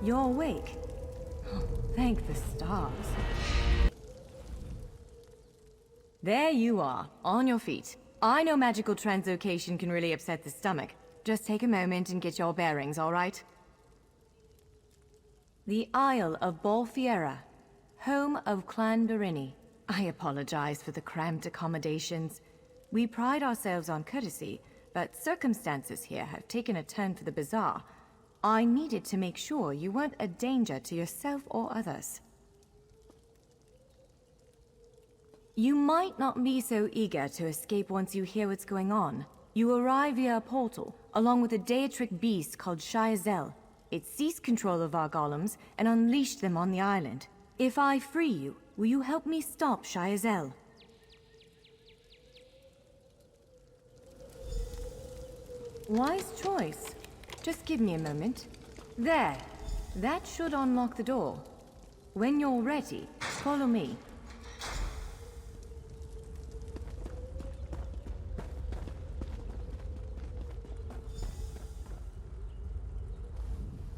You're awake. Oh, thank the stars. There you are, on your feet. I know magical translocation can really upset the stomach. Just take a moment and get your bearings, all right? The Isle of Bolfiera, home of Clan Berini. I apologize for the cramped accommodations. We pride ourselves on courtesy, but circumstances here have taken a turn for the bizarre. I needed to make sure you weren't a danger to yourself or others. You might not be so eager to escape once you hear what's going on. You arrive via a portal, along with a Daedric beast called Sotha Sil. It seized control of our golems and unleashed them on the island. If I free you, will you help me stop Sotha Sil? Wise choice. Just give me a moment. There. That should unlock the door. When you're ready, follow me.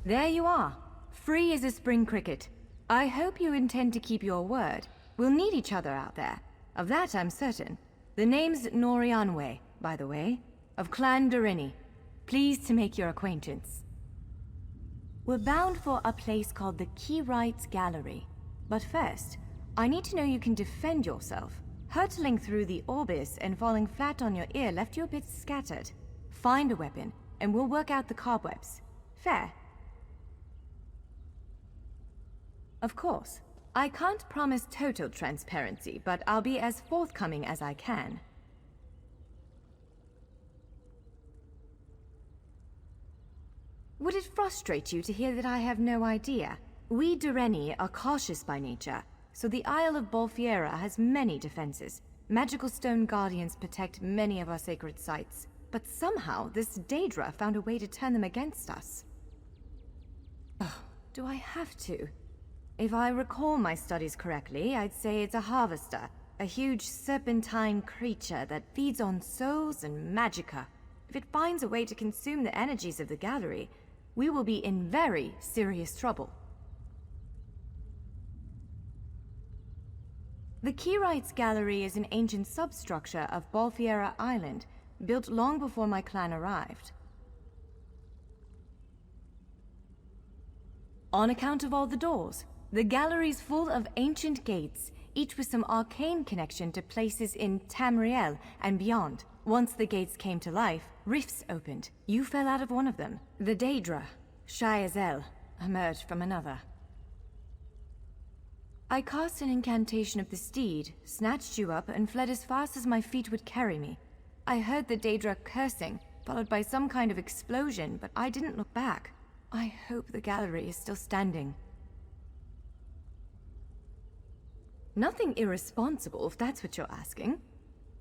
There you are. Free as a spring cricket. I hope you intend to keep your word. We'll need each other out there. Of that I'm certain. The name's Norianwe, by the way, of Clan Berini. Pleased to make your acquaintance. We're bound for a place called the Keyrights Gallery. But first, I need to know you can defend yourself. Hurtling through the Orbis and falling flat on your ear left you a bit scattered. Find a weapon, and we'll work out the cobwebs. Fair? Of course. I can't promise total transparency, but I'll be as forthcoming as I can. Would it frustrate you to hear that I have no idea? We Dureni are cautious by nature, so the Isle of Bolfiera has many defenses. Magical stone guardians protect many of our sacred sites, but somehow this Daedra found a way to turn them against us. Oh, do I have to? If I recall my studies correctly, I'd say it's a harvester, a huge serpentine creature that feeds on souls and magicka. If it finds a way to consume the energies of the gallery, we will be in very serious trouble. The Keyrights Gallery is an ancient substructure of Bolfiera Island, built long before my clan arrived. On account of all the doors, the gallery's full of ancient gates, each with some arcane connection to places in Tamriel and beyond. Once the gates came to life, rifts opened. You fell out of one of them. The Daedra, Sotha Sil, emerged from another. I cast an incantation of the steed, snatched you up, and fled as fast as my feet would carry me. I heard the Daedra cursing, followed by some kind of explosion, but I didn't look back. I hope the gallery is still standing. Nothing irresponsible, if that's what you're asking.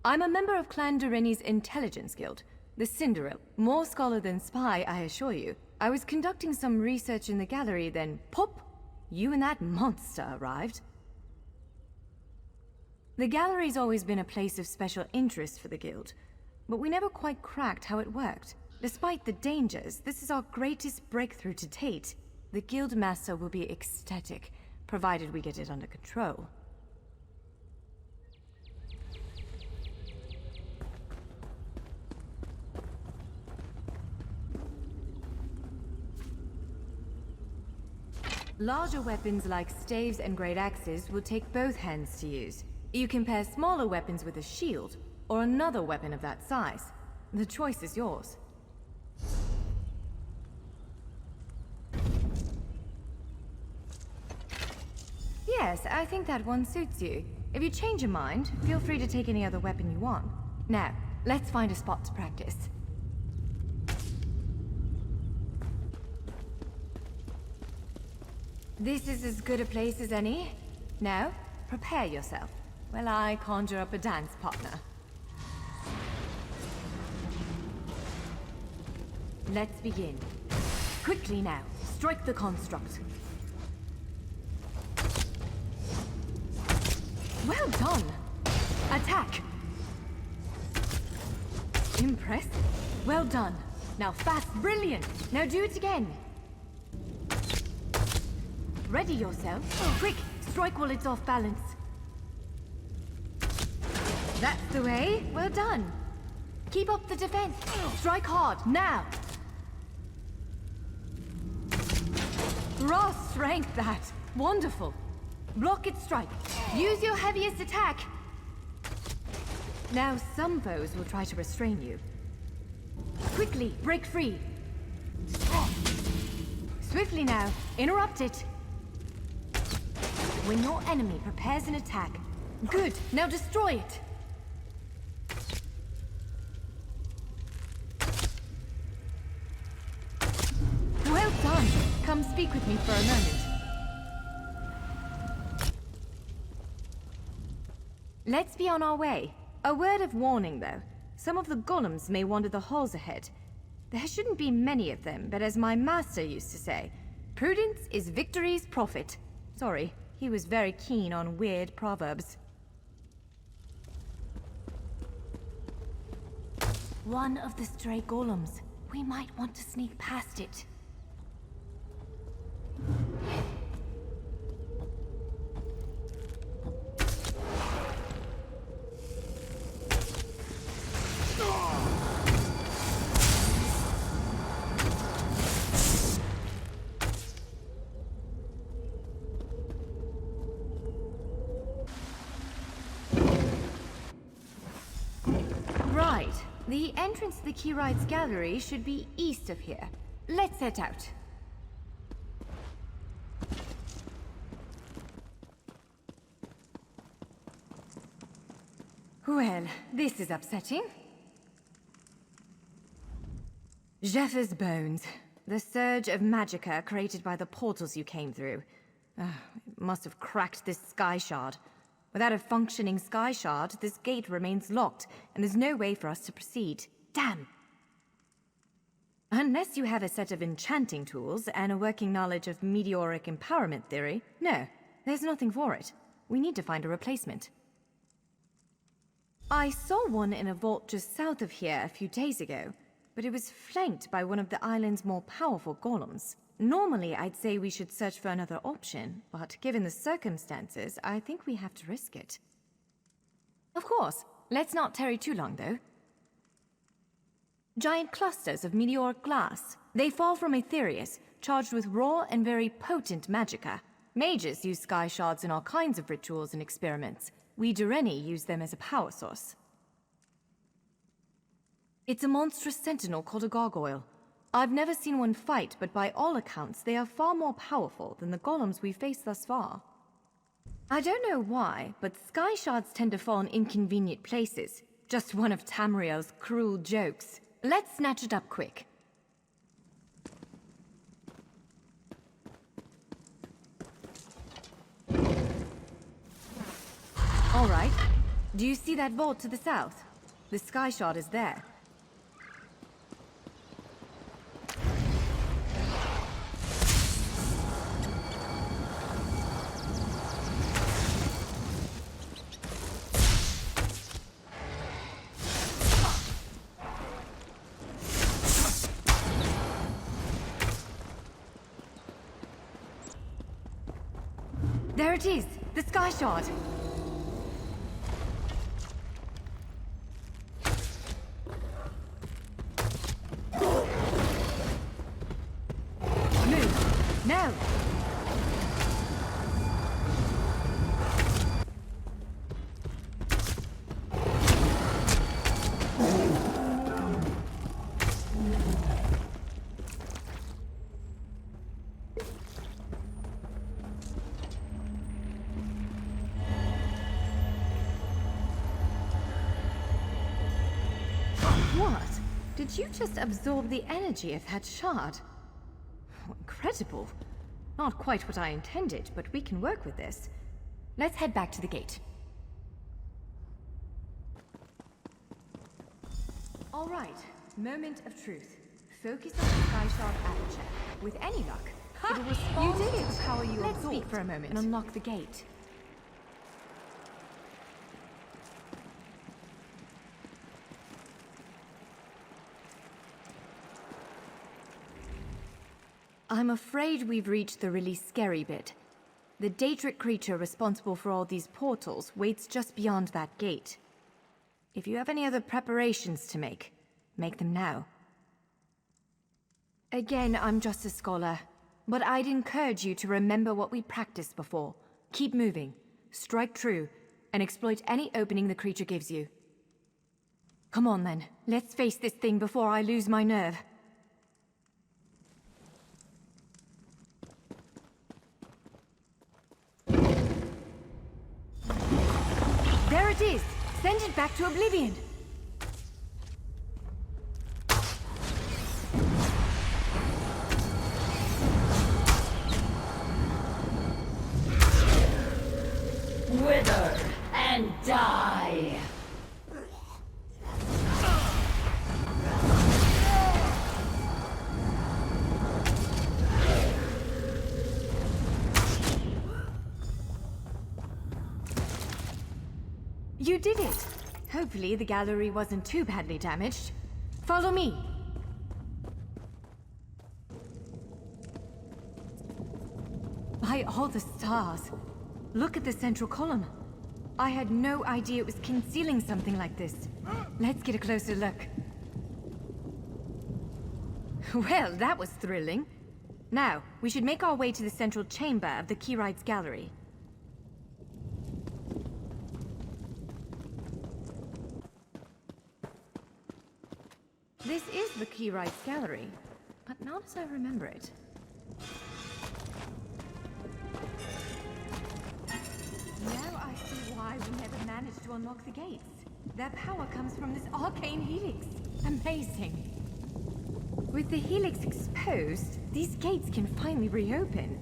I'm a member of Clan Dureni's Intelligence Guild, the Cinderil. More scholar than spy, I assure you. I was conducting some research in the gallery, then pop! You and that monster arrived. The gallery's always been a place of special interest for the guild, but we never quite cracked how it worked. Despite the dangers, this is our greatest breakthrough to date. The guild master will be ecstatic, provided we get it under control. Larger weapons like staves and great axes will take both hands to use. You can pair smaller weapons with a shield, or another weapon of that size. The choice is yours. Yes, I think that one suits you. If you change your mind, feel free to take any other weapon you want. Now, let's find a spot to practice. This is as good a place as any. Now, prepare yourself, while I conjure up a dance partner. Let's begin. Quickly now, strike the construct. Well done! Attack! Impressive. Well done. Now fast, brilliant! Now do it again. Ready yourself. Quick, strike while it's off balance. That's the way. Well done. Keep up the defense. Strike hard, now. Raw strength, that. Wonderful. Block its strike. Use your heaviest attack. Now some foes will try to restrain you. Quickly, break free. Swiftly now, interrupt it. When your enemy prepares an attack. Good, now destroy it. Well done. Come speak with me for a moment. Let's be on our way. A word of warning, though. Some of the golems may wander the halls ahead. There shouldn't be many of them, but as my master used to say, prudence is victory's profit. Sorry, he was very keen on weird proverbs. One of the stray golems. We might want to sneak past it. Right. The entrance to the Keyride's gallery should be east of here. Let's set out. Well, this is upsetting. Jeffer's bones. The surge of magicka created by the portals you came through. It must have cracked this sky shard. Without a functioning sky shard, this gate remains locked, and there's no way for us to proceed. Damn! Unless you have a set of enchanting tools and a working knowledge of meteoric empowerment theory, no, there's nothing for it. We need to find a replacement. I saw one in a vault just south of here a few days ago, but it was flanked by one of the island's more powerful golems. Normally, I'd say we should search for another option, but given the circumstances, I think we have to risk it. Of course. Let's not tarry too long, though. Giant clusters of meteoric glass. They fall from Aetherius, charged with raw and very potent magicka. Mages use sky shards in all kinds of rituals and experiments. We Dureni use them as a power source. It's a monstrous sentinel called a gargoyle. I've never seen one fight, but by all accounts, they are far more powerful than the golems we've faced thus far. I don't know why, but sky shards tend to fall in inconvenient places. Just one of Tamriel's cruel jokes. Let's snatch it up quick. All right. Do you see that vault to the south? The sky shard is there. There it is! The sky shard! Move! Now! What? Did you just absorb the energy of that shard? Oh, incredible. Not quite what I intended, but we can work with this. Let's head back to the gate. All right, moment of truth. Focus on the sky shard aperture. With any luck, it will respond to the power you absorbed. Let's speak for a moment and unlock the gate. I'm afraid we've reached the really scary bit. The Daedric creature responsible for all these portals waits just beyond that gate. If you have any other preparations to make them now. Again, I'm just a scholar, but I'd encourage you to remember what we practiced before. Keep moving, strike true, and exploit any opening the creature gives you. Come on then, let's face this thing before I lose my nerve. There it is! Send it back to oblivion! Wither and die! You did it! Hopefully the gallery wasn't too badly damaged. Follow me! By all the stars! Look at the central column. I had no idea it was concealing something like this. Let's get a closer look. Well, that was thrilling. Now, we should make our way to the central chamber of the Keyrites Gallery. This is the Keyrites Gallery, but not as I remember it. Now I see why we never managed to unlock the gates. Their power comes from this arcane helix. Amazing. With the helix exposed, these gates can finally reopen.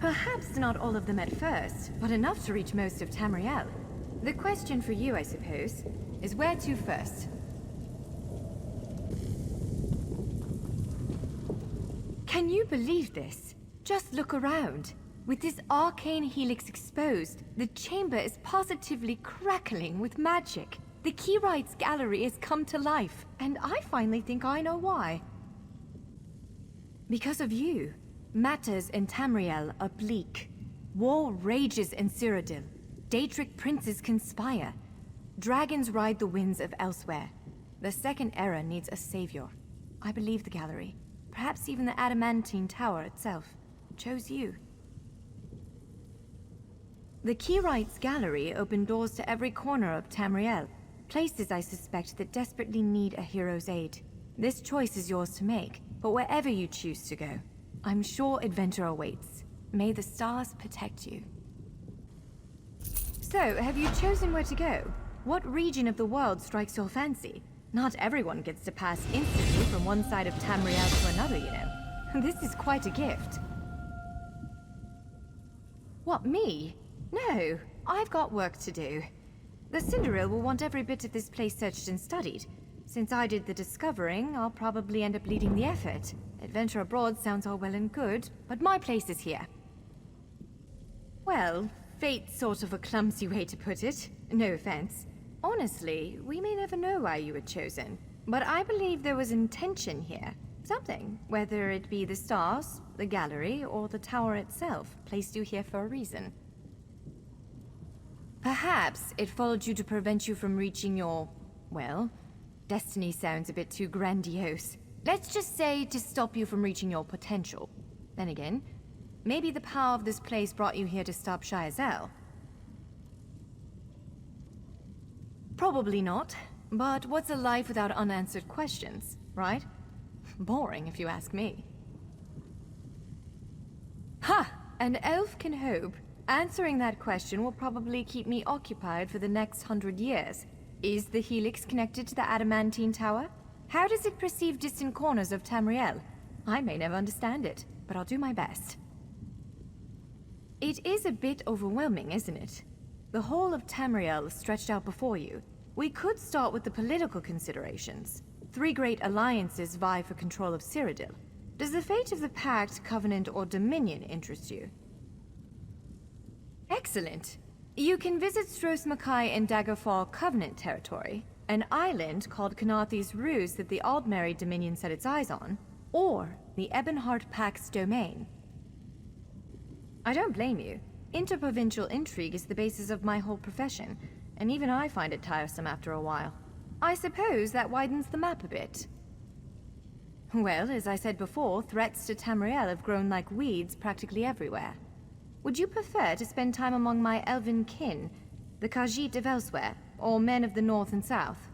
Perhaps not all of them at first, but enough to reach most of Tamriel. The question for you, I suppose, is where to first? Can you believe this? Just look around. With this arcane helix exposed, the chamber is positively crackling with magic. The Keyrites Gallery has come to life, and I finally think I know why. Because of you. Matters in Tamriel are bleak. War rages in Cyrodiil. Daedric princes conspire. Dragons ride the winds of elsewhere. The Second Era needs a savior. I believe the gallery, perhaps even the Adamantine Tower itself, chose you. The Keyrites Gallery opened doors to every corner of Tamriel, places I suspect that desperately need a hero's aid. This choice is yours to make, but wherever you choose to go, I'm sure adventure awaits. May the stars protect you. So, have you chosen where to go? What region of the world strikes your fancy? Not everyone gets to pass instantly from one side of Tamriel to another, you know. This is quite a gift. What, me? No, I've got work to do. The Cinderil will want every bit of this place searched and studied. Since I did the discovering, I'll probably end up leading the effort. Adventure abroad sounds all well and good, but my place is here. Well, fate's sort of a clumsy way to put it. No offense. Honestly, we may never know why you were chosen, but I believe there was intention here. Something, whether it be the stars, the gallery, or the tower itself, placed you here for a reason. Perhaps it followed you to prevent you from reaching your, well, destiny sounds a bit too grandiose. Let's just say to stop you from reaching your potential. Then again, maybe the power of this place brought you here to stop Sotha. Probably not, but what's a life without unanswered questions, right? Boring, if you ask me. Ha! An elf can hope. Answering that question will probably keep me occupied for the next 100 years. Is the helix connected to the Adamantine Tower? How does it perceive distant corners of Tamriel? I may never understand it, but I'll do my best. It is a bit overwhelming, isn't it? The whole of Tamriel is stretched out before you. We could start with the political considerations. 3 great alliances vie for control of Cyrodiil. Does the fate of the Pact, Covenant, or Dominion interest you? Excellent. You can visit Stros Mackay in Daggerfall Covenant territory, an island called Canathi's Ruse that the Aldmeri Dominion set its eyes on, or the Ebonheart Pact's domain. I don't blame you. Interprovincial intrigue is the basis of my whole profession, and even I find it tiresome after a while. I suppose that widens the map a bit. Well, as I said before, threats to Tamriel have grown like weeds practically everywhere. Would you prefer to spend time among my elven kin, the Khajiit of elsewhere, or men of the north and south?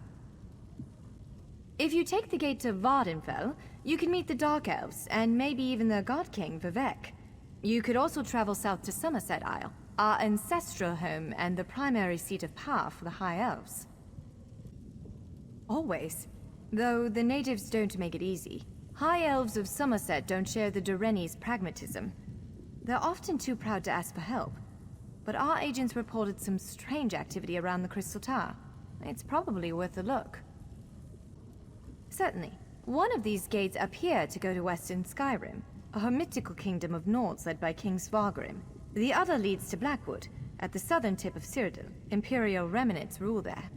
If you take the gate to Vvardenfell, you can meet the Dark Elves, and maybe even the God King, Vivek. You could also travel south to Somerset Isle, our ancestral home and the primary seat of power for the High Elves. Always. Though the natives don't make it easy. High Elves of Somerset don't share the Durrani's pragmatism. They're often too proud to ask for help. But our agents reported some strange activity around the Crystal Tower. It's probably worth a look. Certainly. One of these gates appear to go to Western Skyrim, a mythical kingdom of Nords led by King Svargrim. The other leads to Blackwood, at the southern tip of Cyrodiil. Imperial remnants rule there.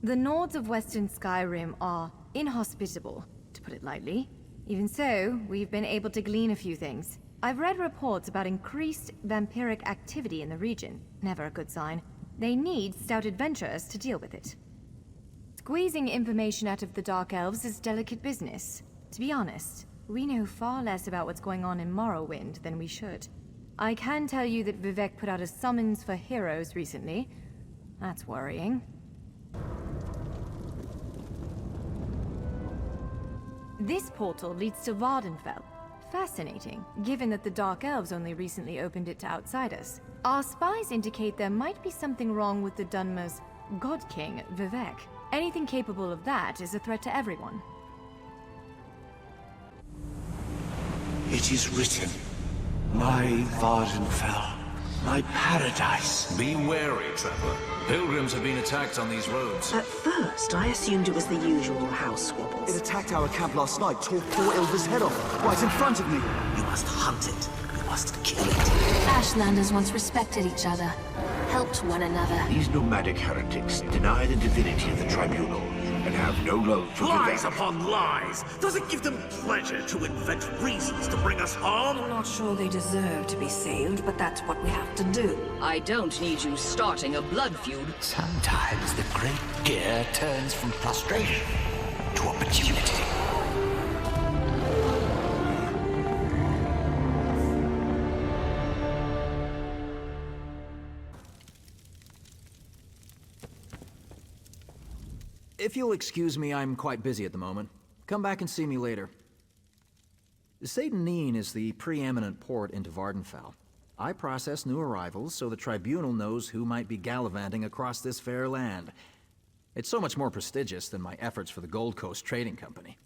The Nords of Western Skyrim are inhospitable, to put it lightly. Even so, we've been able to glean a few things. I've read reports about increased vampiric activity in the region. Never a good sign. They need stout adventurers to deal with it. Squeezing information out of the Dark Elves is delicate business. To be honest, we know far less about what's going on in Morrowind than we should. I can tell you that Vivec put out a summons for heroes recently. That's worrying. This portal leads to Vvardenfell. Fascinating, given that the Dark Elves only recently opened it to outsiders. Our spies indicate there might be something wrong with the Dunmer's God King, Vivek. Anything capable of that is a threat to everyone. It is written, my Vvardenfell, my paradise. Be wary, traveler. Pilgrims have been attacked on these roads. At first, I assumed it was the usual house squabbles. It attacked our camp last night, tore poor Ilva's head off, right in front of me. You must hunt it. You must kill it. Ashlanders once respected each other, helped one another. These nomadic heretics deny the divinity of the Tribunal and have no love for Lies Vivec. upon lies! Does it give them pleasure to invent reasons to bring us harm? I'm not sure they deserve to be saved, but that's what we have to do. I don't need you starting a blood feud. Sometimes the great gear turns from frustration to opportunity. If you'll excuse me, I'm quite busy at the moment. Come back and see me later. Saint Vivec is the preeminent port into Vvardenfell. I process new arrivals so the Tribunal knows who might be gallivanting across this fair land. It's so much more prestigious than my efforts for the Gold Coast Trading Company.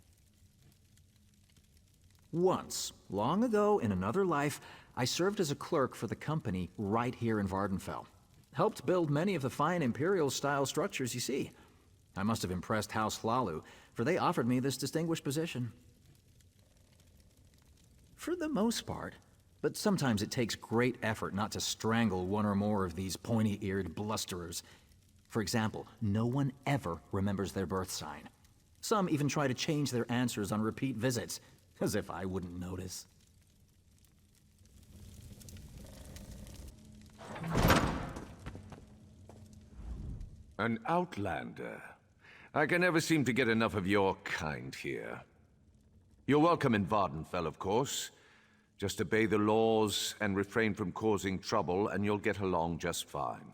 Once, long ago in another life, I served as a clerk for the company right here in Vvardenfell. Helped build many of the fine Imperial-style structures you see. I must have impressed House Hlalu, for they offered me this distinguished position. For the most part, but sometimes it takes great effort not to strangle one or more of these pointy-eared blusterers. For example, no one ever remembers their birth sign. Some even try to change their answers on repeat visits, as if I wouldn't notice. An outlander. I can never seem to get enough of your kind here. You're welcome in Vvardenfell, of course. Just obey the laws and refrain from causing trouble, and you'll get along just fine.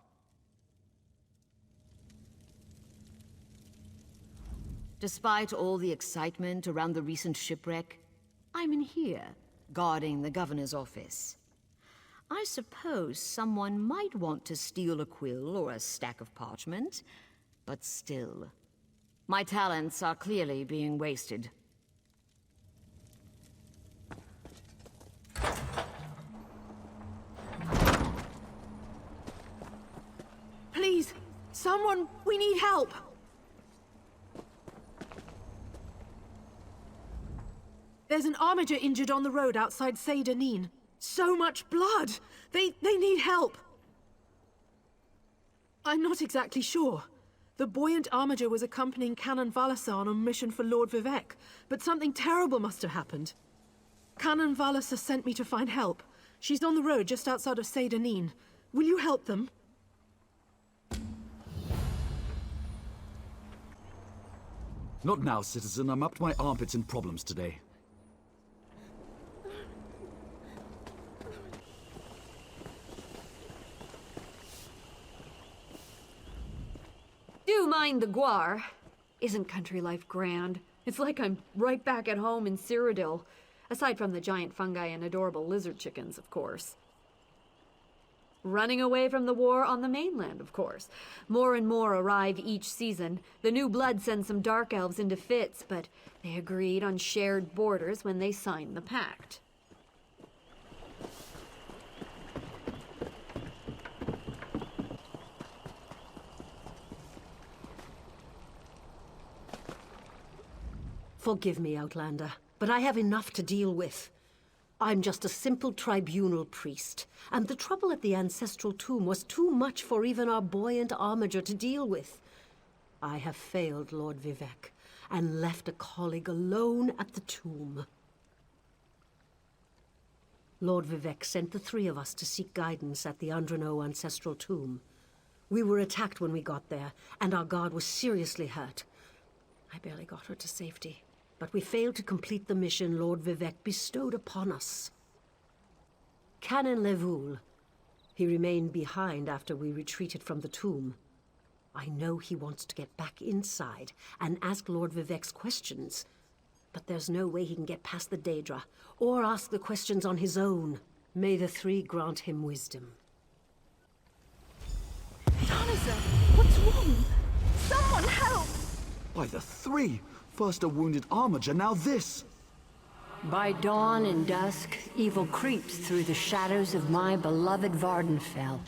Despite all the excitement around the recent shipwreck, I'm in here, guarding the governor's office. I suppose someone might want to steal a quill or a stack of parchment, but still, my talents are clearly being wasted. Please, someone, we need help! There's an armiger injured on the road outside Saint Vivec. So much blood! They need help! I'm not exactly sure. The buoyant armiger was accompanying Canon Valasar on a mission for Lord Vivek, but something terrible must have happened. Canon Valasar sent me to find help. She's on the road just outside of Saint Vivec. Will you help them? Not now, citizen. I'm up to my armpits in problems today. Do mind the guar. Isn't country life grand? It's like I'm right back at home in Cyrodiil. Aside from the giant fungi and adorable lizard chickens, of course. Running away from the war on the mainland, of course. More and more arrive each season. The new blood sends some dark elves into fits, but they agreed on shared borders when they signed the pact. Forgive me, Outlander, but I have enough to deal with. I'm just a simple tribunal priest, and the trouble at the ancestral tomb was too much for even our buoyant armiger to deal with. I have failed Lord Vivec, and left a colleague alone at the tomb. Lord Vivec sent the three of us to seek guidance at the Undreno ancestral tomb. We were attacked when we got there, and our guard was seriously hurt. I barely got her to safety. But we failed to complete the mission Lord Vivec bestowed upon us. Canon Levoul. He remained behind after we retreated from the tomb. I know he wants to get back inside and ask Lord Vivec's questions, but there's no way he can get past the Daedra, or ask the questions on his own. May the three grant him wisdom. Thanaza, what's wrong? Someone help! By the three! First a wounded armiger, now this! By dawn and dusk, evil creeps through the shadows of my beloved Vvardenfell.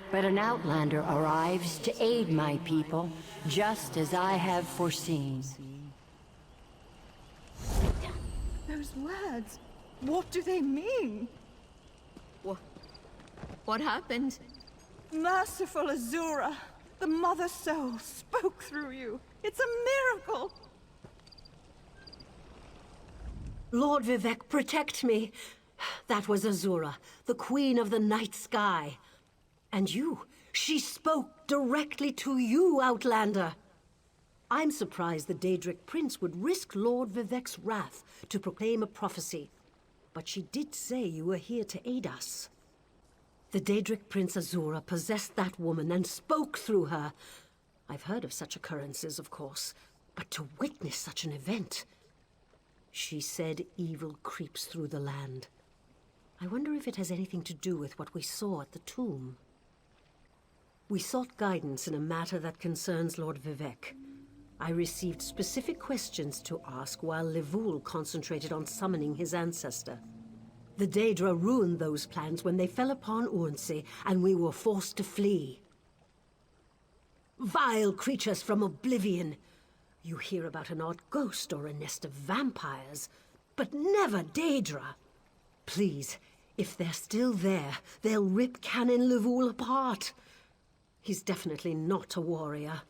But an outlander arrives to aid my people, just as I have foreseen. Those words, what do they mean? What happened? Merciful Azura, the Mother Soul spoke through you. It's a miracle! Lord Vivec, protect me! That was Azura, the Queen of the Night Sky. And you, she spoke directly to you, Outlander. I'm surprised the Daedric Prince would risk Lord Vivec's wrath to proclaim a prophecy. But she did say you were here to aid us. The Daedric Prince Azura possessed that woman and spoke through her. I've heard of such occurrences, of course, but to witness such an event... She said evil creeps through the land. I wonder if it has anything to do with what we saw at the tomb. We sought guidance in a matter that concerns Lord Vivec. I received specific questions to ask while Levoul concentrated on summoning his ancestor. The Daedra ruined those plans when they fell upon Urnsey, and we were forced to flee. Vile creatures from oblivion! You hear about an odd ghost or a nest of vampires, but never Daedra. Please, if they're still there, they'll rip Canon Levoul apart. He's definitely not a warrior.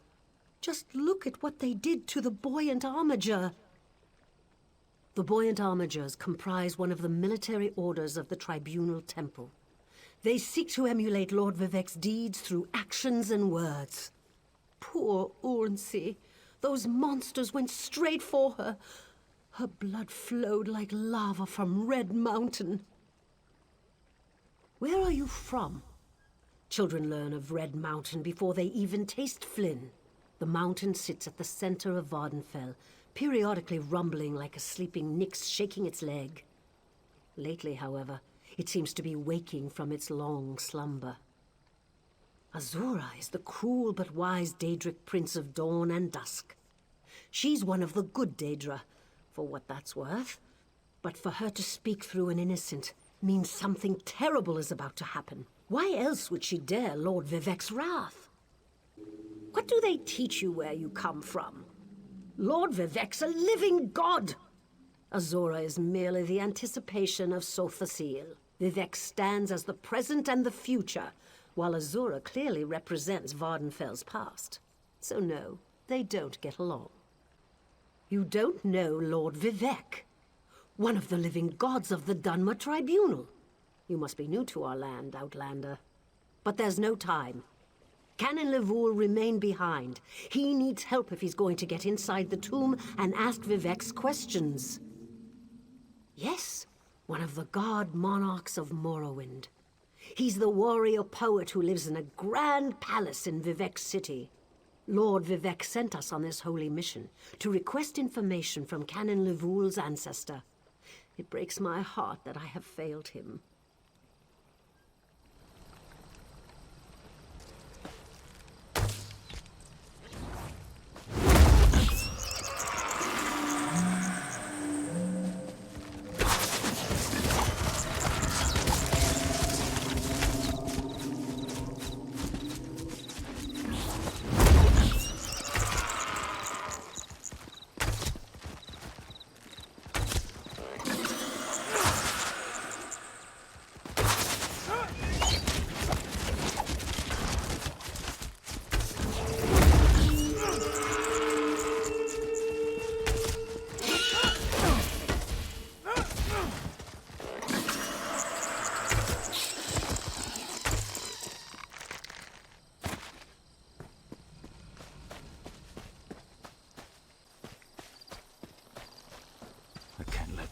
Just look at what they did to the buoyant armiger. The buoyant armigers comprise one of the military orders of the Tribunal Temple. They seek to emulate Lord Vivec's deeds through actions and words. Poor Urnsey. Those monsters went straight for her. Her blood flowed like lava from Red Mountain. Where are you from? Children learn of Red Mountain before they even taste Flynn. The mountain sits at the center of Vvardenfell, periodically rumbling like a sleeping Nyx shaking its leg. Lately, however, it seems to be waking from its long slumber. Azura is the cruel but wise Daedric Prince of Dawn and Dusk. She's one of the good Daedra, for what that's worth. But for her to speak through an innocent means something terrible is about to happen. Why else would she dare Lord Vivec's wrath? What do they teach you where you come from? Lord Vivec's a living god! Azura is merely the anticipation of Sotha Sil. Vivec stands as the present and the future, while Azura clearly represents Vvardenfell's past. So no, they don't get along. You don't know Lord Vivec, one of the living gods of the Dunmer Tribunal. You must be new to our land, Outlander. But there's no time. Canon Levoul remain behind. He needs help if he's going to get inside the tomb and ask Vivec's questions. Yes, one of the god monarchs of Morrowind. He's the warrior-poet who lives in a grand palace in Vivec City. Lord Vivec sent us on this holy mission to request information from Canon Levoul's ancestor. It breaks my heart that I have failed him.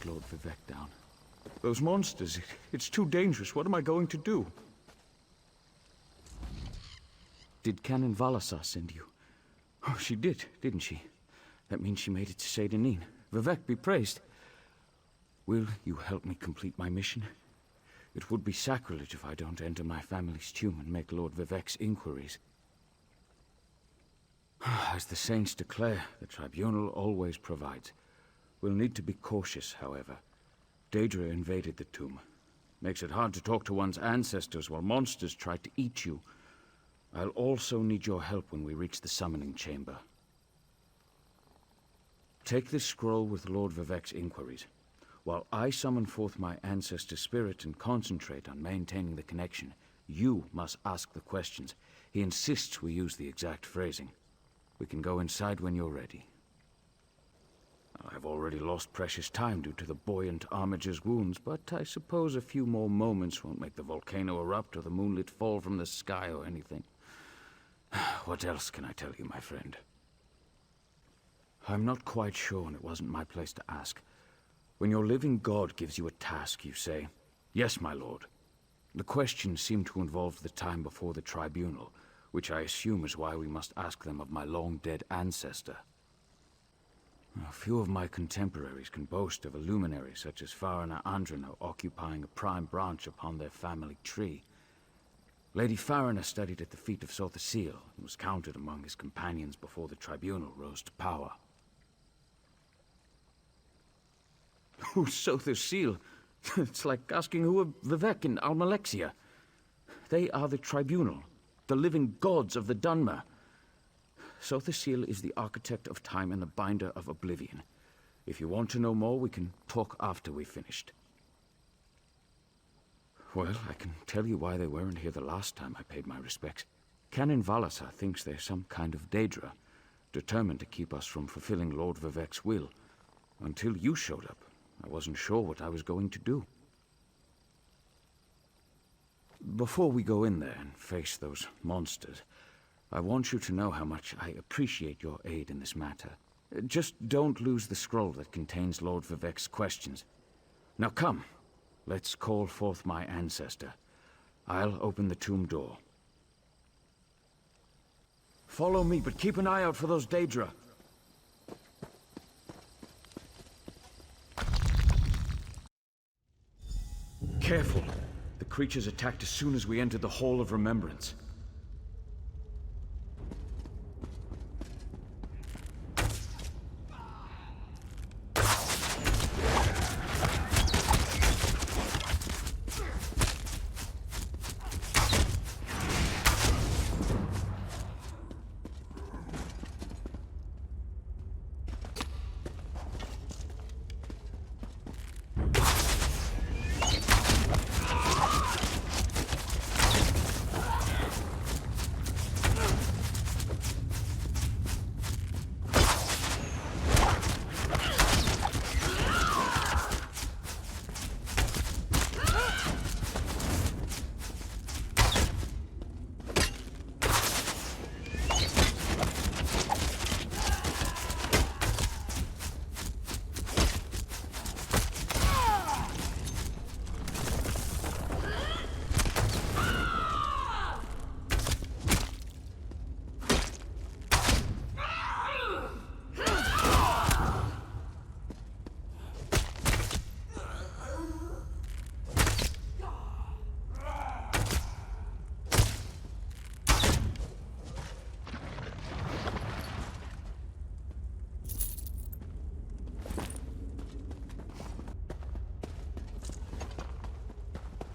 Lord Vivec down. Those monsters, it's too dangerous. What am I going to do? Did Canon Valasar send you? Oh, she did, didn't she? That means she made it to Saint Vivec. Vivec be praised. Will you help me complete my mission? It would be sacrilege if I don't enter my family's tomb and make Lord Vivec's inquiries. As the saints declare, the Tribunal always provides. We'll need to be cautious, however. Daedra invaded the tomb. Makes it hard to talk to one's ancestors while monsters try to eat you. I'll also need your help when we reach the summoning chamber. Take this scroll with Lord Vivec's inquiries, while I summon forth my ancestor's spirit and concentrate on maintaining the connection. You must ask the questions. He insists we use the exact phrasing. We can go inside when you're ready. I've already lost precious time due to the buoyant armiger's wounds, but I suppose a few more moments won't make the volcano erupt or the moonlit fall from the sky or anything. What else can I tell you, my friend? I'm not quite sure, and it wasn't my place to ask. When your living god gives you a task, you say, "Yes, my lord." The questions seem to involve the time before the tribunal, which I assume is why we must ask them of my long-dead ancestor. A few of my contemporaries can boast of a luminary such as Farina Andrano occupying a prime branch upon their family tree. Lady Farina studied at the feet of Sotha Sil and was counted among his companions before the tribunal rose to power. Who's Sotha Sil? It's like asking who are Vivec and Almalexia. They are the tribunal, the living gods of the Dunmer. Sotha Sil is the architect of time and the binder of oblivion. If you want to know more, we can talk after we've finished. Well, I can tell you why they weren't here the last time I paid my respects. Canon Valasar thinks they're some kind of Daedra, determined to keep us from fulfilling Lord Vivec's will. Until you showed up, I wasn't sure what I was going to do. Before we go in there and face those monsters, I want you to know how much I appreciate your aid in this matter. Just don't lose the scroll that contains Lord Vivec's questions. Now come, let's call forth my ancestor. I'll open the tomb door. Follow me, but keep an eye out for those Daedra. Careful. The creatures attacked as soon as we entered the Hall of Remembrance.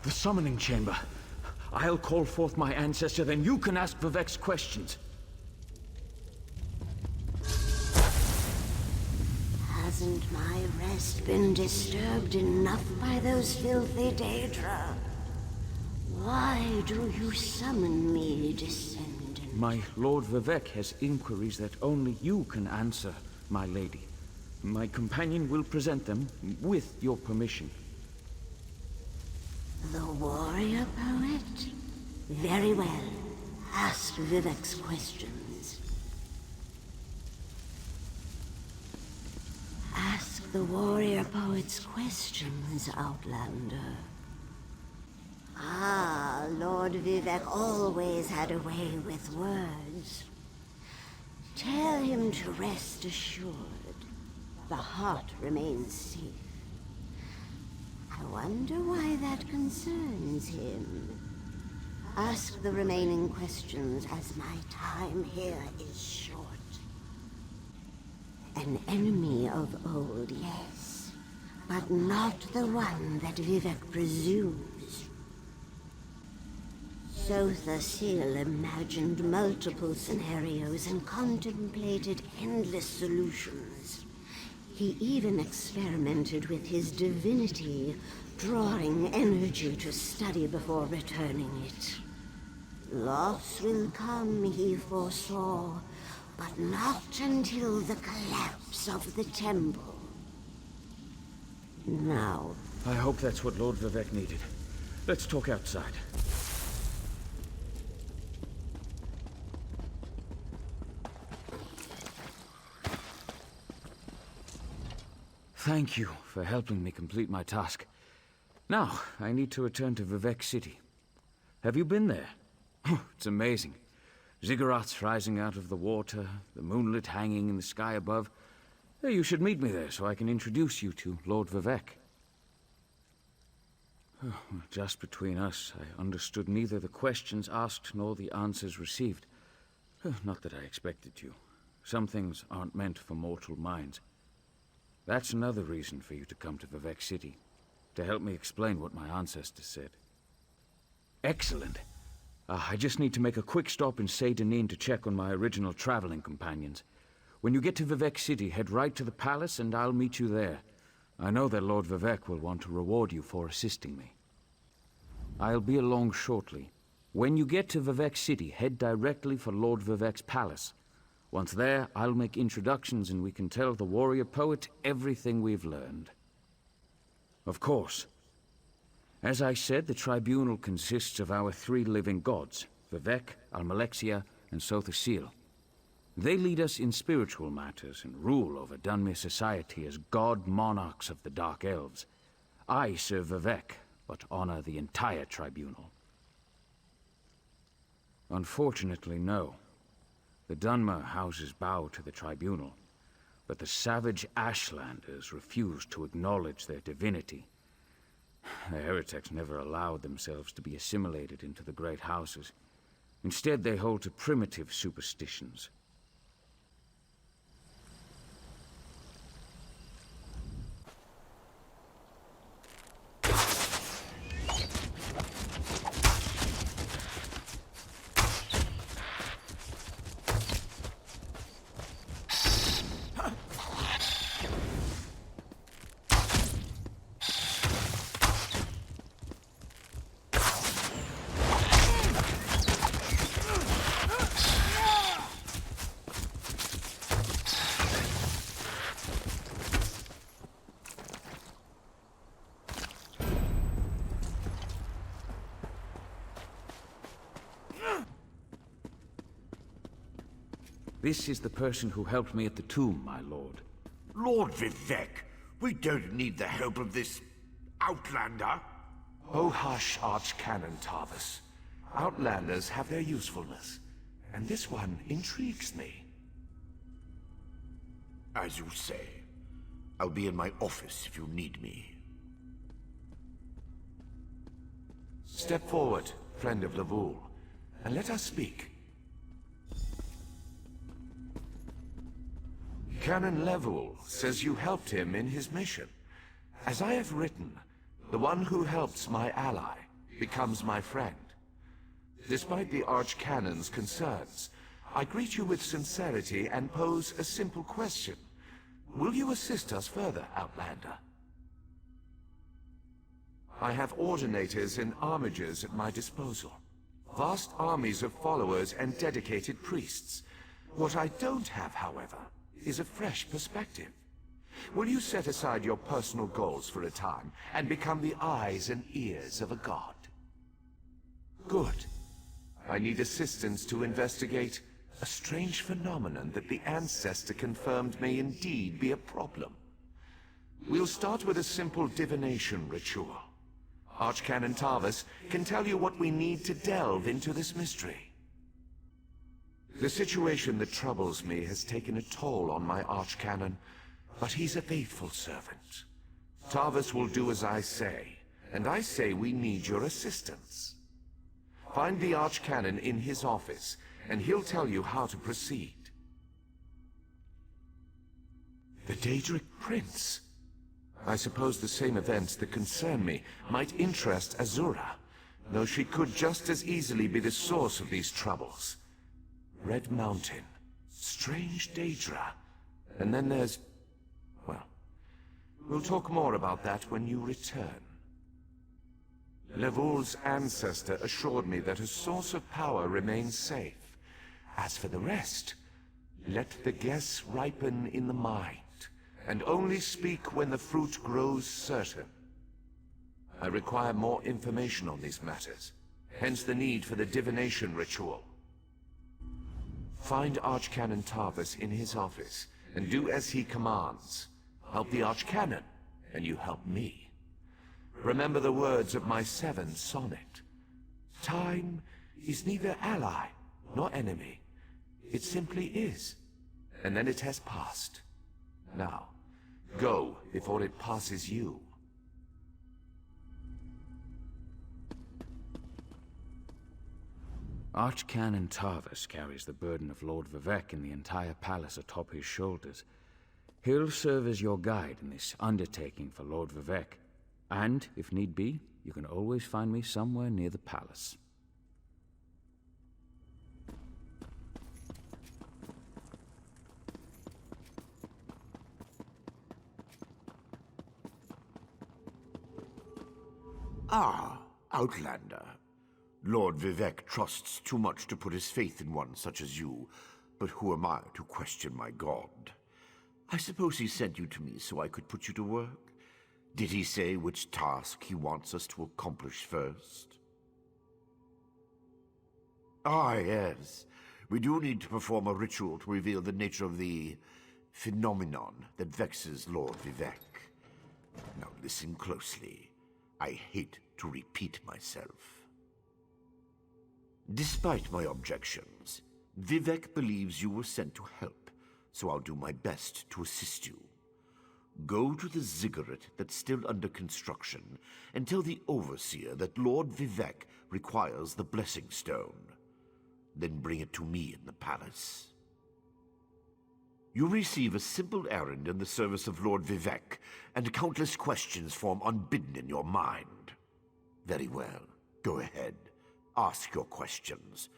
The summoning chamber. I'll call forth my ancestor, then you can ask Vivec's questions. Hasn't my rest been disturbed enough by those filthy Daedra? Why do you summon me, descendant? My Lord Vivec has inquiries that only you can answer, my lady. My companion will present them with your permission. The Warrior-Poet? Very well. Ask Vivec's questions. Ask the Warrior-Poet's questions, Outlander. Ah, Lord Vivec always had a way with words. Tell him to rest assured. The heart remains safe. I wonder why that concerns him. Ask the remaining questions, as my time here is short. An enemy of old, yes, but not the one that Vivec presumes. Sotha Sil imagined multiple scenarios and contemplated endless solutions. He even experimented with his divinity, drawing energy to study before returning it. Loss will come, he foresaw, but not until the collapse of the temple. Now... I hope that's what Lord Vivec needed. Let's talk outside. Thank you for helping me complete my task. Now, I need to return to Vivec City. Have you been there? Oh, it's amazing. Ziggurats rising out of the water, the moonlit hanging in the sky above. You should meet me there so I can introduce you to Lord Vivec. Oh, just between us, I understood neither the questions asked nor the answers received. Not that I expected to. Some things aren't meant for mortal minds. That's another reason for you to come to Vivec City, to help me explain what my ancestors said. Excellent. I just need to make a quick stop in Saint Vivec to check on my original traveling companions. When you get to Vivec City, head right to the palace and I'll meet you there. I know that Lord Vivec will want to reward you for assisting me. I'll be along shortly. When you get to Vivec City, head directly for Lord Vivec's palace. Once there, I'll make introductions and we can tell the Warrior-Poet everything we've learned. Of course. As I said, the Tribunal consists of our 3 living gods, Vivec, Almalexia, and Sotha Sil. They lead us in spiritual matters and rule over Dunmer society as god monarchs of the Dark Elves. I serve Vivec, but honor the entire Tribunal. Unfortunately, no. The Dunmer houses bow to the Tribunal, but the savage Ashlanders refuse to acknowledge their divinity. The heretics never allowed themselves to be assimilated into the great houses. Instead, they hold to primitive superstitions. This is the person who helped me at the tomb, my lord. Lord Vivec, we don't need the help of this outlander. Oh hush, Archcanon Tarvis. Outlanders have their usefulness, and this one intrigues me. As you say. I'll be in my office if you need me. Step forward, friend of Lavul, and let us speak. Canon Level says you helped him in his mission. As I have written, the one who helps my ally becomes my friend. Despite the Archcanon's concerns, I greet you with sincerity and pose a simple question. Will you assist us further, Outlander? I have ordinators and armigers at my disposal. Vast armies of followers and dedicated priests. What I don't have, however, is a fresh perspective. Will you set aside your personal goals for a time and become the eyes and ears of a god? Good. I need assistance to investigate a strange phenomenon that the Ancestor confirmed may indeed be a problem. We'll start with a simple divination ritual. Archcanon Tarvis can tell you what we need to delve into this mystery. The situation that troubles me has taken a toll on my Archcanon, but he's a faithful servant. Tarvis will do as I say, and I say we need your assistance. Find the Archcanon in his office, and he'll tell you how to proceed. The Daedric Prince. I suppose the same events that concern me might interest Azura, though she could just as easily be the source of these troubles. Red Mountain, strange Daedra, and then there's... well, we'll talk more about that when you return. Levoul's ancestor assured me that a source of power remains safe. As for the rest, let the guess ripen in the mind, and only speak when the fruit grows certain. I require more information on these matters, hence the need for the divination ritual. Find Archcanon Tarvis in his office, and do as he commands. Help the Archcanon, and you help me. Remember the words of my 7th sonnet. Time is neither ally nor enemy. It simply is, and then it has passed. Now, go before it passes you. Archcanon Tarvis carries the burden of Lord Vivec and the entire palace atop his shoulders. He'll serve as your guide in this undertaking for Lord Vivec. And, if need be, you can always find me somewhere near the palace. Ah, Outlander. Lord Vivec trusts too much to put his faith in one such as you, but who am I to question my god? I suppose he sent you to me so I could put you to work? Did he say which task he wants us to accomplish first? Ah, yes. We do need to perform a ritual to reveal the nature of the phenomenon that vexes Lord Vivec. Now listen closely. I hate to repeat myself. Despite my objections, Vivec believes you were sent to help, so I'll do my best to assist you. Go to the ziggurat that's still under construction and tell the Overseer that Lord Vivec requires the Blessing Stone. Then bring it to me in the palace. You receive a simple errand in the service of Lord Vivec, and countless questions form unbidden in your mind. Very well. Go ahead. Ask your questions.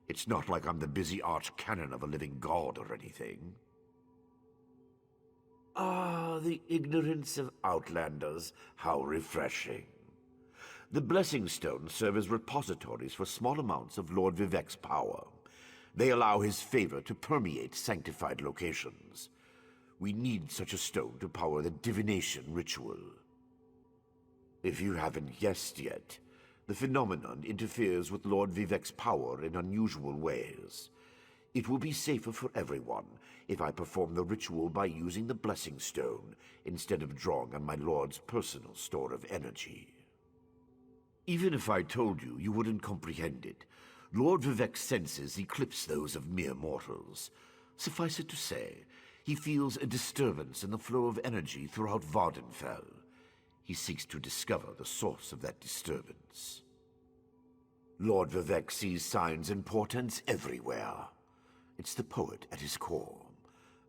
It's not like I'm the busy archcanon of a living god or anything. Ah, the ignorance of outlanders. How refreshing. The Blessing Stones serve as repositories for small amounts of Lord Vivec's power. They allow his favor to permeate sanctified locations. We need such a stone to power the divination ritual. If you haven't guessed yet, the phenomenon interferes with Lord Vivec's power in unusual ways. It will be safer for everyone if I perform the ritual by using the Blessing Stone instead of drawing on my Lord's personal store of energy. Even if I told you, you wouldn't comprehend it. Lord Vivec's senses eclipse those of mere mortals. Suffice it to say, he feels a disturbance in the flow of energy throughout Vvardenfell. He seeks to discover the source of that disturbance. Lord Vivec sees signs and portents everywhere. It's the poet at his core.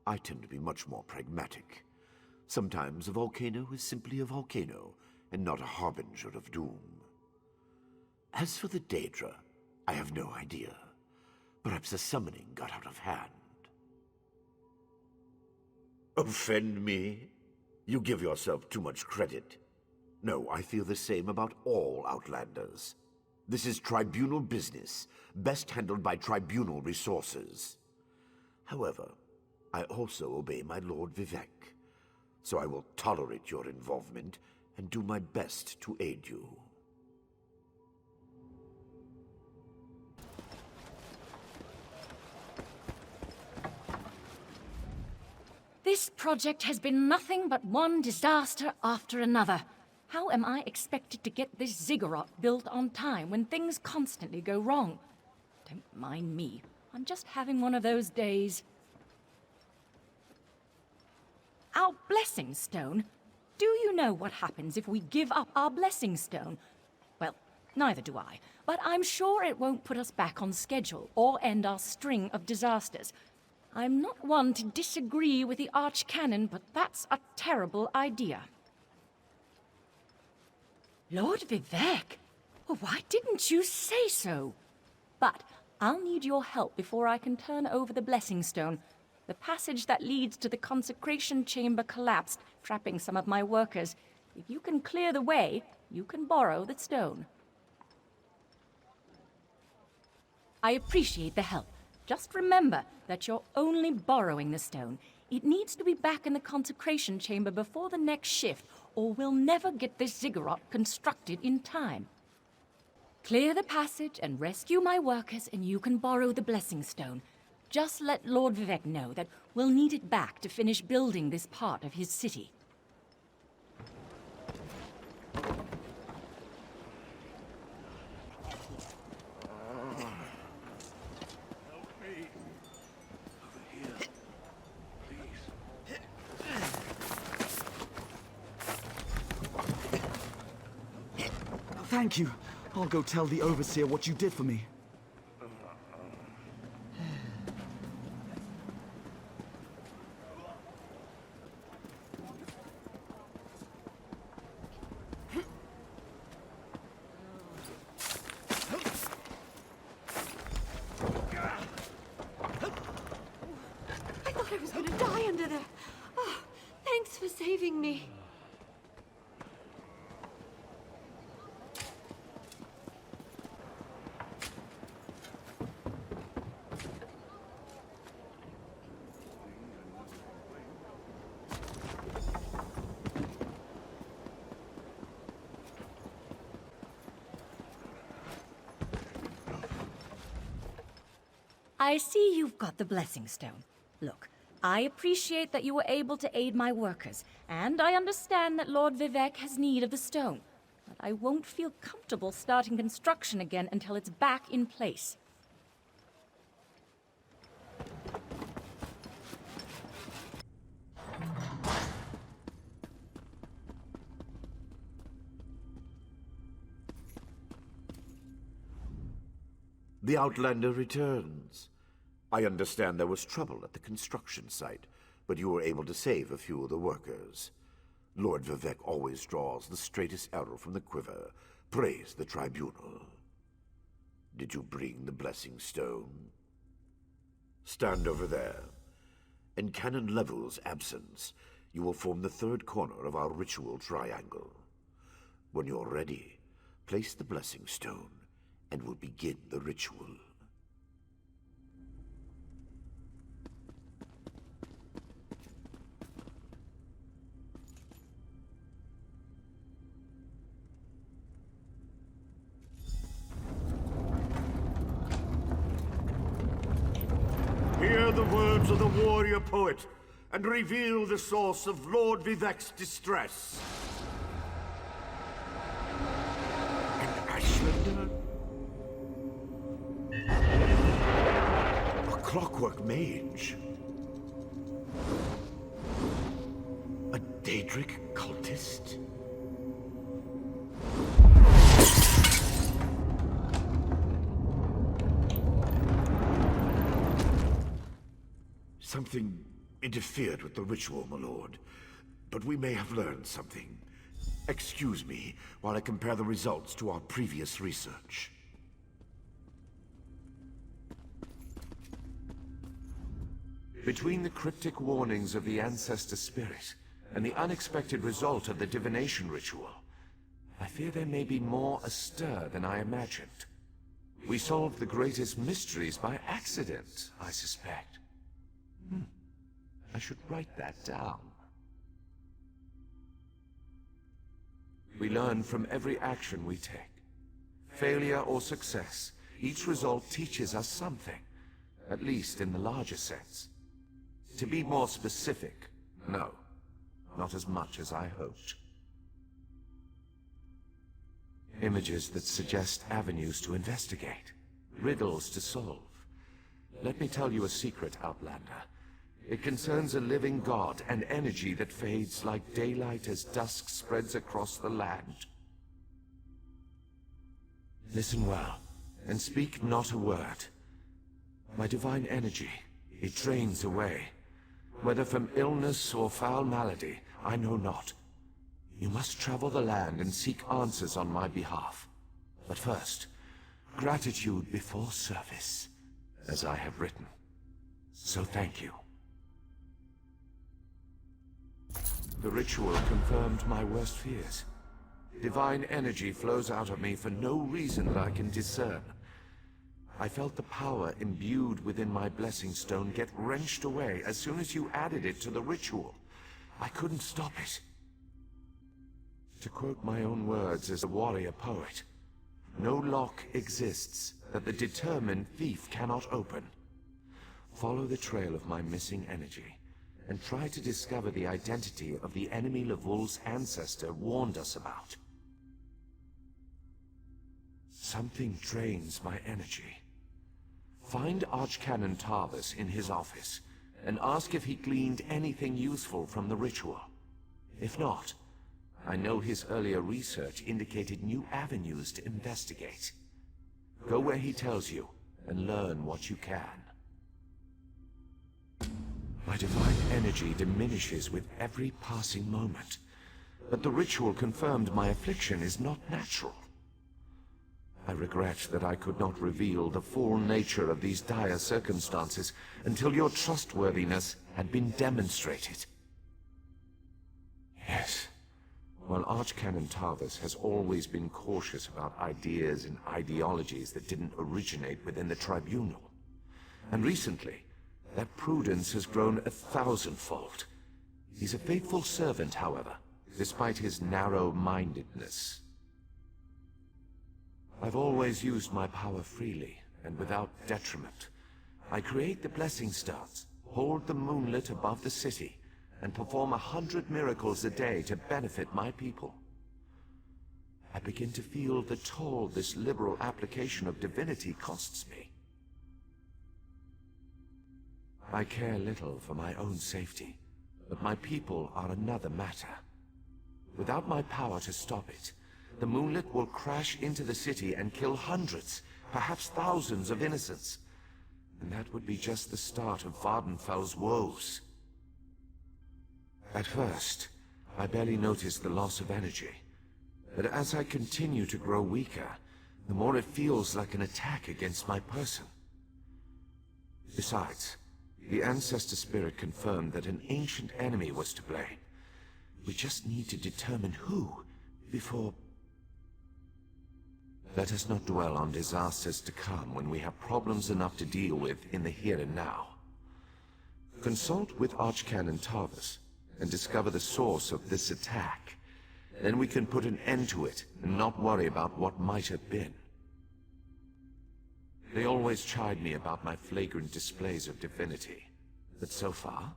I tend to be much more pragmatic. Sometimes a volcano is simply a volcano, and not a harbinger of doom. As for the Daedra, I have no idea. Perhaps the summoning got out of hand. Offend me? You give yourself too much credit. No, I feel the same about all Outlanders. This is Tribunal business, best handled by Tribunal resources. However, I also obey my Lord Vivek, so I will tolerate your involvement and do my best to aid you. This project has been nothing but one disaster after another. How am I expected to get this ziggurat built on time when things constantly go wrong? Don't mind me. I'm just having one of those days. Our blessing stone? Do you know what happens if we give up our blessing stone? Well, neither do I, but I'm sure it won't put us back on schedule or end our string of disasters. I'm not one to disagree with the Archcanon, but that's a terrible idea. Lord Vivec? Well, why didn't you say so? But I'll need your help before I can turn over the blessing stone. The passage that leads to the consecration chamber collapsed, trapping some of my workers. If you can clear the way, you can borrow the stone. I appreciate the help. Just remember that you're only borrowing the stone. It needs to be back in the consecration chamber before the next shift, or we'll never get this ziggurat constructed in time. Clear the passage and rescue my workers, and you can borrow the blessing stone. Just let Lord Vivek know that we'll need it back to finish building this part of his city. Thank you. I'll go tell the Overseer what you did for me. I thought I was gonna die under there. Oh, thanks for saving me. I see you've got the blessing stone. Look, I appreciate that you were able to aid my workers, and I understand that Lord Vivek has need of the stone. But I won't feel comfortable starting construction again until it's back in place. The Outlander returns. I understand there was trouble at the construction site, but you were able to save a few of the workers. Lord Vivek always draws the straightest arrow from the quiver. Praise the Tribunal. Did you bring the blessing stone? Stand over there. In Canon Level's absence, you will form the third corner of our ritual triangle. When you're ready, place the blessing stone, and we'll begin the ritual. Hear the words of the warrior-poet, and reveal the source of Lord Vivek's distress. An Ashlander? A clockwork mage? A Daedric cultist? Something interfered with the ritual, my lord. But we may have learned something. Excuse me while I compare the results to our previous research. Between the cryptic warnings of the ancestor spirit and the unexpected result of the divination ritual, I fear there may be more astir than I imagined. We solved the greatest mysteries by accident, I suspect. I should write that down. We learn from every action we take. Failure or success, each result teaches us something, at least in the larger sense. To be more specific, no, not as much as I hoped. Images that suggest avenues to investigate, riddles to solve. Let me tell you a secret, Outlander. It concerns a living god, an energy that fades like daylight as dusk spreads across the land. Listen well, and speak not a word. My divine energy, it drains away. Whether from illness or foul malady, I know not. You must travel the land and seek answers on my behalf. But first, gratitude before service, as I have written. So thank you. The ritual confirmed my worst fears. Divine energy flows out of me for no reason that I can discern. I felt the power imbued within my blessing stone get wrenched away as soon as you added it to the ritual. I couldn't stop it. To quote my own words as a warrior-poet, no lock exists that the determined thief cannot open. Follow the trail of my missing energy, and try to discover the identity of the enemy Levul's ancestor warned us about. Something drains my energy. Find Archcanon Tarvis in his office, and ask if he gleaned anything useful from the ritual. If not, I know his earlier research indicated new avenues to investigate. Go where he tells you, and learn what you can. My divine energy diminishes with every passing moment, but the ritual confirmed my affliction is not natural. I regret that I could not reveal the full nature of these dire circumstances until your trustworthiness had been demonstrated. Yes, while Archcanon Tarvis has always been cautious about ideas and ideologies that didn't originate within the Tribunal, and recently, that prudence has grown 1,000-fold. He's a faithful servant, however, despite his narrow-mindedness. I've always used my power freely, and without detriment. I create the blessing stones, hold the moonlit above the city, and perform 100 miracles a day to benefit my people. I begin to feel the toll this liberal application of divinity costs me. I care little for my own safety, but my people are another matter. Without my power to stop it, the moonlit will crash into the city and kill hundreds, perhaps thousands of innocents. And that would be just the start of Vvardenfell's woes. At first, I barely noticed the loss of energy, but as I continue to grow weaker, the more it feels like an attack against my person. Besides, the ancestor spirit confirmed that an ancient enemy was to blame. We just need to determine who before... Let us not dwell on disasters to come when we have problems enough to deal with in the here and now. Consult with Archcanon Tarvis and discover the source of this attack. Then we can put an end to it and not worry about what might have been. They always chide me about my flagrant displays of divinity, but so far,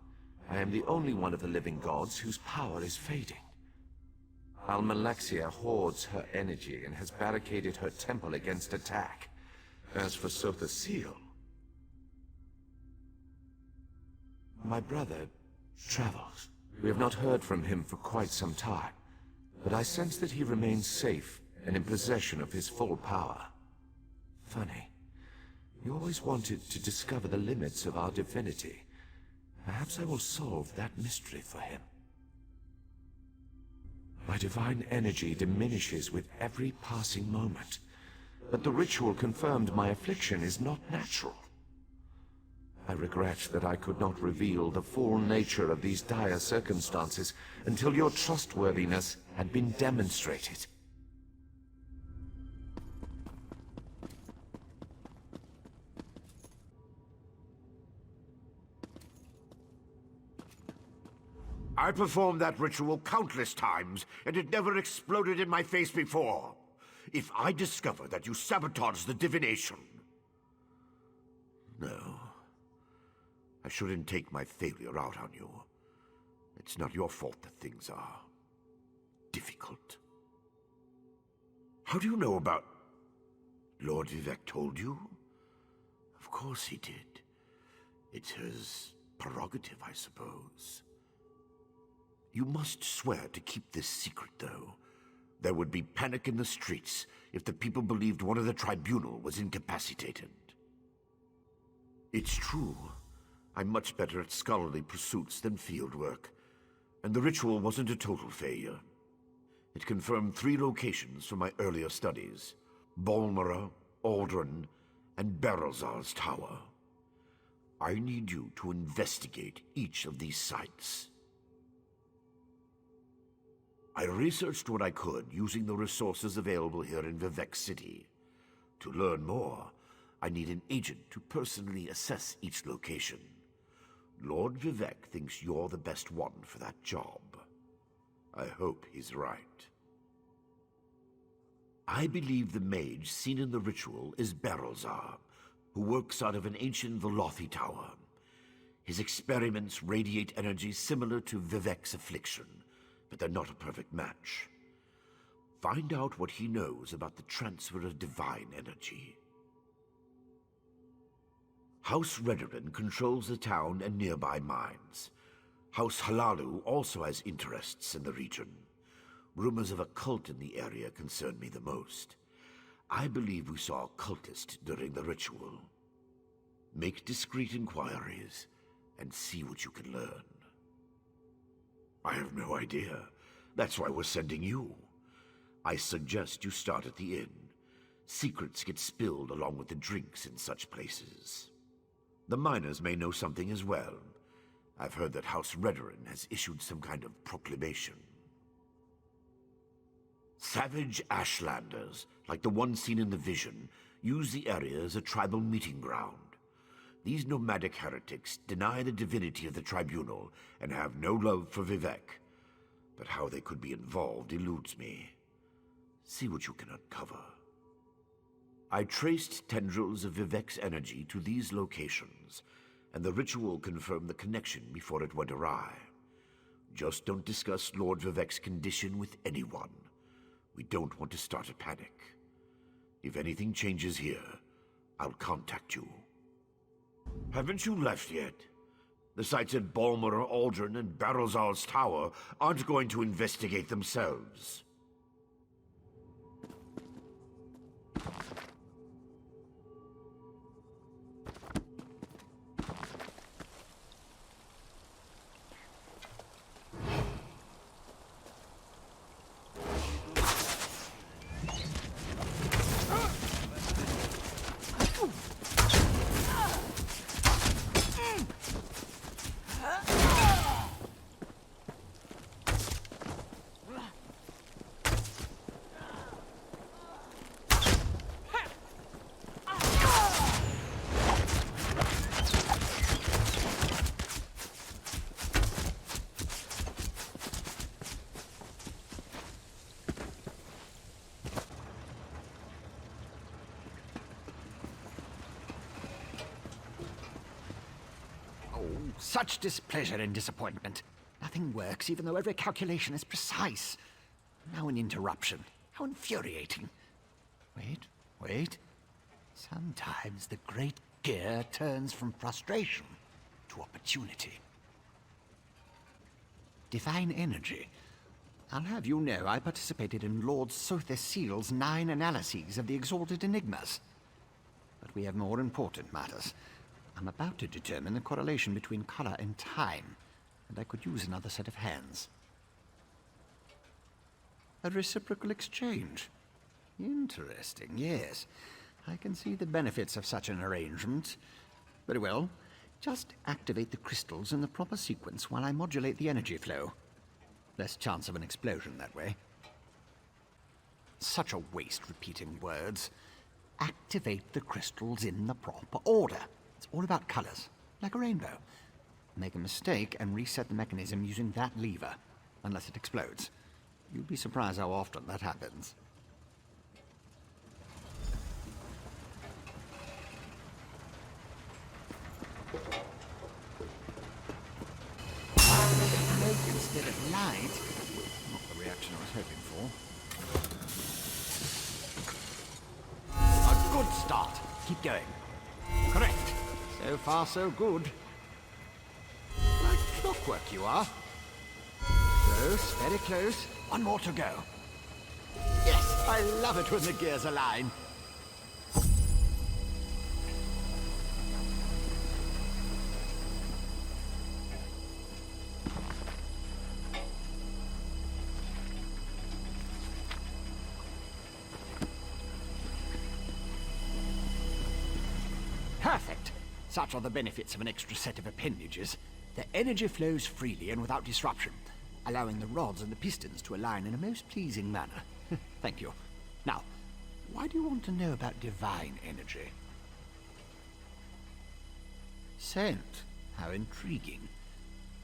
I am the only one of the living gods whose power is fading. Almalexia hoards her energy and has barricaded her temple against attack. As for Sotha Sil, my brother travels. We have not heard from him for quite some time, but I sense that he remains safe and in possession of his full power. Funny. He always wanted to discover the limits of our divinity. Perhaps I will solve that mystery for him. My divine energy diminishes with every passing moment, but the ritual confirmed my affliction is not natural. I regret that I could not reveal the full nature of these dire circumstances until your trustworthiness had been demonstrated. I performed that ritual countless times, and it never exploded in my face before. If I discover that you sabotaged the divination... No. I shouldn't take my failure out on you. It's not your fault that things are... difficult. How do you know about... Lord Vivec told you? Of course he did. It's his prerogative, I suppose. You must swear to keep this secret, though. There would be panic in the streets if the people believed one of the Tribunal was incapacitated. It's true. I'm much better at scholarly pursuits than field work, and the ritual wasn't a total failure. It confirmed 3 locations from my earlier studies: Balmora, Aldrin, and Barrelzar's Tower. I need you to investigate each of these sites. I researched what I could using the resources available here in Vivec City. To learn more, I need an agent to personally assess each location. Lord Vivec thinks you're the best one for that job. I hope he's right. I believe the mage seen in the ritual is Barrelzar, who works out of an ancient Velothi tower. His experiments radiate energy similar to Vivec's affliction, but they're not a perfect match. Find out what he knows about the transfer of divine energy. House Redoran controls the town and nearby mines. House Halalu also has interests in the region. Rumors of a cult in the area concern me the most. I believe we saw a cultist during the ritual. Make discreet inquiries and see what you can learn. I have no idea. That's why we're sending you. I suggest you start at the inn. Secrets get spilled along with the drinks in such places. The miners may know something as well. I've heard that House Redoran has issued some kind of proclamation. Savage Ashlanders, like the one seen in the vision, use the area as a tribal meeting ground. These nomadic heretics deny the divinity of the Tribunal and have no love for Vivec. But how they could be involved eludes me. See what you can uncover. I traced tendrils of Vivec's energy to these locations, and the ritual confirmed the connection before it went awry. Just don't discuss Lord Vivec's condition with anyone. We don't want to start a panic. If anything changes here, I'll contact you. Haven't you left yet? The sites at Balmora, Aldrin, and Barrelzar's Tower aren't going to investigate themselves. Such displeasure and disappointment. Nothing works, even though every calculation is precise. Now an interruption. How infuriating. Wait. Sometimes the great gear turns from frustration to opportunity. Divine energy. I'll have you know I participated in Lord Sotha Sil's 9 analyses of the exalted enigmas. But we have more important matters. I'm about to determine the correlation between color and time, and I could use another set of hands. A reciprocal exchange. Interesting, yes. I can see the benefits of such an arrangement. Very well. Just activate the crystals in the proper sequence while I modulate the energy flow. Less chance of an explosion that way. Such a waste repeating words. Activate the crystals in the proper order. It's all about colors, like a rainbow. Make a mistake and reset the mechanism using that lever, unless it explodes. You'd be surprised how often that happens. Smoke instead of light. Not the reaction I was hoping for. A good start. Keep going. Correct. So far, so good. Like clockwork you are. Close, very close. One more to go. Yes, I love it when the gears align. Perfect. Such are the benefits of an extra set of appendages. The energy flows freely and without disruption, allowing the rods and the pistons to align in a most pleasing manner. Thank you. Now, why do you want to know about divine energy? Saint, how intriguing.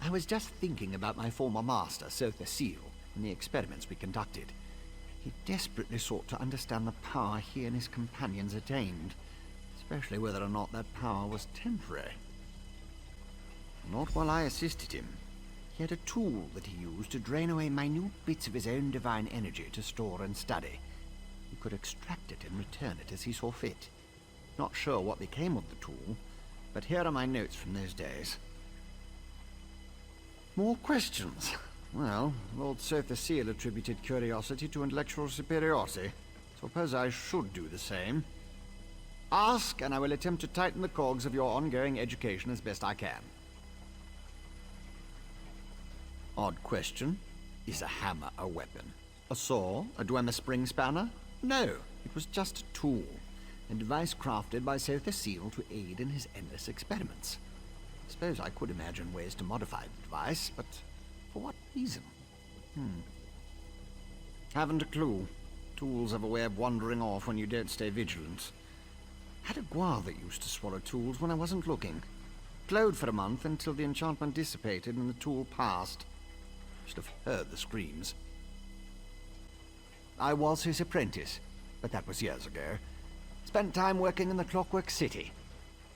I was just thinking about my former master, Sotha Sil, and the experiments we conducted. He desperately sought to understand the power he and his companions attained, especially whether or not that power was temporary. Not while I assisted him. He had a tool that he used to drain away minute bits of his own divine energy to store and study. He could extract it and return it as he saw fit. Not sure what became of the tool, but here are my notes from those days. More questions? Well, Lord Sotha Sil attributed curiosity to intellectual superiority. Suppose I should do the same. Ask, and I will attempt to tighten the cogs of your ongoing education as best I can. Odd question. Is a hammer a weapon? A saw? A Dwemer spring spanner? No, it was just a tool. A device crafted by Sotha Sil to aid in his endless experiments. I suppose I could imagine ways to modify the device, but for what reason? Haven't a clue. Tools have a way of wandering off when you don't stay vigilant. Had a guar that used to swallow tools when I wasn't looking. Glowed for a month until the enchantment dissipated and the tool passed. Should have heard the screams. I was his apprentice, but that was years ago. Spent time working in the Clockwork City.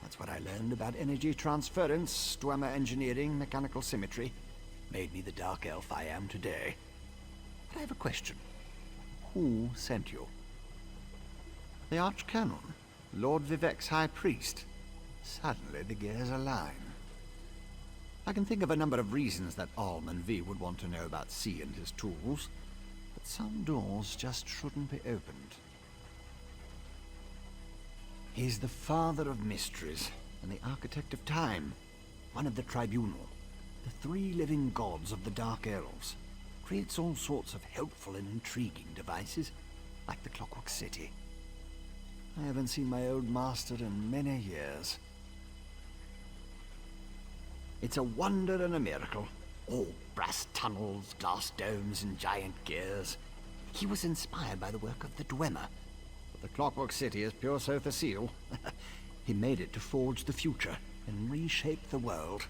That's what I learned about energy transference, Dwemer engineering, mechanical symmetry. Made me the dark elf I am today. But I have a question. Who sent you? The Archcanon, Lord Vivec's High Priest. Suddenly the gears align. I can think of a number of reasons that Alm and V would want to know about C and his tools, but some doors just shouldn't be opened. He's the father of mysteries and the architect of time, one of the Tribunal, the three living gods of the Dark Elves. Creates all sorts of helpful and intriguing devices, like the Clockwork City. I haven't seen my old master in many years. It's a wonder and a miracle. All brass tunnels, glass domes, and giant gears. He was inspired by the work of the Dwemer. But the Clockwork City is pure Sotha Sil. He made it to forge the future and reshape the world.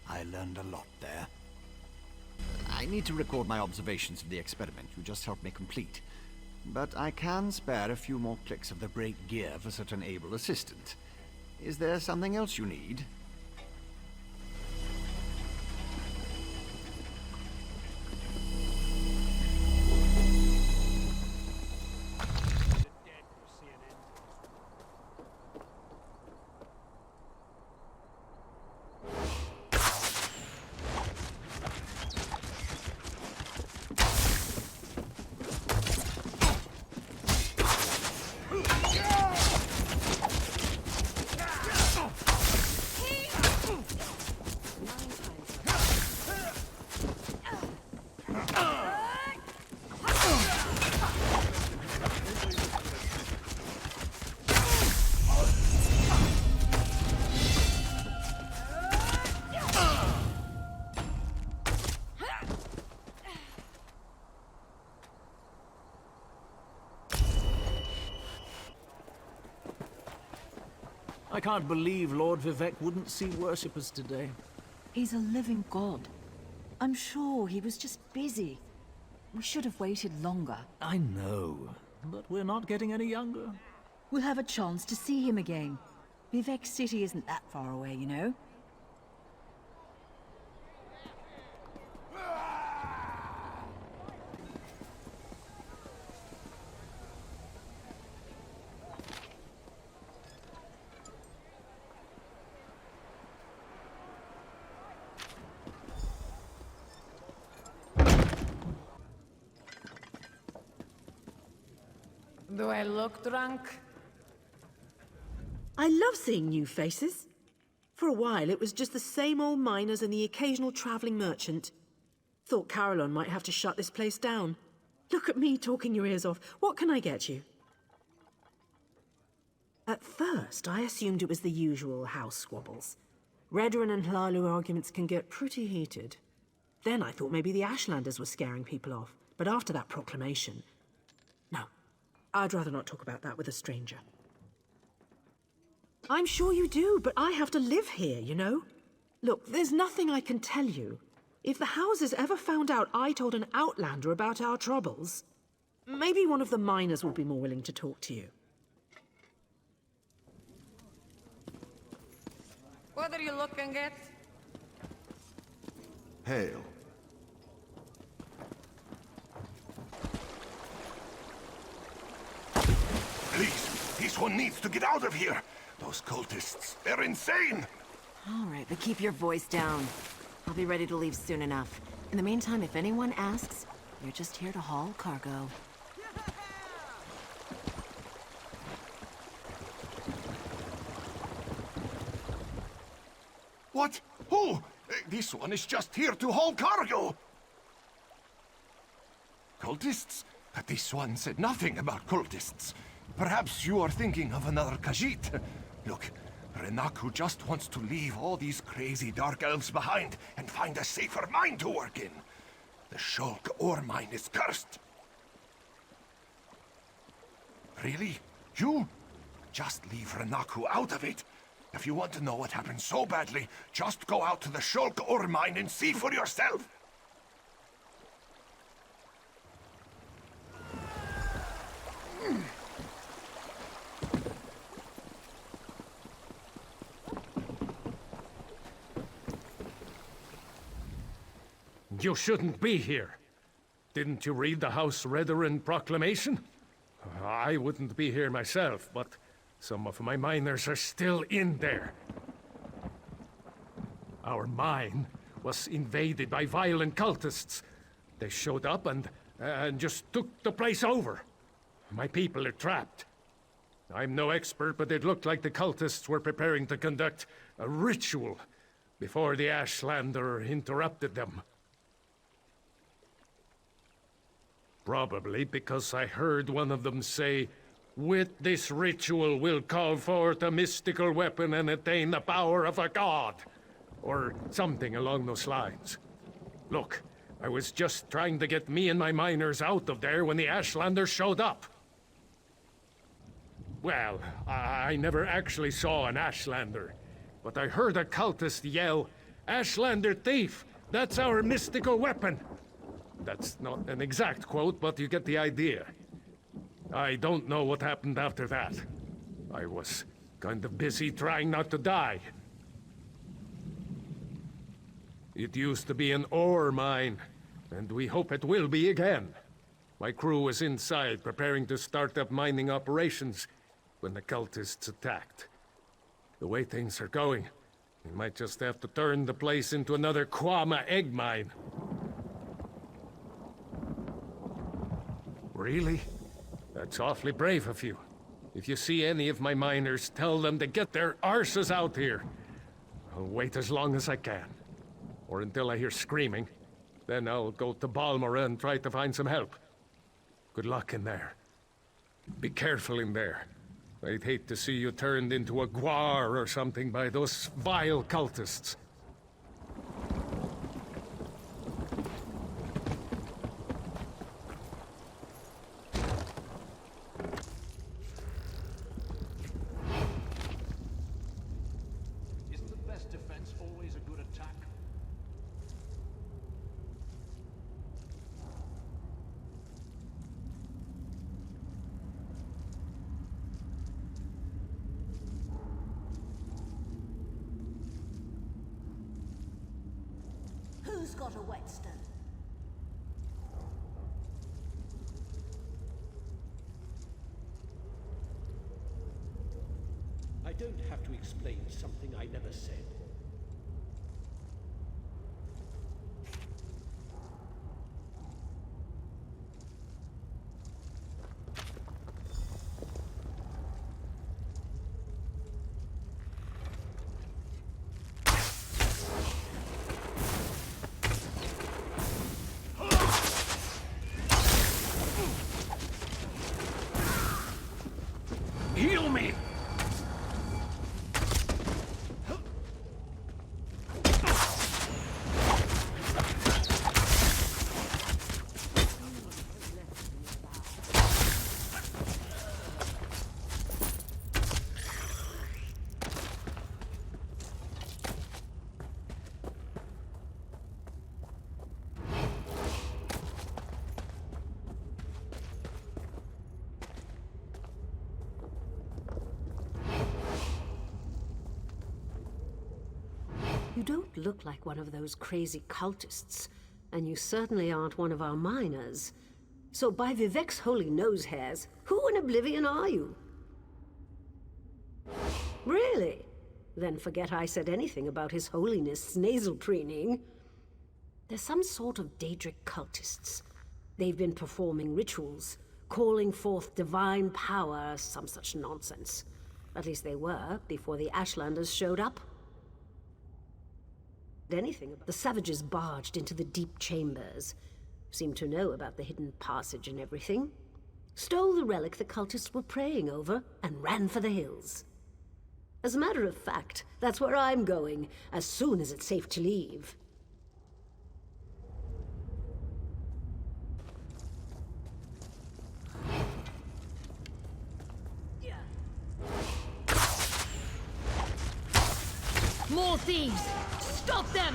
I learned a lot there. I need to record my observations of the experiment you just helped me complete. But I can spare a few more clicks of the brake gear for such an able assistant. Is there something else you need? I can't believe Lord Vivec wouldn't see worshippers today. He's a living god. I'm sure he was just busy. We should have waited longer. I know, but we're not getting any younger. We'll have a chance to see him again. Vivec City isn't that far away, you know? Do I look drunk? I love seeing new faces. For a while, it was just the same old miners and the occasional traveling merchant. Thought Caroline might have to shut this place down. Look at me talking your ears off. What can I get you? At first, I assumed it was the usual house squabbles. Redoran and Hlalu arguments can get pretty heated. Then I thought maybe the Ashlanders were scaring people off. But after that proclamation... No, I'd rather not talk about that with a stranger. I'm sure you do, but I have to live here, you know? Look, there's nothing I can tell you. If the houses ever found out I told an outlander about our troubles, maybe one of the miners will be more willing to talk to you. What are you looking at? Hail. Please, this one needs to get out of here. Those cultists, they're insane! All right, but keep your voice down. I'll be ready to leave soon enough. In the meantime, if anyone asks, you're just here to haul cargo. What? Who? This one is just here to haul cargo! Cultists? This one said nothing about cultists. Perhaps you are thinking of another Khajiit. Look, Renaku just wants to leave all these crazy dark elves behind and find a safer mine to work in. The Shulk ore mine is cursed. Really? You? Just leave Renaku out of it. If you want to know what happened so badly, just go out to the Shulk ore mine and see for yourself. You shouldn't be here. Didn't you read the House Redoran proclamation? I wouldn't be here myself, but some of my miners are still in there. Our mine was invaded by violent cultists. They showed up and just took the place over. My people are trapped. I'm no expert, but it looked like the cultists were preparing to conduct a ritual before the Ashlander interrupted them. Probably because I heard one of them say, "With this ritual we'll call forth a mystical weapon and attain the power of a god," or something along those lines. Look, I was just trying to get me and my miners out of there when the Ashlanders showed up. Well, I never actually saw an Ashlander, but I heard a cultist yell, "Ashlander thief! That's our mystical weapon!" That's not an exact quote, but you get the idea. I don't know what happened after that. I was kind of busy trying not to die. It used to be an ore mine, and we hope it will be again. My crew was inside preparing to start up mining operations when the cultists attacked. The way things are going, we might just have to turn the place into another Kwama egg mine. Really? That's awfully brave of you. If you see any of my miners, tell them to get their arses out here. I'll wait as long as I can. Or until I hear screaming. Then I'll go to Balmora and try to find some help. Good luck in there. Be careful in there. I'd hate to see you turned into a guar or something by those vile cultists. Who's got a whetstone? I don't have to explain something I never said. Heal me! You don't look like one of those crazy cultists, and you certainly aren't one of our miners. So by Vivec's holy nose hairs, who in oblivion are you? Really? Then forget I said anything about His Holiness' nasal preening. They're some sort of Daedric cultists. They've been performing rituals, calling forth divine power, some such nonsense. At least they were, before the Ashlanders showed up. Anything about the savages barged into the deep chambers, seemed to know about the hidden passage and everything, stole the relic the cultists were praying over, and ran for the hills. As a matter of fact, that's where I'm going, as soon as it's safe to leave. More thieves! Stop them!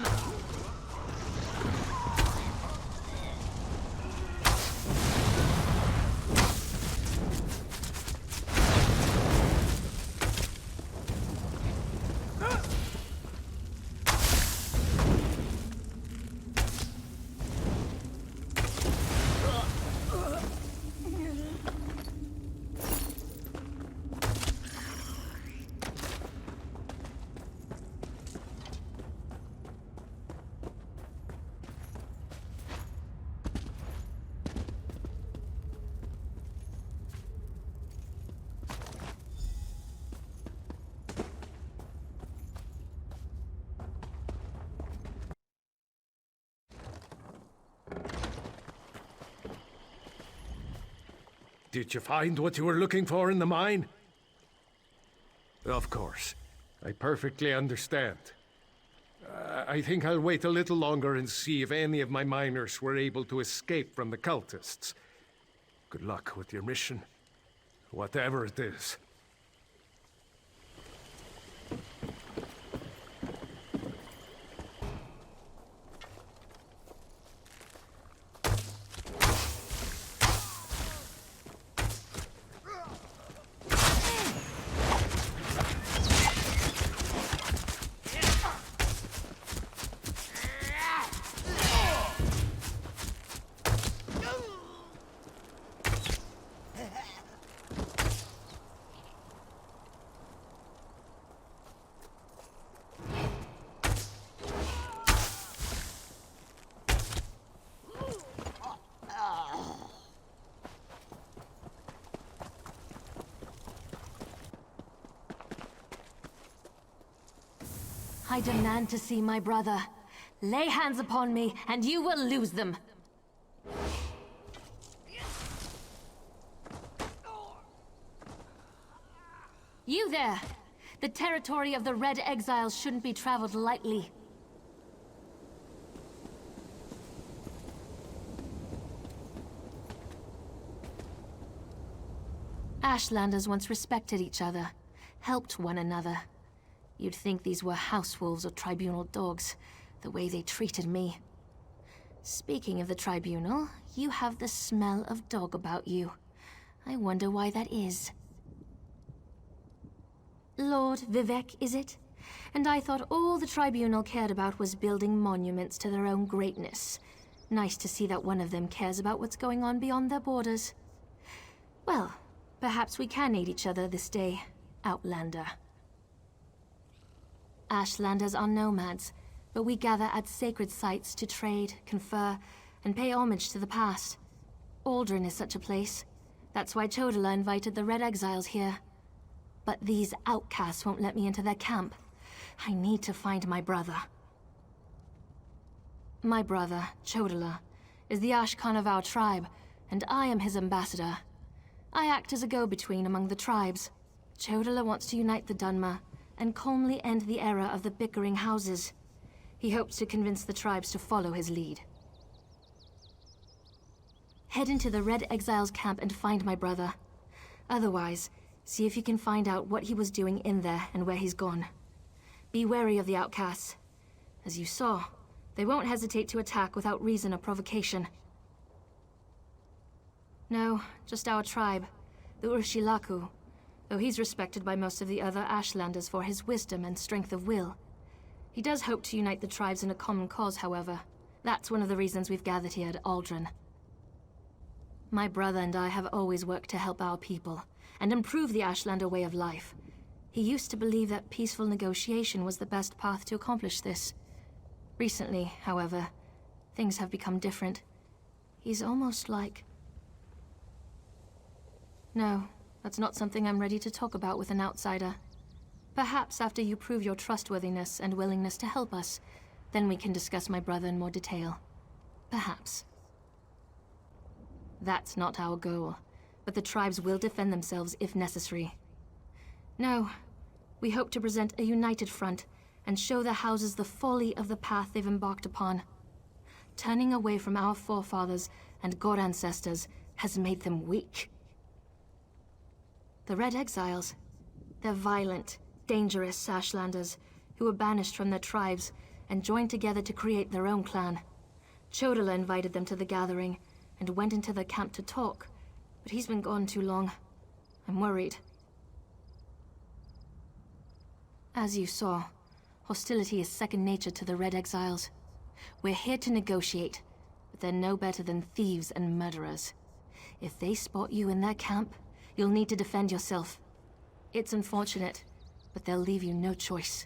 Did you find what you were looking for in the mine? Of course. I perfectly understand. I think I'll wait a little longer and see if any of my miners were able to escape from the cultists. Good luck with your mission, whatever it is. I demand to see my brother. Lay hands upon me, and you will lose them. You there! The territory of the Red Exiles shouldn't be traveled lightly. Ashlanders once respected each other, helped one another. You'd think these were house wolves or tribunal dogs, the way they treated me. Speaking of the tribunal, you have the smell of dog about you. I wonder why that is. Lord Vivec, is it? And I thought all the Tribunal cared about was building monuments to their own greatness. Nice to see that one of them cares about what's going on beyond their borders. Well, perhaps we can aid each other this day, Outlander. Ashlanders are nomads, but we gather at sacred sites to trade, confer, and pay homage to the past. Aldrin is such a place. That's why Chodala invited the Red Exiles here. But these outcasts won't let me into their camp. I need to find my brother. My brother, Chodala, is the Ashkan of our tribe, and I am his ambassador. I act as a go-between among the tribes. Chodala wants to unite the Dunmer and calmly end the era of the bickering houses. He hopes to convince the tribes to follow his lead. Head into the Red Exiles camp and find my brother. Otherwise, see if you can find out what he was doing in there and where he's gone. Be wary of the outcasts. As you saw, they won't hesitate to attack without reason or provocation. No, just our tribe, the Urshilaku, though he's respected by most of the other Ashlanders for his wisdom and strength of will. He does hope to unite the tribes in a common cause, however. That's one of the reasons we've gathered here at Aldrin. My brother and I have always worked to help our people, and improve the Ashlander way of life. He used to believe that peaceful negotiation was the best path to accomplish this. Recently, however, things have become different. He's almost like... No, that's not something I'm ready to talk about with an outsider. Perhaps after you prove your trustworthiness and willingness to help us, then we can discuss my brother in more detail. Perhaps. That's not our goal, but the tribes will defend themselves if necessary. No, we hope to present a united front and show the houses the folly of the path they've embarked upon. Turning away from our forefathers and god ancestors has made them weak. The Red Exiles, they're violent, dangerous Ashlanders who were banished from their tribes and joined together to create their own clan. Chodala invited them to the gathering and went into the camp to talk, but he's been gone too long. I'm worried. As you saw, hostility is second nature to the Red Exiles. We're here to negotiate, but they're no better than thieves and murderers. If they spot you in their camp, you'll need to defend yourself. It's unfortunate, but they'll leave you no choice.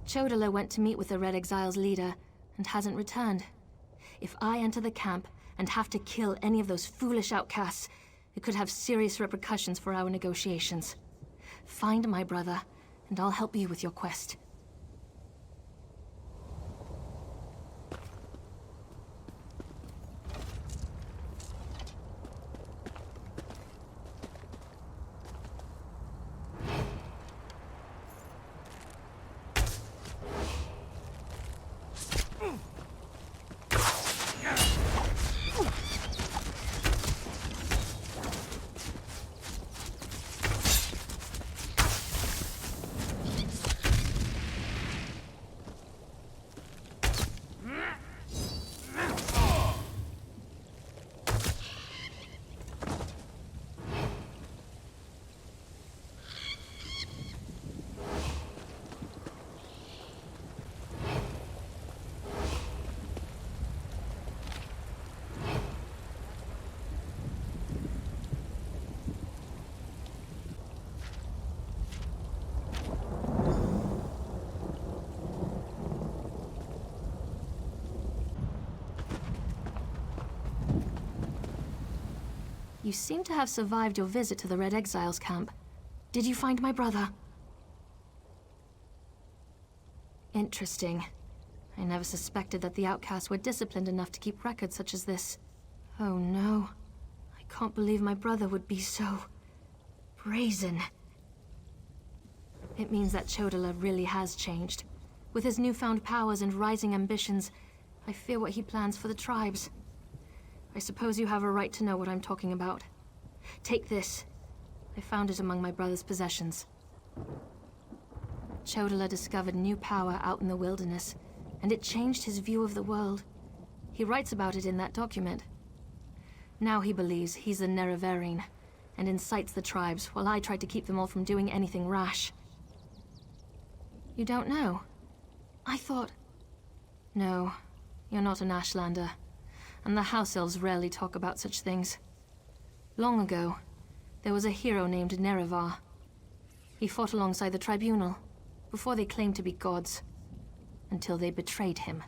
Chodala went to meet with the Red Exiles' leader and hasn't returned. If I enter the camp and have to kill any of those foolish outcasts, it could have serious repercussions for our negotiations. Find my brother, and I'll help you with your quest. You seem to have survived your visit to the Red Exiles camp. Did you find my brother? Interesting. I never suspected that the outcasts were disciplined enough to keep records such as this. Oh no. I can't believe my brother would be so... brazen. It means that Chodala really has changed. With his newfound powers and rising ambitions, I fear what he plans for the tribes. I suppose you have a right to know what I'm talking about. Take this. I found it among my brother's possessions. Chodala discovered new power out in the wilderness, and it changed his view of the world. He writes about it in that document. Now he believes he's a Nerevarine, and incites the tribes, while I try to keep them all from doing anything rash. You don't know? I thought... No, you're not an Ashlander. And the House Elves rarely talk about such things. Long ago, there was a hero named Nerevar. He fought alongside the Tribunal, before they claimed to be gods, until they betrayed him.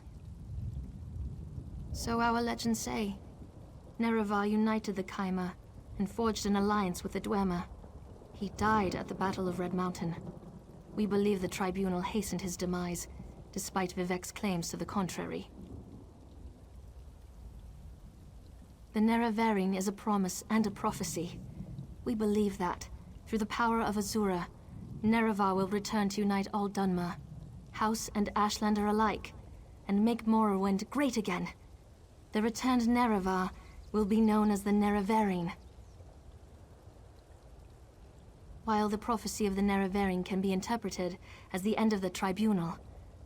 So our legends say. Nerevar united the Kaima and forged an alliance with the Dwemer. He died at the Battle of Red Mountain. We believe the Tribunal hastened his demise, despite Vivec's claims to the contrary. The Nerevarine is a promise and a prophecy. We believe that, through the power of Azura, Nerevar will return to unite all Dunmer, House and Ashlander alike, and make Morrowind great again. The returned Nerevar will be known as the Nerevarine. While the prophecy of the Nerevarine can be interpreted as the end of the Tribunal,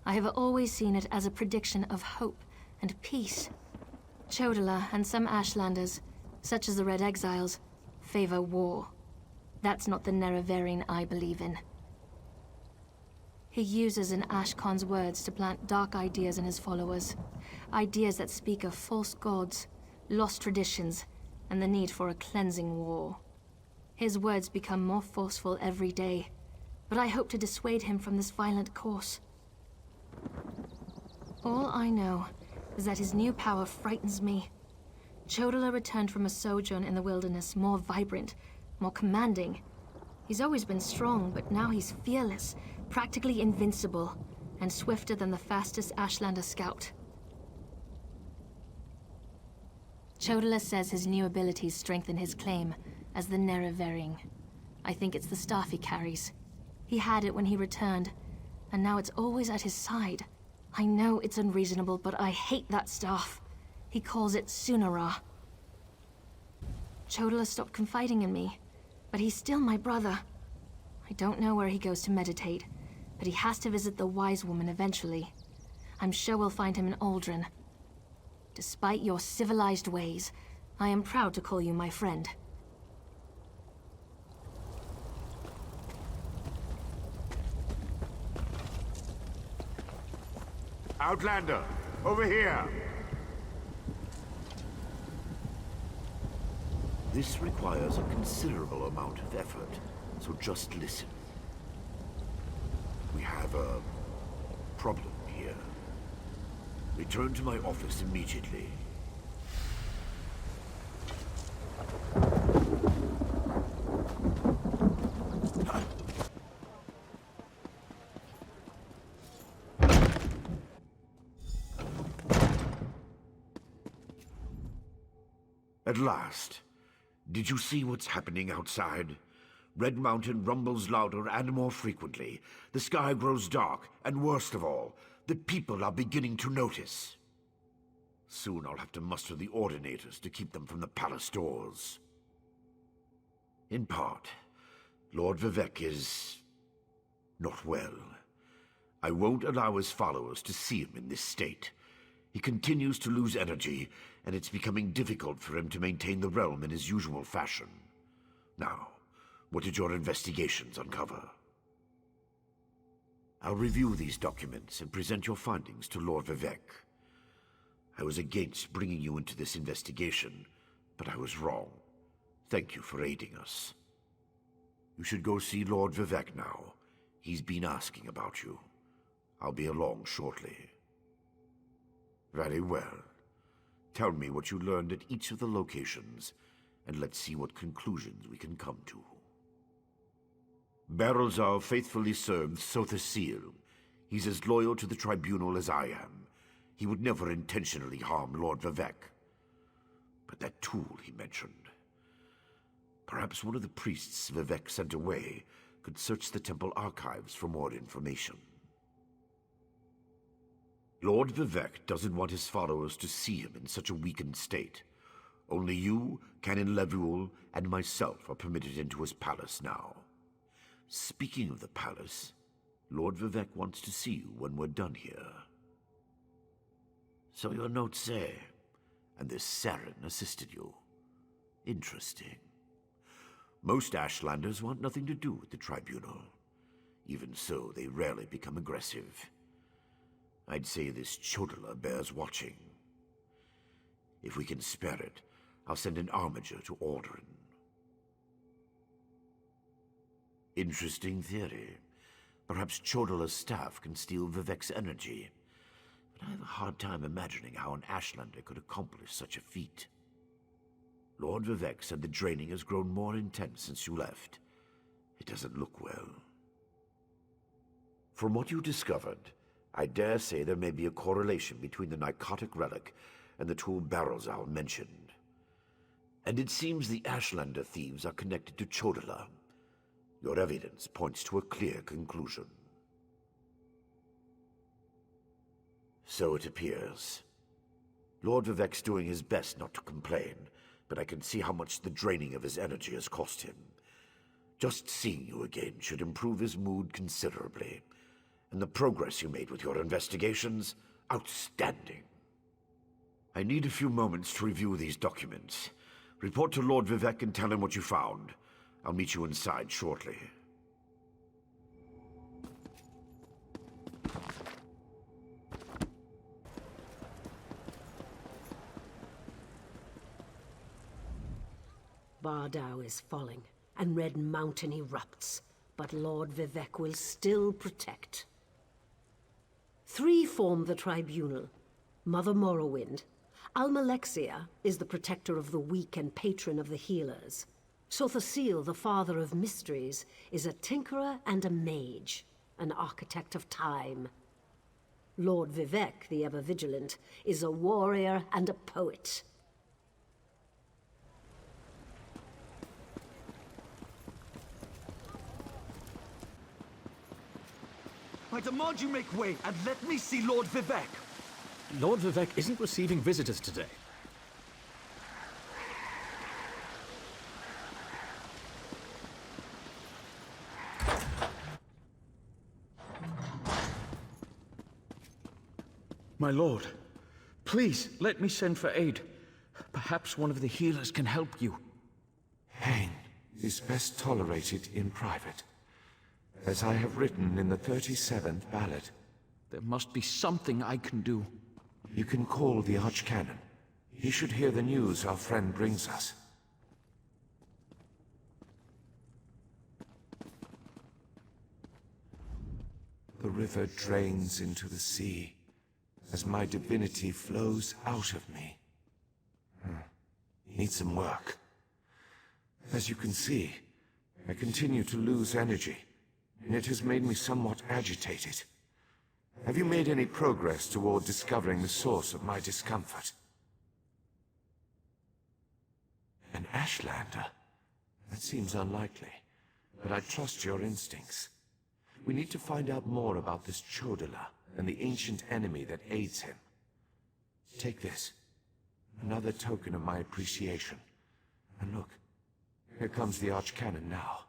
I have always seen it as a prediction of hope and peace. Chodala and some Ashlanders, such as the Red Exiles, favor war. That's not the Nerevarine I believe in. He uses an Ashkon's words to plant dark ideas in his followers. Ideas that speak of false gods, lost traditions, and the need for a cleansing war. His words become more forceful every day, but I hope to dissuade him from this violent course. All I know is that his new power frightens me. Chodala returned from a sojourn in the wilderness more vibrant, more commanding. He's always been strong, but now he's fearless, practically invincible, and swifter than the fastest Ashlander scout. Chodala says his new abilities strengthen his claim as the Nerevarine. I think it's the staff he carries. He had it when he returned, and now it's always at his side. I know it's unreasonable, but I hate that staff. He calls it Sunara. Chodala stopped confiding in me, but he's still my brother. I don't know where he goes to meditate, but he has to visit the Wise Woman eventually. I'm sure we'll find him in Aldrin. Despite your civilized ways, I am proud to call you my friend. Outlander, over here! This requires a considerable amount of effort, so just listen. We have a problem here. Return to my office immediately. At last. Did you see what's happening outside? Red Mountain rumbles louder and more frequently. The sky grows dark, and worst of all, the people are beginning to notice. Soon I'll have to muster the Ordinators to keep them from the palace doors. In part, Lord Vivec is not well. I won't allow his followers to see him in this state. He continues to lose energy, and it's becoming difficult for him to maintain the realm in his usual fashion. Now, what did your investigations uncover? I'll review these documents and present your findings to Lord Vivec. I was against bringing you into this investigation, but I was wrong. Thank you for aiding us. You should go see Lord Vivec now. He's been asking about you. I'll be along shortly. Very well. Tell me what you learned at each of the locations, and let's see what conclusions we can come to. Barrelzar faithfully served Sotha Sil. He's as loyal to the Tribunal as I am. He would never intentionally harm Lord Vivec. But that tool he mentioned... Perhaps one of the priests Vivec sent away could search the temple archives for more information. Lord Vivec doesn't want his followers to see him in such a weakened state. Only you, Canon Levuel, and myself are permitted into his palace now. Speaking of the palace, Lord Vivec wants to see you when we're done here. So your notes say, and this Saren assisted you. Interesting. Most Ashlanders want nothing to do with the Tribunal. Even so, they rarely become aggressive. I'd say this Chodala bears watching. If we can spare it, I'll send an armiger to Alderaan. Interesting theory. Perhaps Chodala's staff can steal Vivec's energy. But I have a hard time imagining how an Ashlander could accomplish such a feat. Lord Vivec said the draining has grown more intense since you left. It doesn't look well. From what you discovered, I dare say there may be a correlation between the narcotic relic and the tool Barrelzowl mentioned. And it seems the Ashlander thieves are connected to Chodala. Your evidence points to a clear conclusion. So it appears. Lord Vivec's doing his best not to complain, but I can see how much the draining of his energy has cost him. Just seeing you again should improve his mood considerably. And the progress you made with your investigations, outstanding. I need a few moments to review these documents. Report to Lord Vivec and tell him what you found. I'll meet you inside shortly. Bardow is falling, and Red Mountain erupts, but Lord Vivec will still protect. 3 form the Tribunal. Mother Morrowind. Almalexia is the protector of the weak and patron of the healers. Sotha Sil, the father of mysteries, is a tinkerer and a mage, an architect of time. Lord Vivec, the ever-vigilant, is a warrior and a poet. I demand you make way and let me see Lord Vivec. Lord Vivec isn't receiving visitors today. My lord, please let me send for aid. Perhaps one of the healers can help you. Pain is best tolerated in private, as I have written in the 37th ballad. There must be something I can do. You can call the Archcanon. He should hear the news our friend brings us. The river drains into the sea, as my divinity flows out of me. Needs some work. As you can see, I continue to lose energy, and it has made me somewhat agitated. Have you made any progress toward discovering the source of my discomfort? An Ashlander? That seems unlikely, but I trust your instincts. We need to find out more about this Chodala and the ancient enemy that aids him. Take this. Another token of my appreciation. And look, here comes the Archcanon now.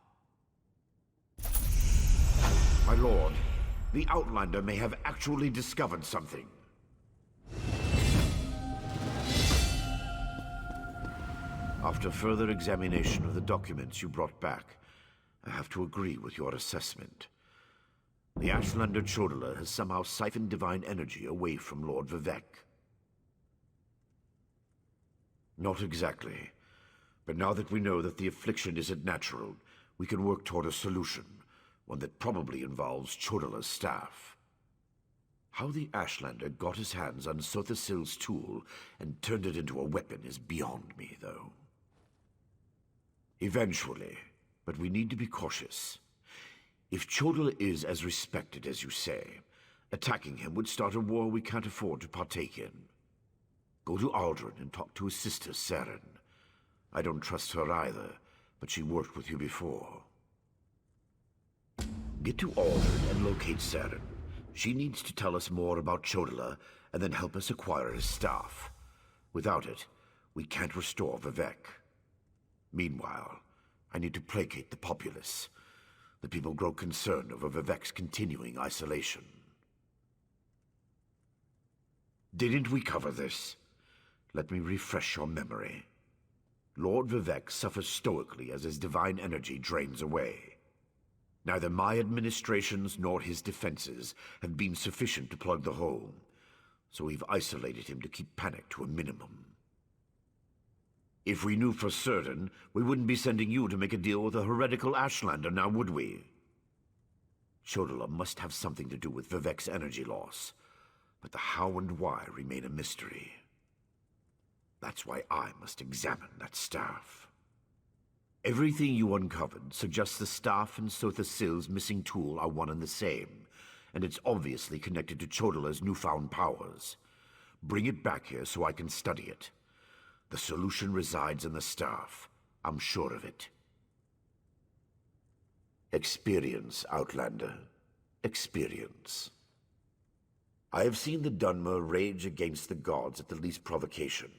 My lord, the Outlander may have actually discovered something. After further examination of the documents you brought back, I have to agree with your assessment. The Ashlander Chodala has somehow siphoned divine energy away from Lord Vivec. Not exactly. But now that we know that the affliction isn't natural, we can work toward a solution. One that probably involves Chodala's staff. How the Ashlander got his hands on Sotha Sil's tool and turned it into a weapon is beyond me, though. Eventually, but we need to be cautious. If Chodala is as respected as you say, attacking him would start a war we can't afford to partake in. Go to Alderaan and talk to his sister, Seren. I don't trust her either, but she worked with you before. Get to Alderaan and locate Seren. She needs to tell us more about Chodala and then help us acquire his staff. Without it, we can't restore Vivec. Meanwhile, I need to placate the populace. The people grow concerned over Vivec's continuing isolation. Didn't we cover this? Let me refresh your memory. Lord Vivec suffers stoically as his divine energy drains away. Neither my administrations nor his defenses have been sufficient to plug the hole, so we've isolated him to keep panic to a minimum. If we knew for certain, we wouldn't be sending you to make a deal with a heretical Ashlander, now would we? Chodala must have something to do with Vivec's energy loss, but the how and why remain a mystery. That's why I must examine that staff. Everything you uncovered suggests the staff and Sotha Sil's missing tool are one and the same, and it's obviously connected to Chodala's newfound powers. Bring it back here so I can study it. The solution resides in the staff. I'm sure of it. Experience, Outlander. Experience. I have seen the Dunmer rage against the gods at the least provocation.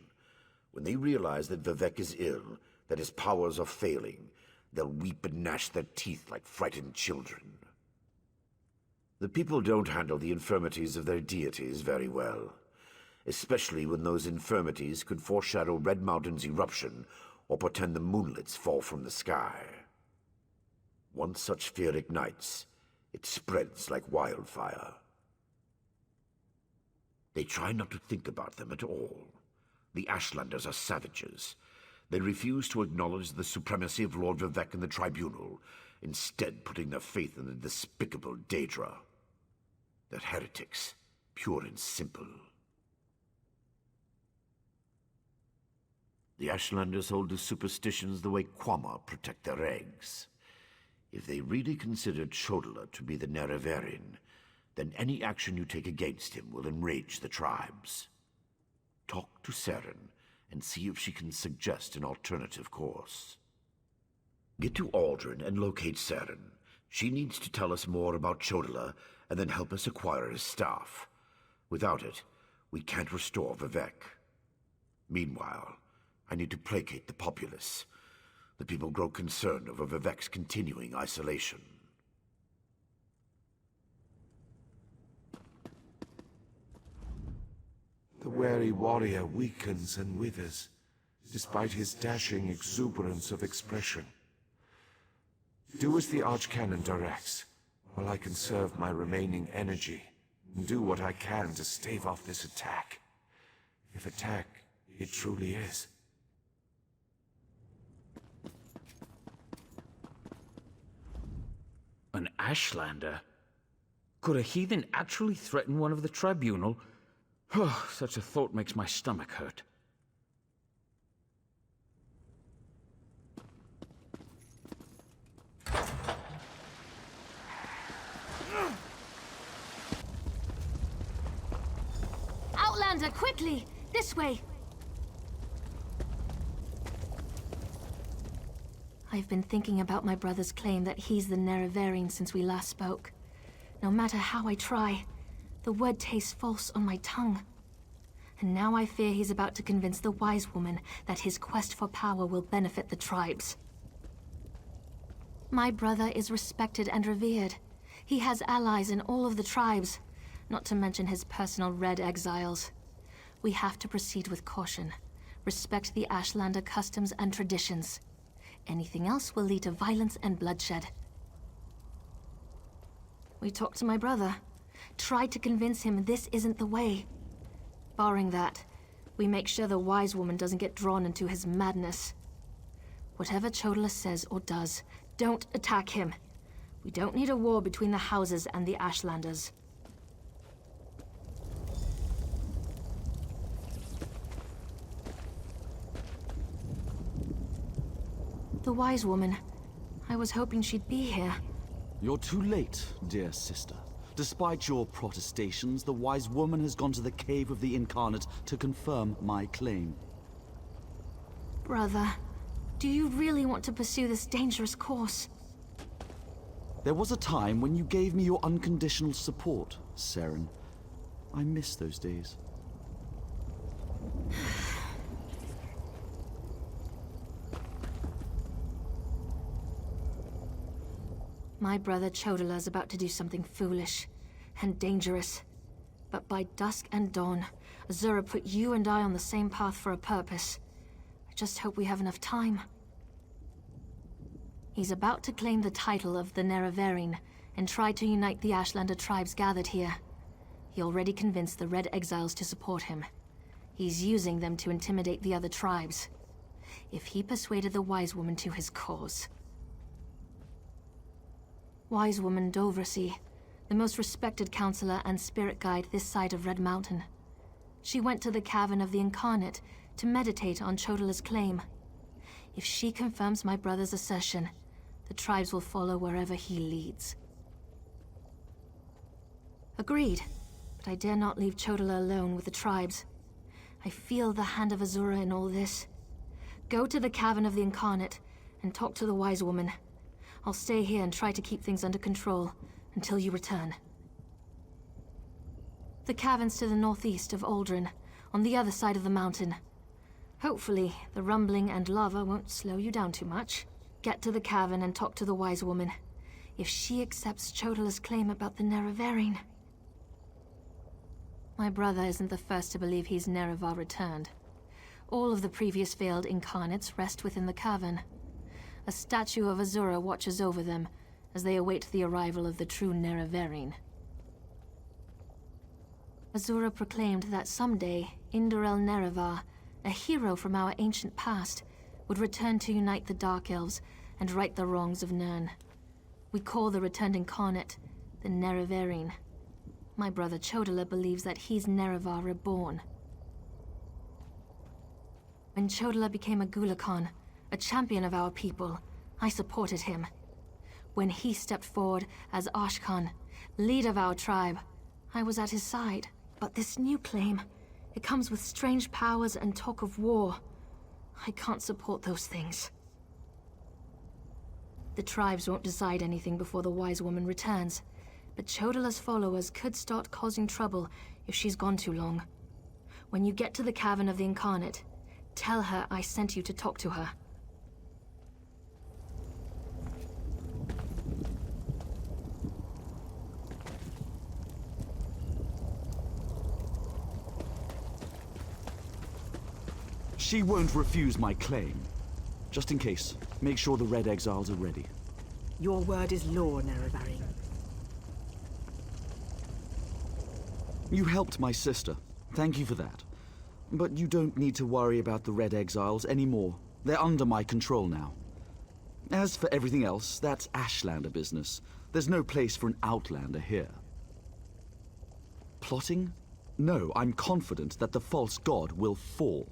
When they realize that Vivec is ill, that his powers are failing, they'll weep and gnash their teeth like frightened children. The people don't handle the infirmities of their deities very well, especially when those infirmities could foreshadow Red Mountain's eruption or portend the moonlets fall from the sky. Once such fear ignites, it spreads like wildfire. They try not to think about them at all. The Ashlanders are savages. They refuse to acknowledge the supremacy of Lord Vivec in the Tribunal, instead putting their faith in the despicable Daedra. They're heretics, pure and simple. The Ashlanders hold to superstitions the way Quama protect their eggs. If they really considered Chodala to be the Nerevarin, then any action you take against him will enrage the tribes. Talk to Seren and see if she can suggest an alternative course. Get to Aldrin and locate Seren. She needs to tell us more about Chodala and then help us acquire his staff. Without it, we can't restore Vivec. Meanwhile, I need to placate the populace. The people grow concerned over Vivec's continuing isolation. The wary warrior weakens and withers, despite his dashing exuberance of expression. Do as the Archcanon directs, while I conserve my remaining energy, and do what I can to stave off this attack. If attack it truly is. An Ashlander? Could a heathen actually threaten one of the Tribunal? Oh, such a thought makes my stomach hurt. Outlander, quickly! This way! I've been thinking about my brother's claim that he's the Nerevarine since we last spoke. No matter how I try, the word tastes false on my tongue. And now I fear he's about to convince the wise woman that his quest for power will benefit the tribes. My brother is respected and revered. He has allies in all of the tribes, not to mention his personal Red exiles. We have to proceed with caution. Respect the Ashlander customs and traditions. Anything else will lead to violence and bloodshed. We talked to my brother. Tried to convince him this isn't the way. Barring that, we make sure the wise woman doesn't get drawn into his madness. Whatever Chodala says or does, don't attack him. We don't need a war between the houses and the Ashlanders. The wise woman. I was hoping she'd be here. You're too late, dear sister. Despite your protestations, the wise woman has gone to the Cave of the Incarnate to confirm my claim. Brother, do you really want to pursue this dangerous course? There was a time when you gave me your unconditional support, Seren. I miss those days. My brother Chodala's about to do something foolish and dangerous. But by dusk and dawn, Azura put you and I on the same path for a purpose. I just hope we have enough time. He's about to claim the title of the Nerevarine and try to unite the Ashlander tribes gathered here. He already convinced the Red Exiles to support him. He's using them to intimidate the other tribes. If he persuaded the Wise Woman to his cause... Wise Woman Dovrasi, the most respected counselor and spirit guide this side of Red Mountain. She went to the Cavern of the Incarnate to meditate on Chodala's claim. If she confirms my brother's assertion, the tribes will follow wherever he leads. Agreed, but I dare not leave Chodala alone with the tribes. I feel the hand of Azura in all this. Go to the Cavern of the Incarnate and talk to the Wise Woman. I'll stay here and try to keep things under control until you return. The cavern's to the northeast of Aldrin, on the other side of the mountain. Hopefully, the rumbling and lava won't slow you down too much. Get to the cavern and talk to the Wise Woman. If she accepts Chodala's claim about the Nerevarine... My brother isn't the first to believe he's Nerevar returned. All of the previous failed incarnates rest within the cavern. A statue of Azura watches over them as they await the arrival of the true Nerevarine. Azura proclaimed that someday, Indorel Nerevar, a hero from our ancient past, would return to unite the Dark Elves and right the wrongs of Nirn. We call the returned incarnate the Nerevarine. My brother Chodala believes that he's Nerevar reborn. When Chodala became a Gulakan, a champion of our people, I supported him. When he stepped forward as Ashkan, leader of our tribe, I was at his side. But this new claim, it comes with strange powers and talk of war. I can't support those things. The tribes won't decide anything before the Wise Woman returns, but Chodala's followers could start causing trouble if she's gone too long. When you get to the Cavern of the Incarnate, tell her I sent you to talk to her. She won't refuse my claim. Just in case, make sure the Red Exiles are ready. Your word is law, Nerevarine. You helped my sister. Thank you for that. But you don't need to worry about the Red Exiles anymore. They're under my control now. As for everything else, that's Ashlander business. There's no place for an Outlander here. Plotting? No, I'm confident that the false god will fall.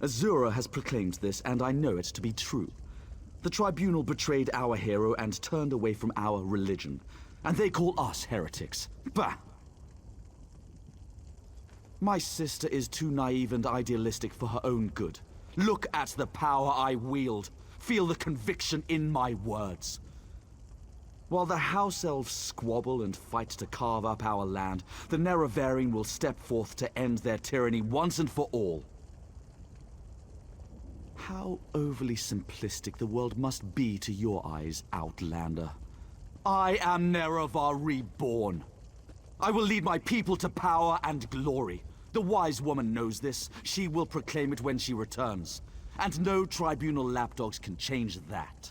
Azura has proclaimed this, and I know it to be true. The Tribunal betrayed our hero and turned away from our religion. And they call us heretics. Bah! My sister is too naive and idealistic for her own good. Look at the power I wield. Feel the conviction in my words. While the House Elves squabble and fight to carve up our land, the Nerevarine will step forth to end their tyranny once and for all. How overly simplistic the world must be to your eyes, Outlander. I am Nerevar reborn. I will lead my people to power and glory. The Wise Woman knows this. She will proclaim it when she returns. And no Tribunal lapdogs can change that.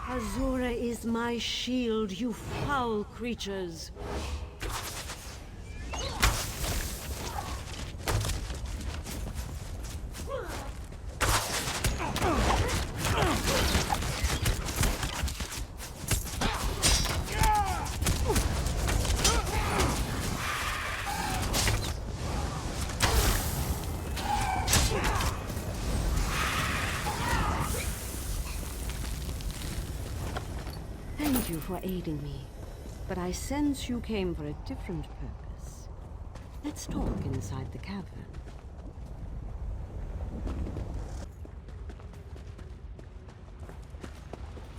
Azura is my shield, you foul creatures. Thank you for aiding me, but I sense you came for a different purpose. Let's talk inside the cavern.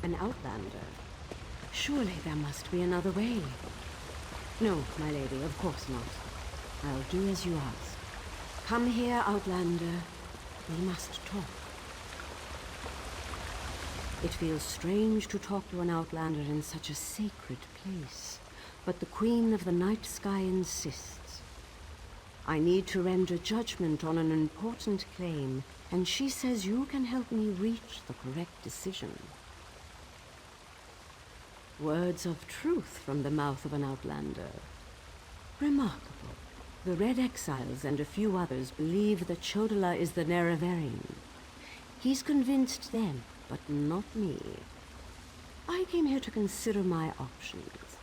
An Outlander? Surely there must be another way. No, my lady, of course not. I'll do as you ask. Come here, Outlander. We must talk. It feels strange to talk to an Outlander in such a sacred place. but the Queen of the Night Sky insists. I need to render judgment on an important claim, and she says you can help me reach the correct decision. Words of truth from the mouth of an outlander. Remarkable. The Red Exiles and a few others believe that Chodola is the Nerevarine. He's convinced them, but not me. I came here to consider my options.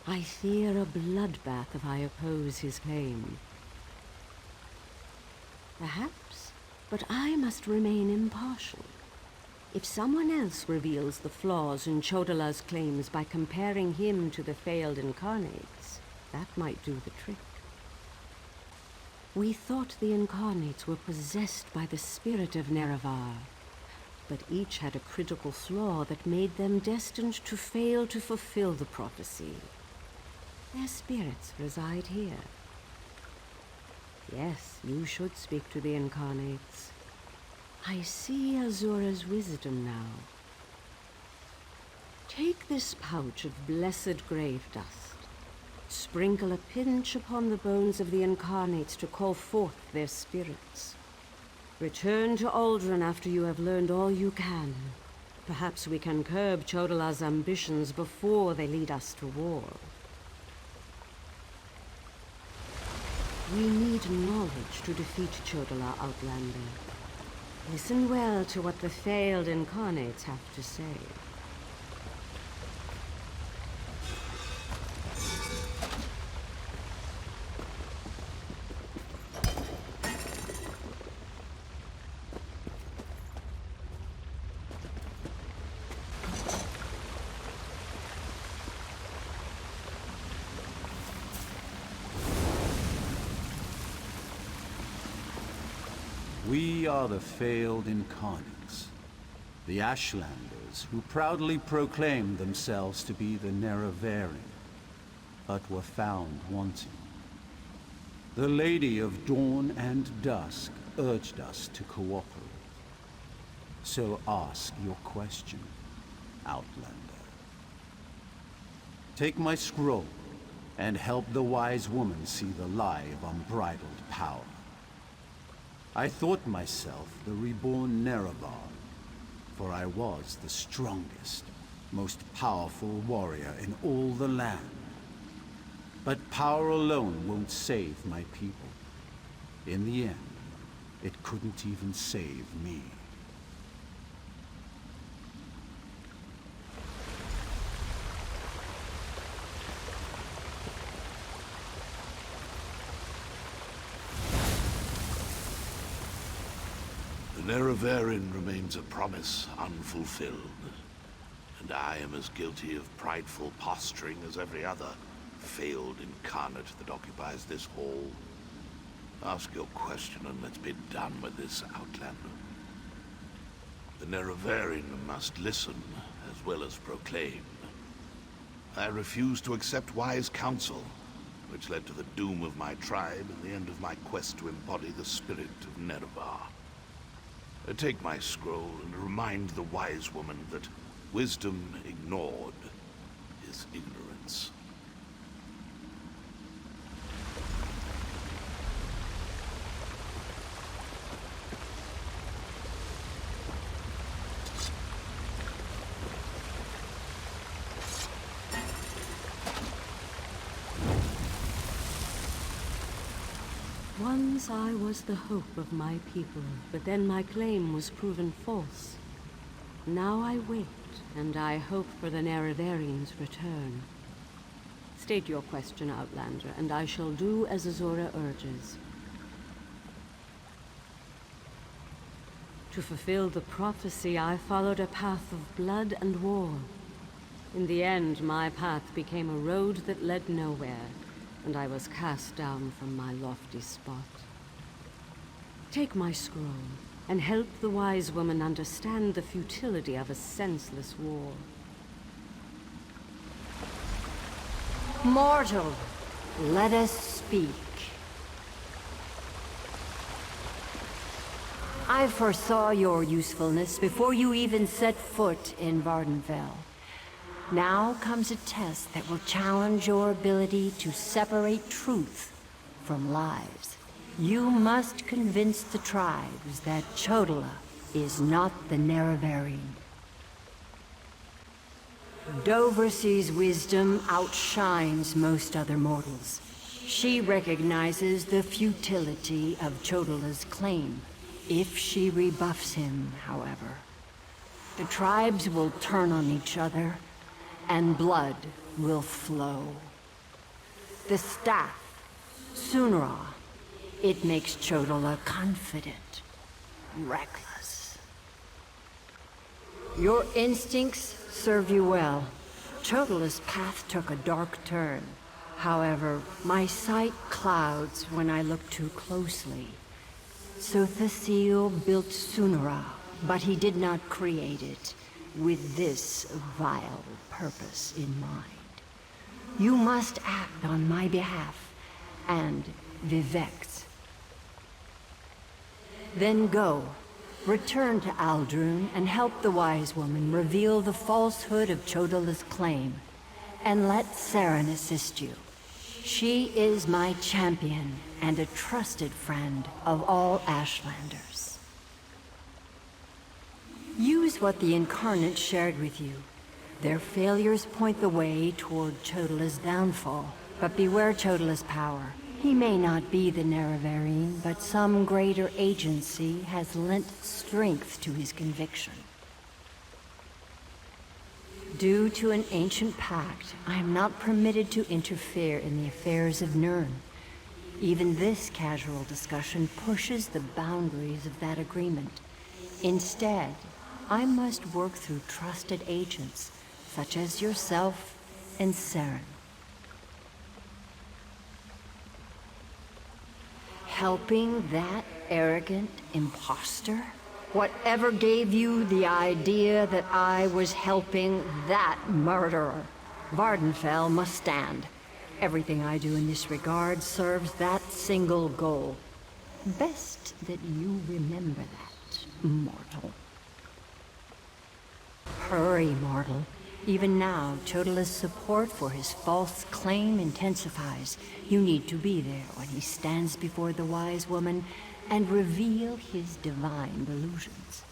I fear a bloodbath if I oppose his claim. Perhaps, but I must remain impartial. If someone else reveals the flaws in Chodola's claims by comparing him to the failed incarnates, that might do the trick. We thought the incarnates were possessed by the spirit of Nerevar, but each had a critical flaw that made them destined to fail to fulfill the prophecy. Their spirits reside here. Yes, you should speak to the incarnates. I see Azura's wisdom now. Take this pouch of blessed grave dust. Sprinkle a pinch upon the bones of the incarnates to call forth their spirits. Return to Aldrin after you have learned all you can. Perhaps we can curb Chodola's ambitions before they lead us to war. We need knowledge to defeat Chodola, Outlander. Listen well to what the failed incarnates have to say. We are the failed incarnates, the Ashlanders who proudly proclaimed themselves to be the Nerevarine, but were found wanting. The Lady of Dawn and Dusk urged us to cooperate. So ask your question, Outlander. Take my scroll and help the wise woman see the lie of unbridled power. I thought myself the reborn Nerevar, for I was the strongest, most powerful warrior in all the land. But power alone won't save my people. In the end, it couldn't even save me. The Nerevarine remains a promise unfulfilled, and I am as guilty of prideful posturing as every other failed incarnate that occupies this hall. Ask your question and let's be done with this, Outlander. The Nerevarine must listen as well as proclaim. I refuse to accept wise counsel, which led to the doom of my tribe and the end of my quest to embody the spirit of Nerevar. Take my scroll and remind the wise woman that wisdom ignored is ignorance. Once I was the hope of my people, but then my claim was proven false. Now I wait, and I hope for the Nerevarines' return. State your question, Outlander, and I shall do as Azura urges. To fulfill the prophecy, I followed a path of blood and war. In the end, my path became a road that led nowhere, and I was cast down from my lofty spot. Take my scroll, and help the wise woman understand the futility of a senseless war. Mortal, let us speak. I foresaw your usefulness before you even set foot in Vvardenfell. Now comes a test that will challenge your ability to separate truth from lies. You must convince the tribes that Chodola is not the Nerevarine. Doversy's wisdom outshines most other mortals. She recognizes the futility of Chodola's claim. If she rebuffs him, however, the tribes will turn on each other, and blood will flow. The staff, Sunra, it makes Chodola confident, reckless. Your instincts serve you well. Chodola's path took a dark turn. However, my sight clouds when I look too closely. Sotha Sil built Sunra, but he did not create it with this vile purpose in mind. You must act on my behalf, and Vivec's. Then go, return to Aldrun, and help the wise woman reveal the falsehood of Chodola's claim, and let Saren assist you. She is my champion and a trusted friend of all Ashlanders. Use what the Incarnate shared with you. Their failures point the way toward Chodola's downfall, but beware Chodola's power. He may not be the Nerevarine, but some greater agency has lent strength to his conviction. Due to an ancient pact, I am not permitted to interfere in the affairs of Nirn. Even this casual discussion pushes the boundaries of that agreement. Instead, I must work through trusted agents, such as yourself and Saren. Helping that arrogant imposter? Whatever gave you the idea that I was helping that murderer? Vvardenfell must stand. Everything I do in this regard serves that single goal. Best that you remember that, mortal. Hurry, mortal. Even now, Chodola's support for his false claim intensifies. You need to be there when he stands before the wise woman and reveal his divine delusions.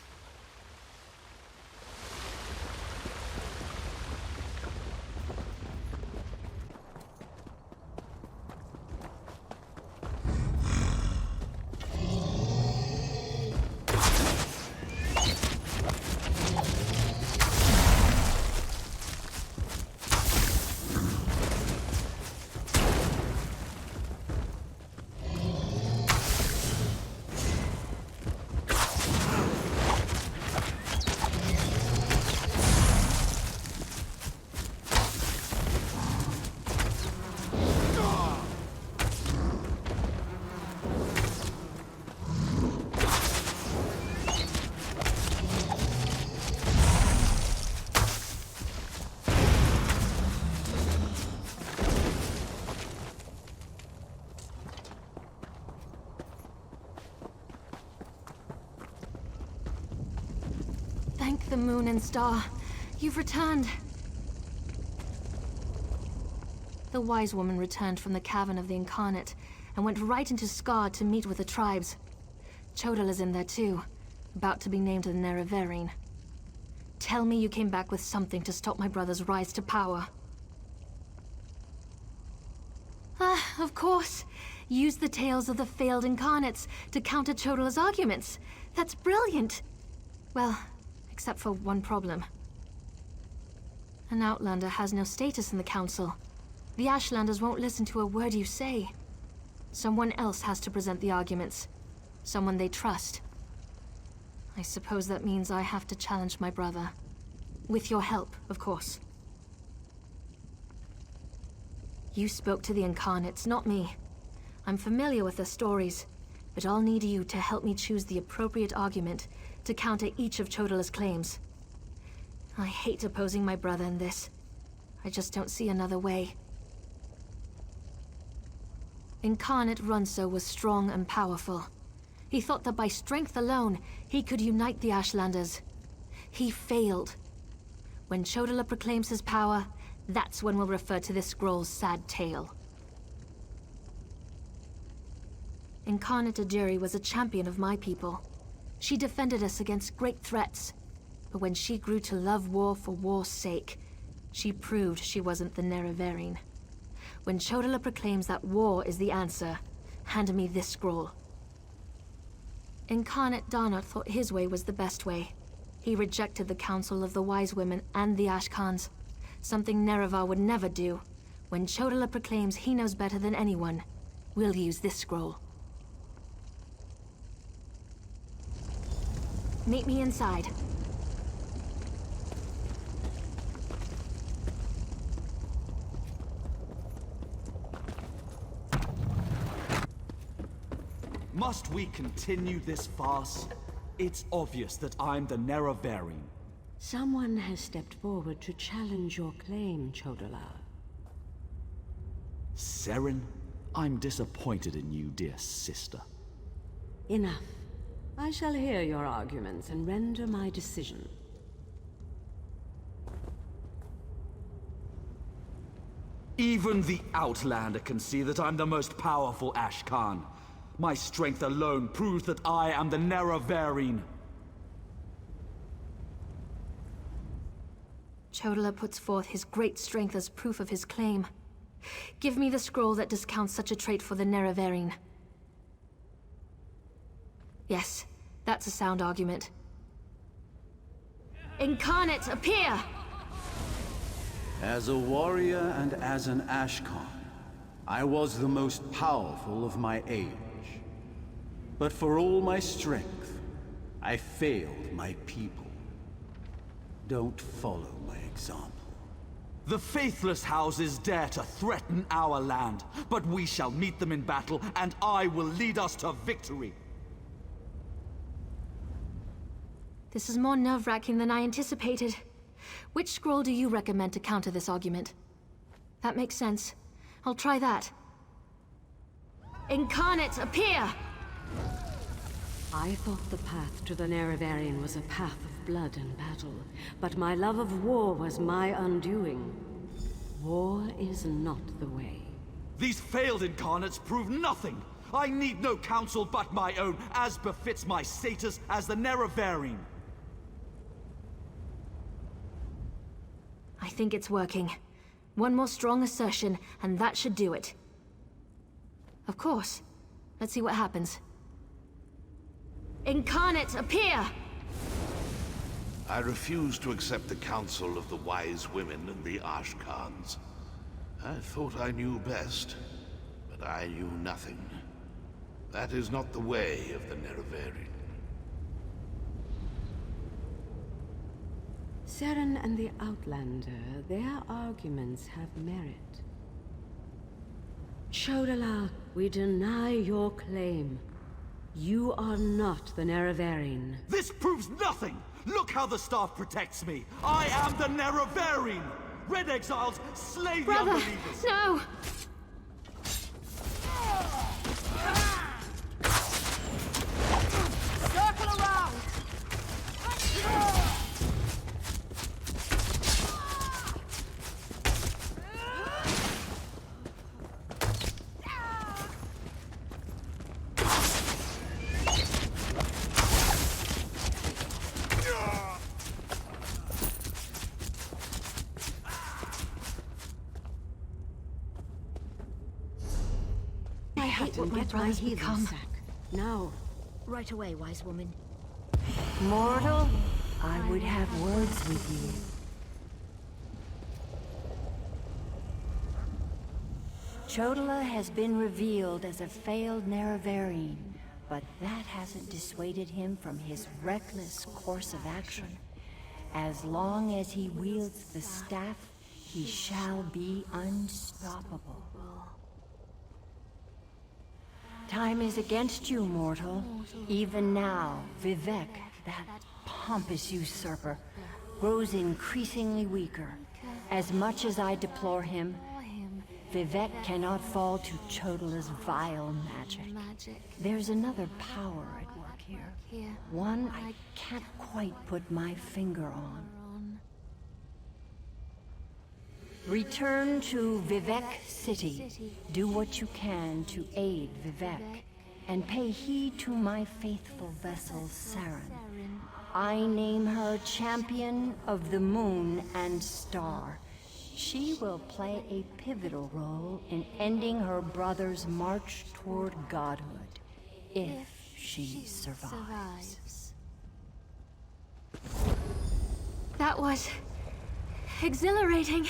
Thank the moon and star. You've returned. The wise woman returned from the cavern of the Incarnate and went right into Scar to meet with the tribes. Chodola's in there too, about to be named the Nerevarine. Tell me you came back with something to stop my brother's rise to power. Ah, of course. Use the tales of the failed Incarnates to counter Chodola's arguments. That's brilliant. Well, except for one problem. An Outlander has no status in the Council. The Ashlanders won't listen to a word you say. Someone else has to present the arguments. Someone they trust. I suppose that means I have to challenge my brother. With your help, of course. You spoke to the Incarnates, not me. I'm familiar with their stories, but I'll need you to help me choose the appropriate argument to counter each of Chodola's claims. I hate opposing my brother in this. I just don't see another way. Incarnate Runso was strong and powerful. He thought that by strength alone, he could unite the Ashlanders. He failed. When Chodala proclaims his power, that's when we'll refer to this scroll's sad tale. Incarnate Ajiri was a champion of my people. She defended us against great threats. But when she grew to love war for war's sake, she proved she wasn't the Nerevarine. When Chodala proclaims that war is the answer, hand me this scroll. Incarnate Darnot thought his way was the best way. He rejected the counsel of the wise women and the Ashkans, something Nerevar would never do. When Chodala proclaims he knows better than anyone, we'll use this scroll. Meet me inside. Must we continue this farce? It's obvious that I'm the Nerevarine. Someone has stepped forward to challenge your claim, Chodala. Seren, I'm disappointed in you, dear sister. Enough. I shall hear your arguments and render my decision. Even the Outlander can see that I'm the most powerful Ashkan. My strength alone proves that I am the Nerevarine. Chodala puts forth his great strength as proof of his claim. Give me the scroll that discounts such a trait for the Nerevarine. Yes, that's a sound argument. Incarnate, appear! As a warrior and as an Ashkan, I was the most powerful of my age. But for all my strength, I failed my people. Don't follow my example. The faithless houses dare to threaten our land, but we shall meet them in battle, and I will lead us to victory. This is more nerve-wracking than I anticipated. Which scroll do you recommend to counter this argument? That makes sense. I'll try that. Incarnate, appear! I thought the path to the Nerevarine was a path of blood and battle, but my love of war was my undoing. War is not the way. These failed incarnates prove nothing! I need no counsel but my own, as befits my status as the Nerevarine. I think it's working. One more strong assertion, and that should do it. Of course. Let's see what happens. Incarnate, appear! I refuse to accept the counsel of the wise women and the Ashkans. I thought I knew best, but I knew nothing. That is not the way of the Nerevarine. Seren and the Outlander, their arguments have merit. Chodala, we deny your claim. You are not the Nerevarine. This proves nothing! Look how the staff protects me! I am the Nerevarine! Red Exiles, slay the unbelievers! No! Circle around! Captain, get my heathen sack. Now. Right away, wise woman. Mortal, I would have words with you. Chodala has been revealed as a failed Nerevarine, but that hasn't dissuaded him from his reckless course of action. As long as he wields the staff, he shall be unstoppable. Time is against you, mortal. Even now, Vivec, that pompous usurper, grows increasingly weaker. As much as I deplore him, Vivec cannot fall to Chodala's vile magic. There's another power at work here. One I can't quite put my finger on. Return to Vivec City. Do what you can to aid Vivek, and pay heed to my faithful vessel, Saren. I name her Champion of the Moon and Star. She will play a pivotal role in ending her brother's march toward godhood, if she survives. That was exhilarating.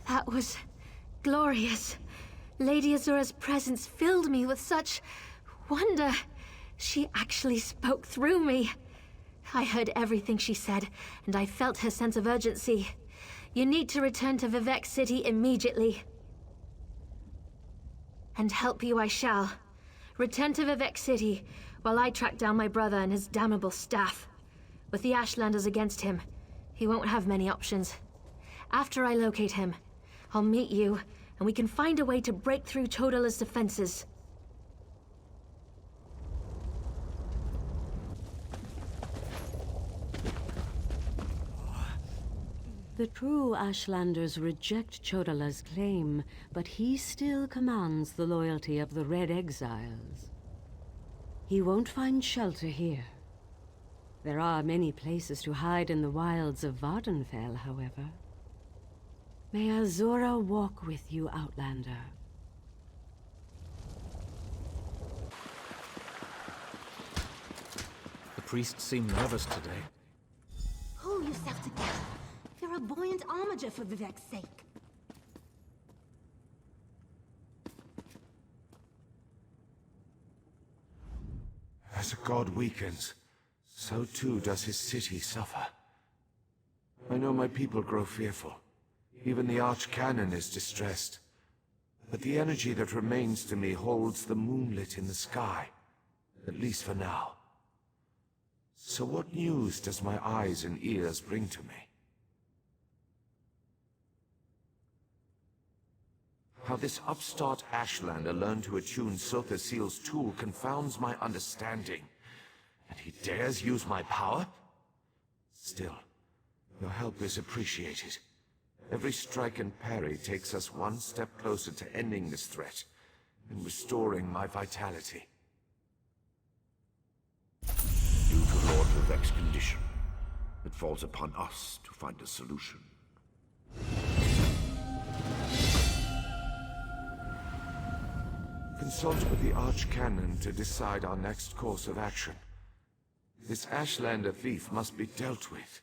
That was glorious. Lady Azura's presence filled me with such wonder. She actually spoke through me. I heard everything she said, and I felt her sense of urgency. You need to return to Vivec City immediately. And help you I shall. Return to Vivec City while I track down my brother and his damnable staff. With the Ashlanders against him, he won't have many options. After I locate him, I'll meet you, and we can find a way to break through Chodala's defenses. The true Ashlanders reject Chodala's claim, but he still commands the loyalty of the Red Exiles. He won't find shelter here. There are many places to hide in the wilds of Vvardenfell, however. May Azura walk with you, Outlander. The priest seemed nervous today. Pull yourself together. You're a buoyant armiger for Vivek's sake. As a god weakens, so too does his city suffer. I know my people grow fearful. Even the Archcanon is distressed. But the energy that remains to me holds the moonlit in the sky, at least for now. So what news does my eyes and ears bring to me? How this upstart Ashlander learned to attune Sotha Sil's tool confounds my understanding. And he dares use my power? Still, your help is appreciated. Every strike and parry takes us one step closer to ending this threat and restoring my vitality. Due to Lord Vivek's condition, it falls upon us to find a solution. Consult with the Archcanon to decide our next course of action. This Ashlander thief must be dealt with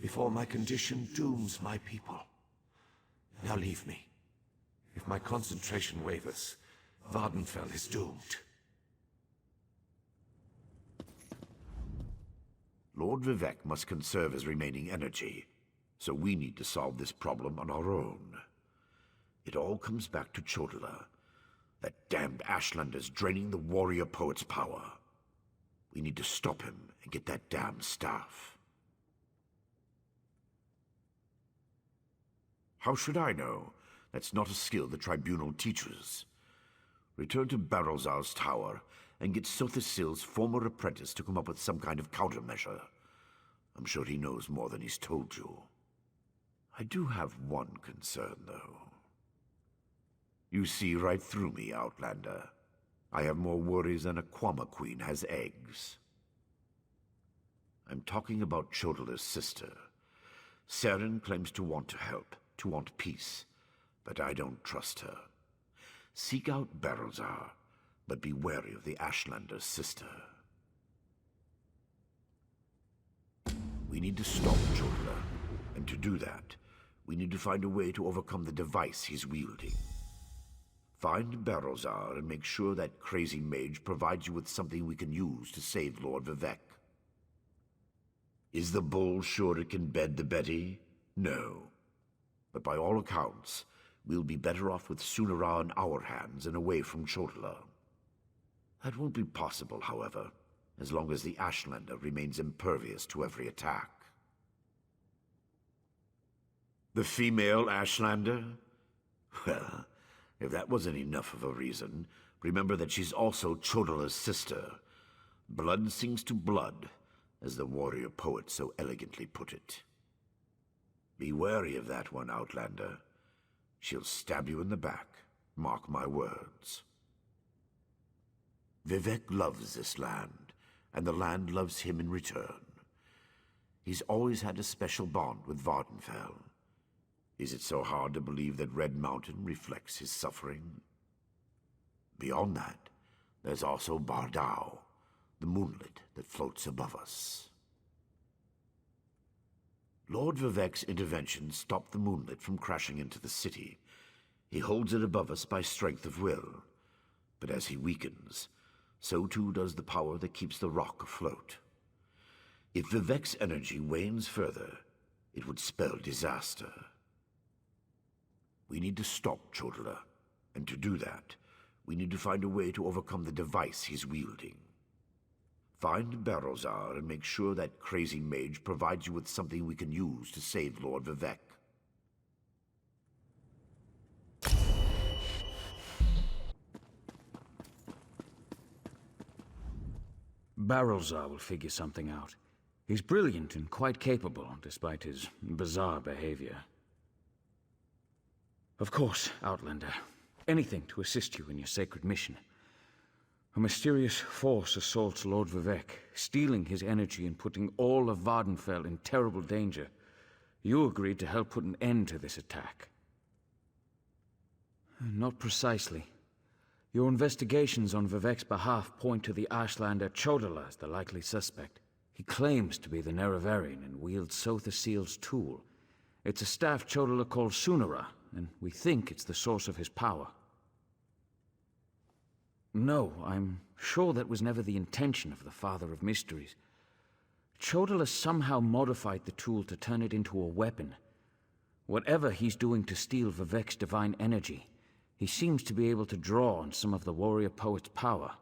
before my condition dooms my people. Now leave me. If my concentration wavers, Vvardenfell is doomed. Lord Vivek must conserve his remaining energy, so we need to solve this problem on our own. It all comes back to Chodala. That damned Ashlander's draining the Warrior-Poet's power. We need to stop him and get that damned staff. How should I know? That's not a skill the Tribunal teaches. Return to Barrelzar's tower and get Sotha Sil's former apprentice to come up with some kind of countermeasure. I'm sure he knows more than he's told you. I do have one concern, though. You see right through me, Outlander. I have more worries than a Kwama queen has eggs. I'm talking about Chodala's sister. Saren claims to want to help, to want peace, but I don't trust her. Seek out Barrelzar, but be wary of the Ashlander's sister. We need to stop Chodala, and to do that, we need to find a way to overcome the device he's wielding. Find Barrelzar and make sure that crazy mage provides you with something we can use to save Lord Vivek. Is the bull sure it can bed the Betty? No. But by all accounts, we'll be better off with Sunara in our hands and away from Chodala. That won't be possible, however, as long as the Ashlander remains impervious to every attack. The female Ashlander? Well, if that wasn't enough of a reason, remember that she's also Chodala's sister. Blood sings to blood, as the warrior poet so elegantly put it. Be wary of that one, Outlander. She'll stab you in the back. Mark my words. Vivec loves this land, and the land loves him in return. He's always had a special bond with Vvardenfell. Is it so hard to believe that Red Mountain reflects his suffering? Beyond that, there's also Bardau, the moonlet that floats above us. Lord Vivec's intervention stopped the moonlet from crashing into the city. He holds it above us by strength of will. But as he weakens, so too does the power that keeps the rock afloat. If Vivec's energy wanes further, it would spell disaster. We need to stop Chodala, and to do that, we need to find a way to overcome the device he's wielding. Find Barrowzar and make sure that crazy mage provides you with something we can use to save Lord Vivec. Barrowzar will figure something out. He's brilliant and quite capable, despite his bizarre behavior. Of course, Outlander. Anything to assist you in your sacred mission. A mysterious force assaults Lord Vivec, stealing his energy and putting all of Vvardenfell in terrible danger. You agreed to help put an end to this attack. Not precisely. Your investigations on Vivec's behalf point to the Ashlander Chodala as the likely suspect. He claims to be the Nerevarine and wields Sotha Sil's tool. It's a staff Chodala called Sunara, and we think it's the source of his power. No, I'm sure that was never the intention of the Father of Mysteries. Chodala somehow modified the tool to turn it into a weapon. Whatever he's doing to steal Vivec's divine energy, he seems to be able to draw on some of the Warrior-Poet's power.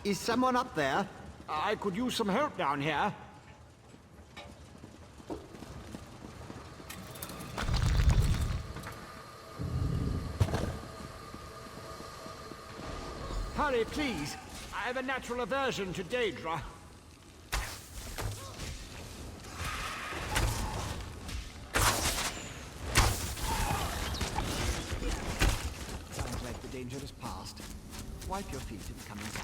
Is someone up there? I could use some help down here. Hurry, please. I have a natural aversion to Daedra. Sounds like the danger is past. Wipe your feet and come inside.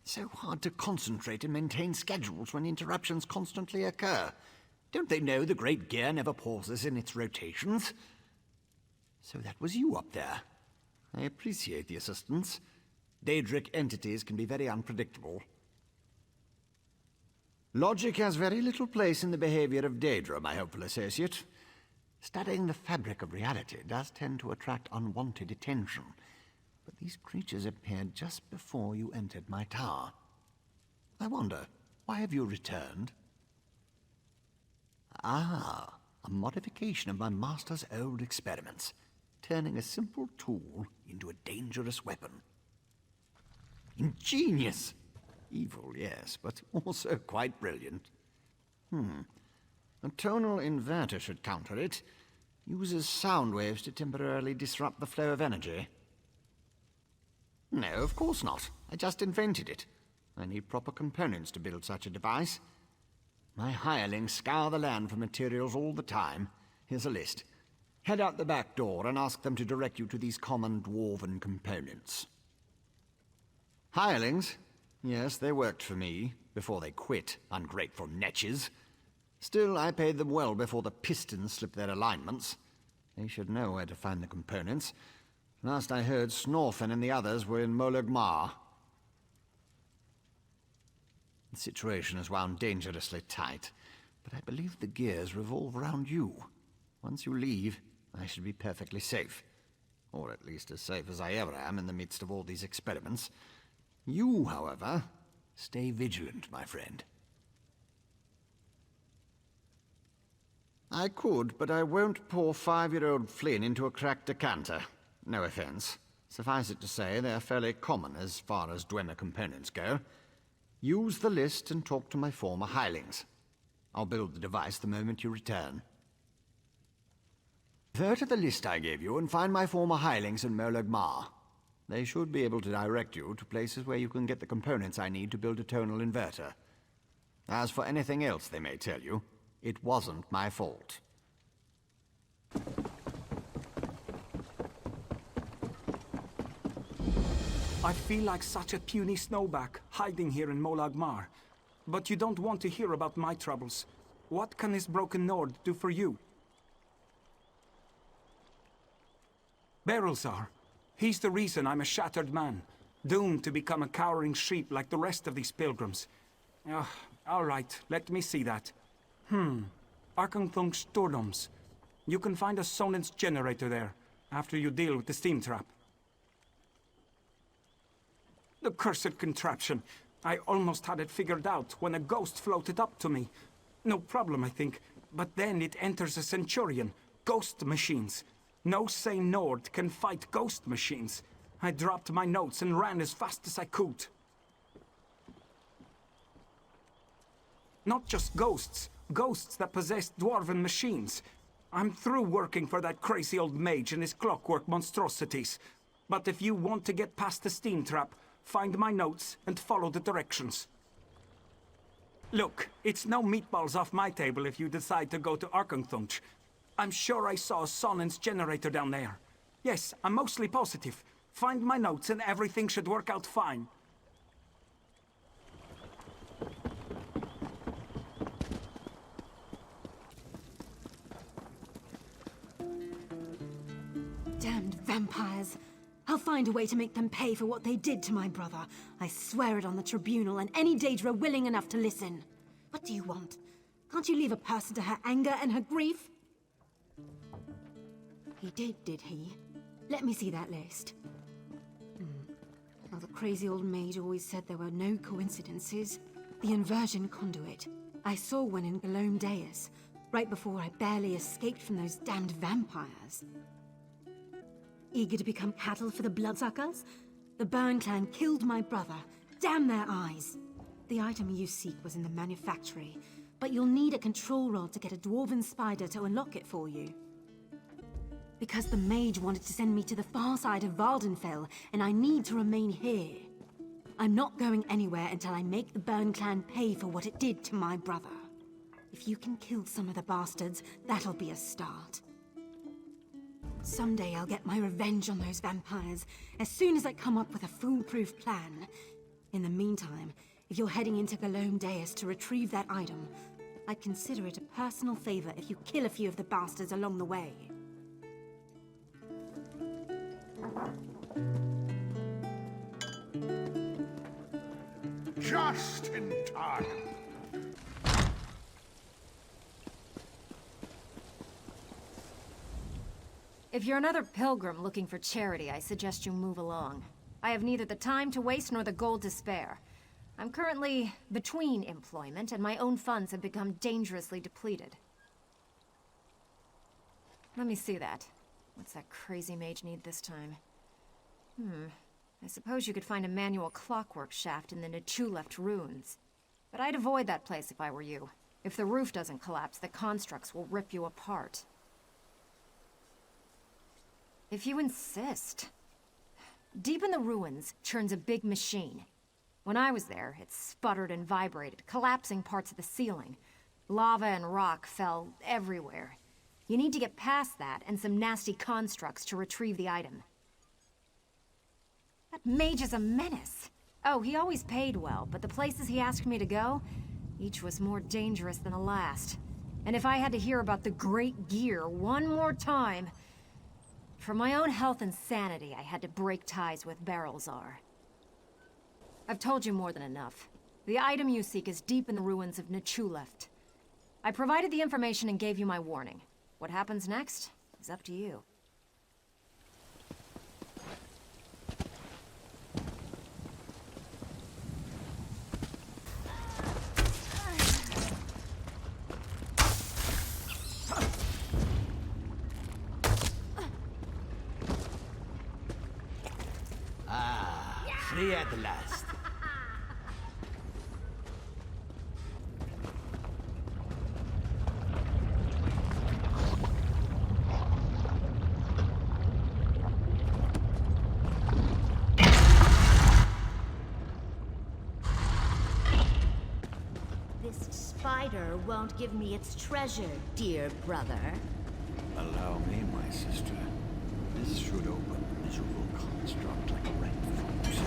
So hard to concentrate and maintain schedules when interruptions constantly occur. Don't they know the great gear never pauses in its rotations? So that was you up there. I appreciate the assistance. Daedric entities can be very unpredictable. Logic has very little place in the behavior of Daedra, my hopeful associate. Studying the fabric of reality does tend to attract unwanted attention. But these creatures appeared just before you entered my tower. I wonder, why have you returned? Ah, a modification of my master's old experiments, turning a simple tool into a dangerous weapon. Ingenious! Evil, yes, but also quite brilliant. A tonal inverter should counter it. Uses sound waves to temporarily disrupt the flow of energy. No, of course not. I just invented it. I need proper components to build such a device. My hirelings scour the land for materials all the time. Here's a list. Head out the back door and ask them to direct you to these common dwarven components. Hirelings? Yes, they worked for me, before they quit, ungrateful netches. Still, I paid them well before the pistons slipped their alignments. They should know where to find the components. Last I heard, Snorfen and the others were in Molagmar. The situation is wound dangerously tight, but I believe the gears revolve around you. Once you leave, I should be perfectly safe. Or at least as safe as I ever am in the midst of all these experiments. You, however, stay vigilant, my friend. I could, but I won't pour 5-year-old Flynn into a cracked decanter. No offense. Suffice it to say, they're fairly common as far as Dwemer components go. Use the list and talk to my former hirelings. I'll build the device the moment you return. Refer to the list I gave you and find my former hirelings in Molag Mar. They should be able to direct you to places where you can get the components I need to build a tonal inverter. As for anything else they may tell you, it wasn't my fault. I feel like such a puny snowback, hiding here in Molag Mar. But you don't want to hear about my troubles. What can this broken Nord do for you? Berylzar. He's the reason I'm a shattered man, doomed to become a cowering sheep like the rest of these pilgrims. All right, let me see that. Arkanthung Stordoms. You can find a Sonance generator there, after you deal with the steam trap. The cursed contraption. I almost had it figured out when a ghost floated up to me. No problem, I think. But then it enters a Centurion. Ghost machines. No sane Nord can fight ghost machines. I dropped my notes and ran as fast as I could. Not just ghosts. Ghosts that possess dwarven machines. I'm through working for that crazy old mage and his clockwork monstrosities. But if you want to get past the steam trap, find my notes and follow the directions. Look, it's no meatballs off my table if you decide to go to Arkanthung. I'm sure I saw a Sonance generator down there. Yes, I'm mostly positive. Find my notes and everything should work out fine. Damned vampires. I'll find a way to make them pay for what they did to my brother. I swear it on the Tribunal and any Daedra willing enough to listen. What do you want? Can't you leave a person to her anger and her grief? He did he? Let me see that list. Well, the crazy old mage always said there were no coincidences. The inversion conduit. I saw one in Galome Deus, right before I barely escaped from those damned vampires. Eager to become cattle for the bloodsuckers? The Burn clan killed my brother. Damn their eyes! The item you seek was in the manufactory, but you'll need a control rod to get a dwarven spider to unlock it for you. Because the mage wanted to send me to the far side of Vvardenfell, and I need to remain here. I'm not going anywhere until I make the Burn clan pay for what it did to my brother. If you can kill some of the bastards, that'll be a start. Someday I'll get my revenge on those vampires, as soon as I come up with a foolproof plan. In the meantime, if you're heading into Galome Deus to retrieve that item, I'd consider it a personal favor if you kill a few of the bastards along the way. Just in time. If you're another pilgrim looking for charity, I suggest you move along. I have neither the time to waste nor the gold to spare. I'm currently between employment, and my own funds have become dangerously depleted. Let me see that. What's that crazy mage need this time? I suppose you could find a manual clockwork shaft in the Nichuleft ruins. But I'd avoid that place if I were you. If the roof doesn't collapse, the constructs will rip you apart. If you insist. Deep in the ruins churns a big machine. When I was there, it sputtered and vibrated, collapsing parts of the ceiling. Lava and rock fell everywhere. You need to get past that and some nasty constructs to retrieve the item. That mage is a menace. Oh, he always paid well, but the places he asked me to go, each was more dangerous than the last. And if I had to hear about the Great Gear one more time, for my own health and sanity, I had to break ties with Berylzar. I've told you more than enough. The item you seek is deep in the ruins of Nachuleft. I provided the information and gave you my warning. What happens next is up to you. Free at last. This spider won't give me its treasure, dear brother. Allow me, my sister. This should open a miserable construct like a rat fox.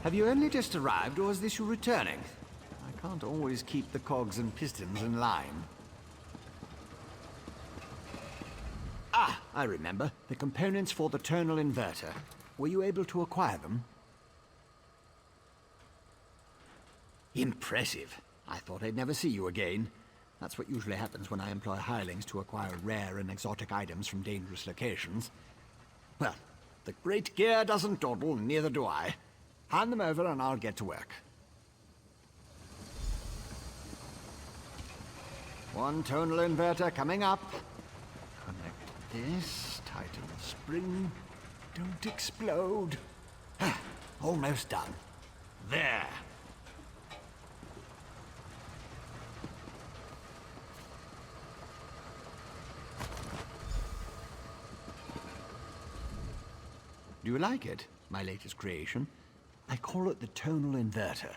Have you only just arrived, or is this you returning? I can't always keep the cogs and pistons in line. Ah, I remember. The components for the tonal inverter. Were you able to acquire them? Impressive. I thought I'd never see you again. That's what usually happens when I employ hirelings to acquire rare and exotic items from dangerous locations. Well, the great gear doesn't dawdle, neither do I. Hand them over and I'll get to work. One tonal inverter coming up. Connect this, tighten the spring. Don't explode. Almost done. There. Do you like it, my latest creation? I call it the tonal inverter.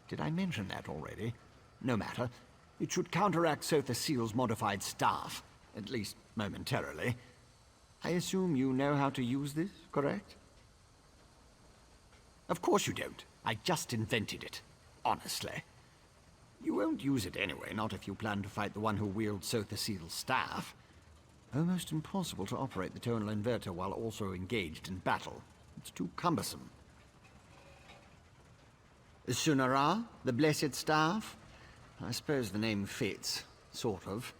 Did I mention that already? No matter. It should counteract Sotha Sil's modified staff, at least momentarily. I assume you know how to use this, correct? Of course you don't. I just invented it. Honestly. You won't use it anyway, not if you plan to fight the one who wields Sotha Sil's staff. Almost impossible to operate the tonal inverter while also engaged in battle. It's too cumbersome. Sunara, the Blessed Staff? I suppose the name fits, sort of.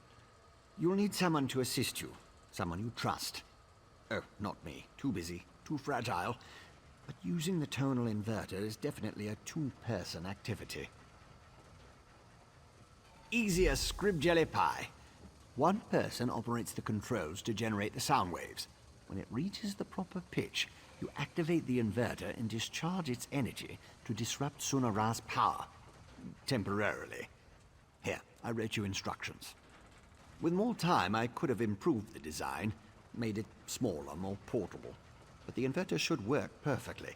You'll need someone to assist you, someone you trust. Oh, not me. Too busy, too fragile. But using the tonal inverter is definitely a two-person activity. Easy as scrib jelly pie. One person operates the controls to generate the sound waves. When it reaches the proper pitch, you activate the inverter and discharge its energy to disrupt Sunara's power. Temporarily. Here, I wrote you instructions. With more time, I could have improved the design, made it smaller, more portable. But the inverter should work perfectly,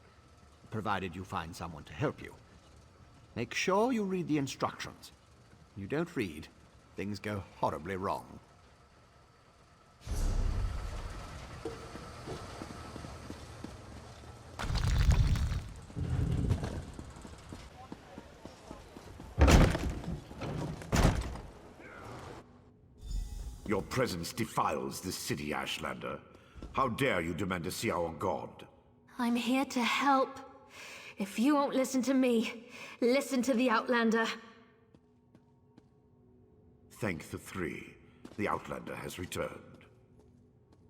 provided you find someone to help you. Make sure you read the instructions. When you don't read, things go horribly wrong. Your presence defiles this city, Ashlander. How dare you demand to see our god? I'm here to help. If you won't listen to me, listen to the Outlander. Thank the three. The Outlander has returned.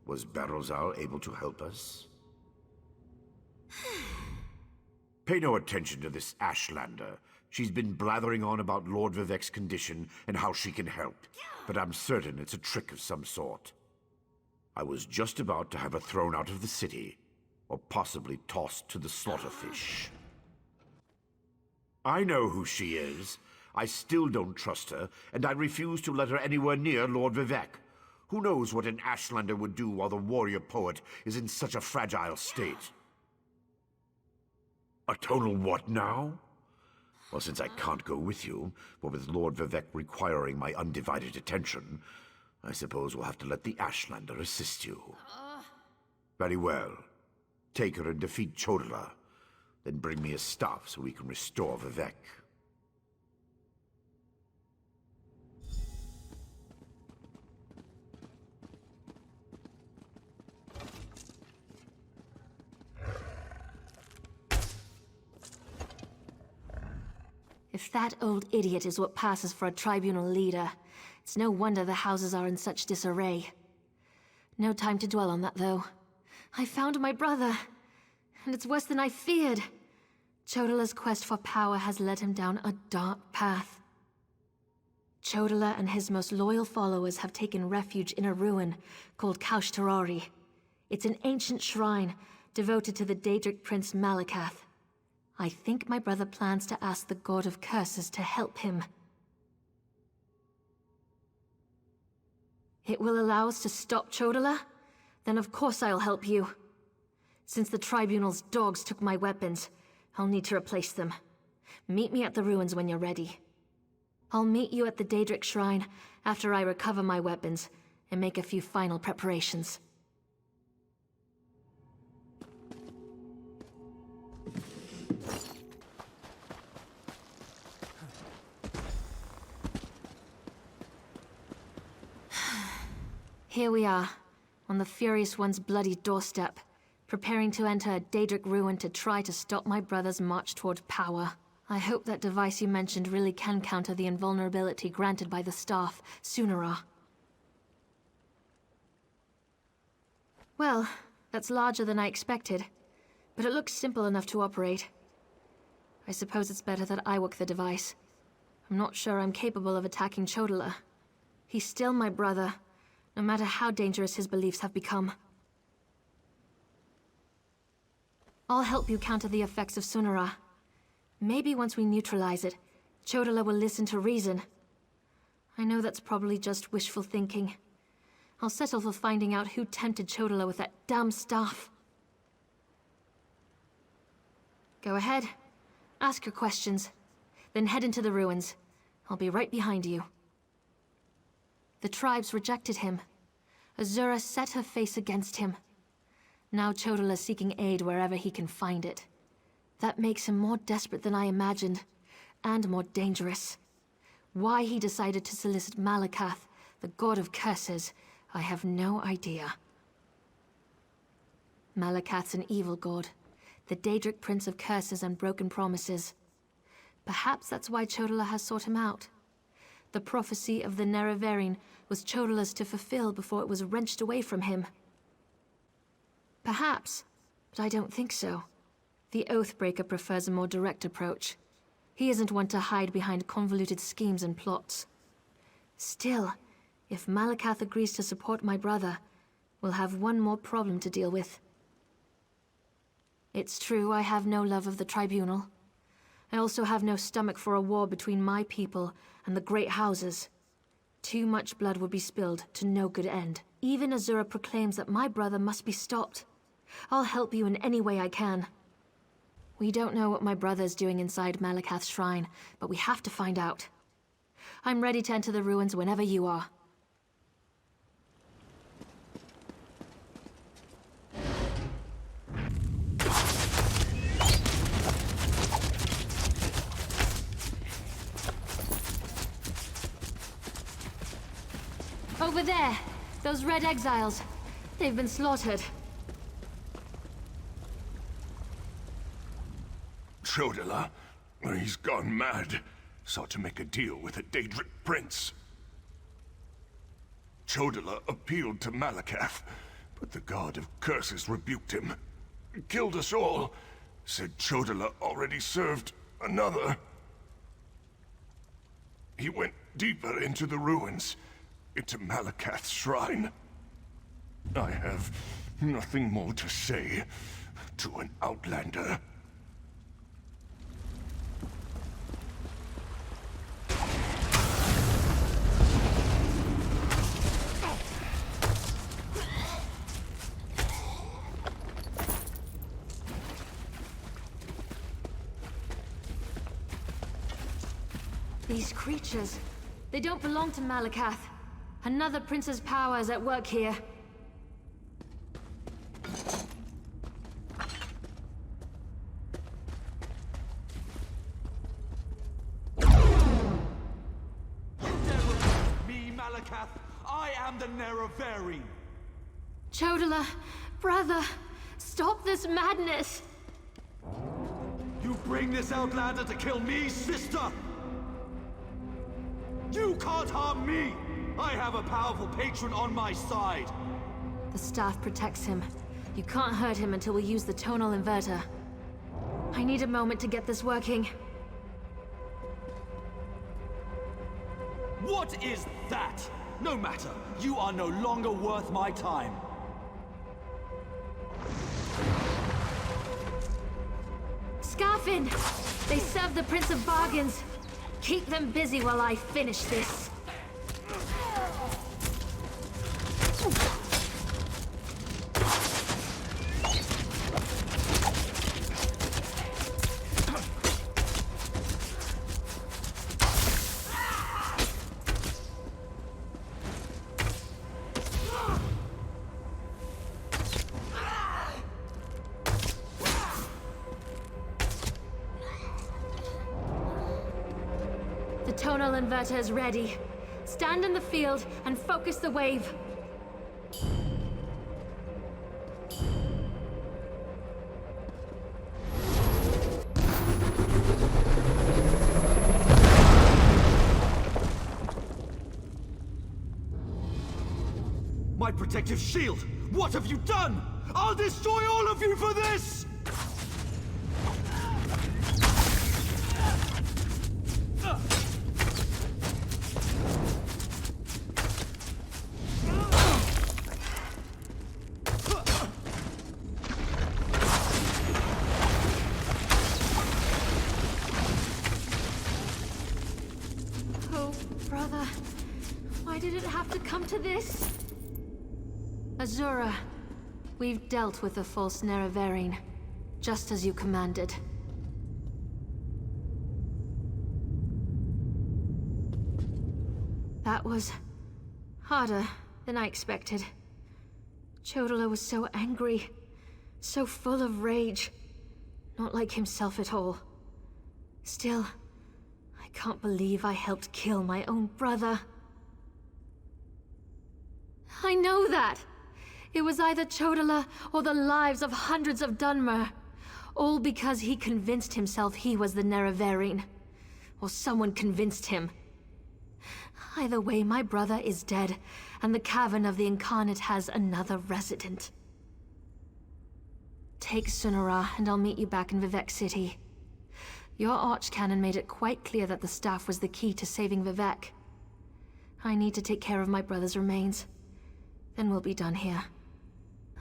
Was Barrowzal able to help us? Pay no attention to this Ashlander. She's been blathering on about Lord Vivec's condition and how she can help. But I'm certain it's a trick of some sort. I was just about to have her thrown out of the city, or possibly tossed to the slaughterfish. I know who she is. I still don't trust her, and I refuse to let her anywhere near Lord Vivec. Who knows what an Ashlander would do while the warrior-poet is in such a fragile state? A tonal what now? Well, since I can't go with you, but with Lord Vivec requiring my undivided attention, I suppose we'll have to let the Ashlander assist you. Very well. Take her and defeat Chodala. Then bring me his staff so we can restore Vivec. If that old idiot is what passes for a tribunal leader, it's no wonder the houses are in such disarray. No time to dwell on that, though. I found my brother, and it's worse than I feared. Chodala's quest for power has led him down a dark path. Chodala and his most loyal followers have taken refuge in a ruin called Kaushtarari. It's an ancient shrine devoted to the Daedric Prince Mephala. I think my brother plans to ask the God of Curses to help him. It will allow us to stop Chodala? Then of course I'll help you. Since the Tribunal's dogs took my weapons, I'll need to replace them. Meet me at the ruins when you're ready. I'll meet you at the Daedric Shrine after I recover my weapons and make a few final preparations. Here we are, on the Furious One's bloody doorstep, preparing to enter a Daedric ruin to try to stop my brother's march toward power. I hope that device you mentioned really can counter the invulnerability granted by the staff, Sunara. Well, that's larger than I expected, but it looks simple enough to operate. I suppose it's better that I work the device. I'm not sure I'm capable of attacking Chodala. He's still my brother, no matter how dangerous his beliefs have become. I'll help you counter the effects of Sunara. Maybe once we neutralize it, Chodala will listen to reason. I know that's probably just wishful thinking. I'll settle for finding out who tempted Chodala with that damn staff. Go ahead. Ask your questions. Then head into the ruins. I'll be right behind you. The tribes rejected him. Azura set her face against him. Now Chodala's seeking aid wherever he can find it. That makes him more desperate than I imagined, and more dangerous. Why he decided to solicit Malakath, the god of curses, I have no idea. Malakath's an evil god, the Daedric Prince of curses and broken promises. Perhaps that's why Chodala has sought him out. The prophecy of the Nerevarine was Chodala's to fulfill before it was wrenched away from him. Perhaps, but I don't think so. The Oathbreaker prefers a more direct approach. He isn't one to hide behind convoluted schemes and plots. Still, if Malakath agrees to support my brother, we'll have one more problem to deal with. It's true I have no love of the Tribunal. I also have no stomach for a war between my people and the Great Houses. Too much blood would be spilled to no good end. Even Azura proclaims that my brother must be stopped. I'll help you in any way I can. We don't know what my brother's doing inside Malakath's shrine, but we have to find out. I'm ready to enter the ruins whenever you are. Over there! Those red exiles. They've been slaughtered. Chodala, he's gone mad. Sought to make a deal with a Daedric prince. Chodala appealed to Malakath, but the god of curses rebuked him. Killed us all. Said Chodala already served another. He went deeper into the ruins, into Malakath's shrine. I have nothing more to say to an outlander. These creatures, they don't belong to Malakath. Another prince's power is at work here. Me, Malakath, I am the Nerevarine. Chodala, brother, stop this madness! You bring this outlander to kill me, sister? You can't harm me! I have a powerful patron on my side! The staff protects him. You can't hurt him until we use the tonal inverter. I need a moment to get this working. What is that? No matter. You are no longer worth my time. Scarfin! They serve the Prince of Bargains. Keep them busy while I finish this. The tonal inverter is ready. Stand in the field and focus the wave. My protective shield! What have you done? I'll destroy all of you for this! Brother, why did it have to come to this? Azura, we've dealt with the false Nerevarine, just as you commanded. That was harder than I expected. Chodala was so angry, so full of rage. Not like himself at all. Still, I can't believe I helped kill my own brother. I know that! It was either Chodala or the lives of hundreds of Dunmer. All because he convinced himself he was the Nerevarine. Or someone convinced him. Either way, my brother is dead, and the Cavern of the Incarnate has another resident. Take Sunara, and I'll meet you back in Vivec City. Your archcanon made it quite clear that the staff was the key to saving Vivec. I need to take care of my brother's remains. Then we'll be done here.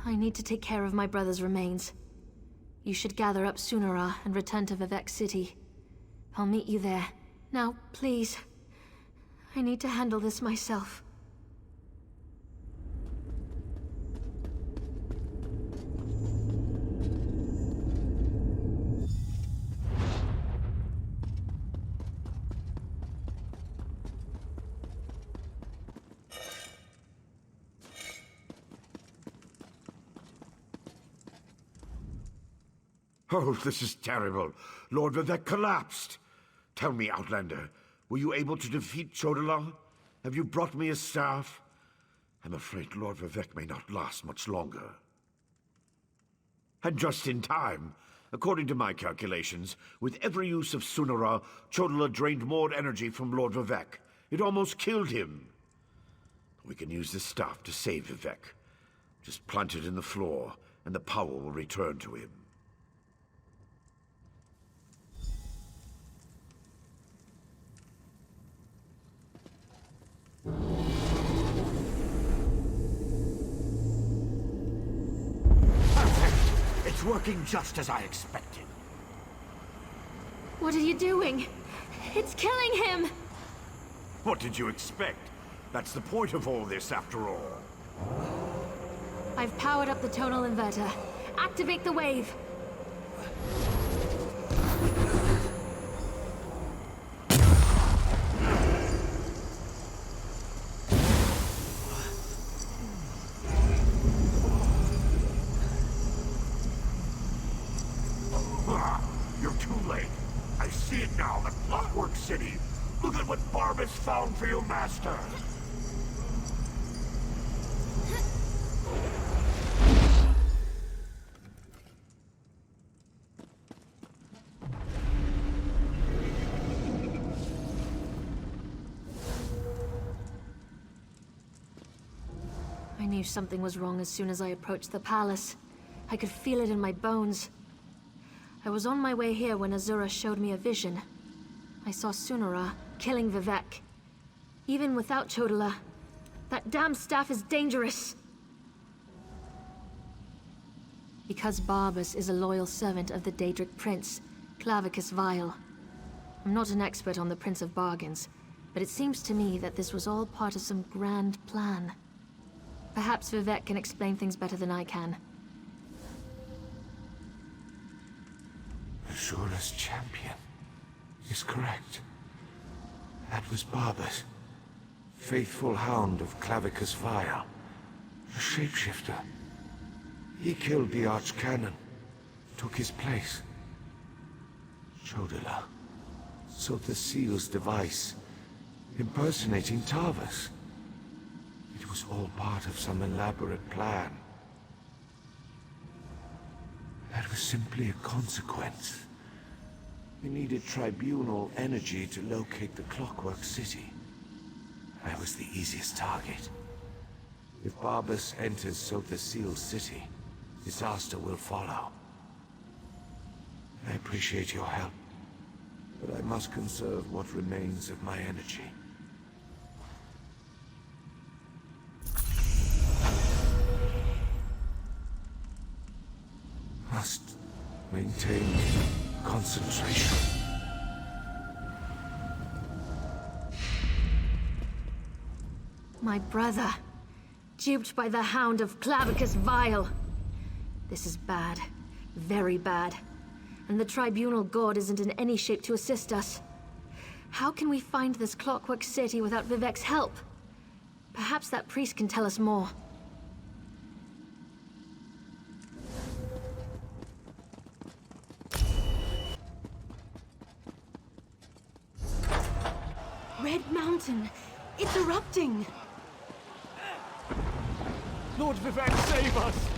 I need to take care of my brother's remains. You should gather up Sunara and return to Vivec City. I'll meet you there. Now, please. I need to handle this myself. Oh, this is terrible. Lord Vivec collapsed. Tell me, Outlander, were you able to defeat Chodala? Have you brought me a staff? I'm afraid Lord Vivec may not last much longer. And just in time. According to my calculations, with every use of Sunara, Chodala drained more energy from Lord Vivec. It almost killed him. We can use this staff to save Vivec. Just plant it in the floor, and the power will return to him. It's working just as I expected. What are you doing? It's killing him! What did you expect? That's the point of all this, after all. I've powered up the tonal inverter. Activate the wave! You're too late. I see it now, the Clockwork City. Look at what Barbas found for your master. I knew something was wrong as soon as I approached the palace. I could feel it in my bones. I was on my way here when Azura showed me a vision. I saw Sunara killing Vivec. Even without Chodala, that damn staff is dangerous. Because Barbas is a loyal servant of the Daedric Prince, Clavicus Vile. I'm not an expert on the Prince of Bargains, but it seems to me that this was all part of some grand plan. Perhaps Vivek can explain things better than I can. Azura's champion is correct. That was Barbas, faithful hound of Clavicus Vile, a shapeshifter. He killed the archcanon, took his place. Chodala, Sotha Sil's device, impersonating Tarvas. It was all part of some elaborate plan. That was simply a consequence. We needed Tribunal energy to locate the Clockwork City. I was the easiest target. If Barbas enters Sotha Sil's city, disaster will follow. I appreciate your help, but I must conserve what remains of my energy. Must maintain concentration. My brother, duped by the hound of Clavicus Vile. This is bad. Very bad. And the Tribunal God isn't in any shape to assist us. How can we find this clockwork city without Vivec's help? Perhaps that priest can tell us more. Red Mountain! It's erupting! Lord Vivec, save us!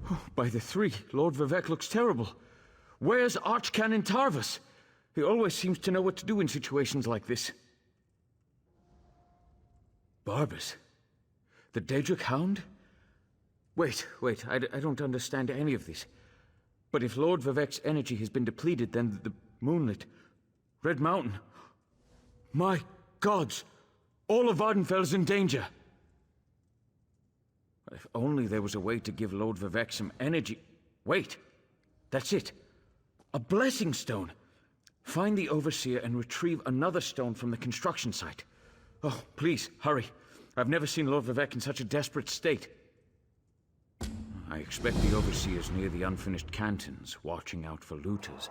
Oh, by the three, Lord Vivec looks terrible. Where's Archcanon Tarvus? He always seems to know what to do in situations like this. Barbas? The Daedric Hound? Wait, I don't understand any of this. But if Lord Vivec's energy has been depleted, then the moonlit... Red Mountain... My gods! All of Vvardenfell is in danger! If only there was a way to give Lord Vivec some energy... Wait! That's it! A blessing stone! Find the Overseer and retrieve another stone from the construction site. Oh, please, hurry. I've never seen Lord Vivec in such a desperate state. I expect the Overseer's near the unfinished cantons, watching out for looters.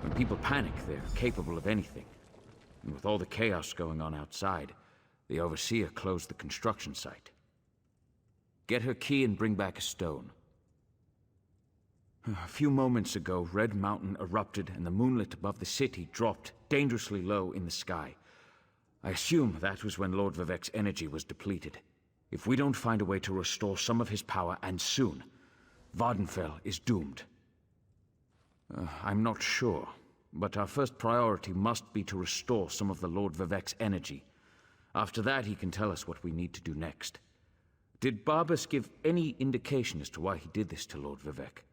When people panic, they're capable of anything. And with all the chaos going on outside, the Overseer closed the construction site. Get her key and bring back a stone. A few moments ago, Red Mountain erupted and the moonlit above the city dropped dangerously low in the sky. I assume that was when Lord Vivec's energy was depleted. If we don't find a way to restore some of his power, and soon, Vvardenfell is doomed. I'm not sure, but our first priority must be to restore some of the Lord Vivec's energy. After that, he can tell us what we need to do next. Did Barbas give any indication as to why he did this to Lord Vivec?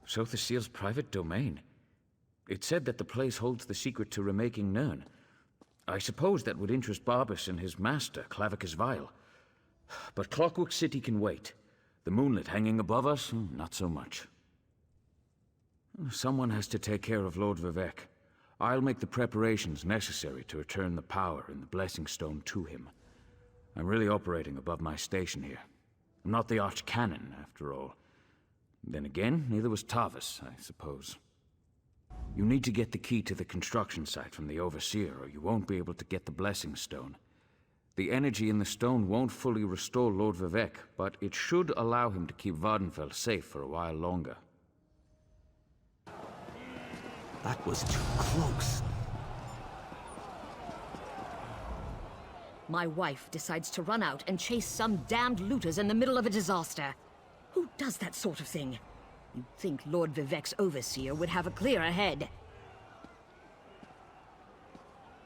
Sotha Sil's private domain. It said that the place holds the secret to remaking Nirn. I suppose that would interest Barbas and his master, Clavicus Vile. But Clockwork City can wait. The moonlit hanging above us, not so much. Someone has to take care of Lord Vivec. I'll make the preparations necessary to return the power and the Blessing Stone to him. I'm really operating above my station here. I'm not the Archcanon, after all. Then again, neither was Tarvus, I suppose. You need to get the key to the construction site from the Overseer, or you won't be able to get the Blessing Stone. The energy in the stone won't fully restore Lord Vivec, but it should allow him to keep Vvardenfell safe for a while longer. That was too close. My wife decides to run out and chase some damned looters in the middle of a disaster. Who does that sort of thing? You'd think Lord Vivec's Overseer would have a clearer head.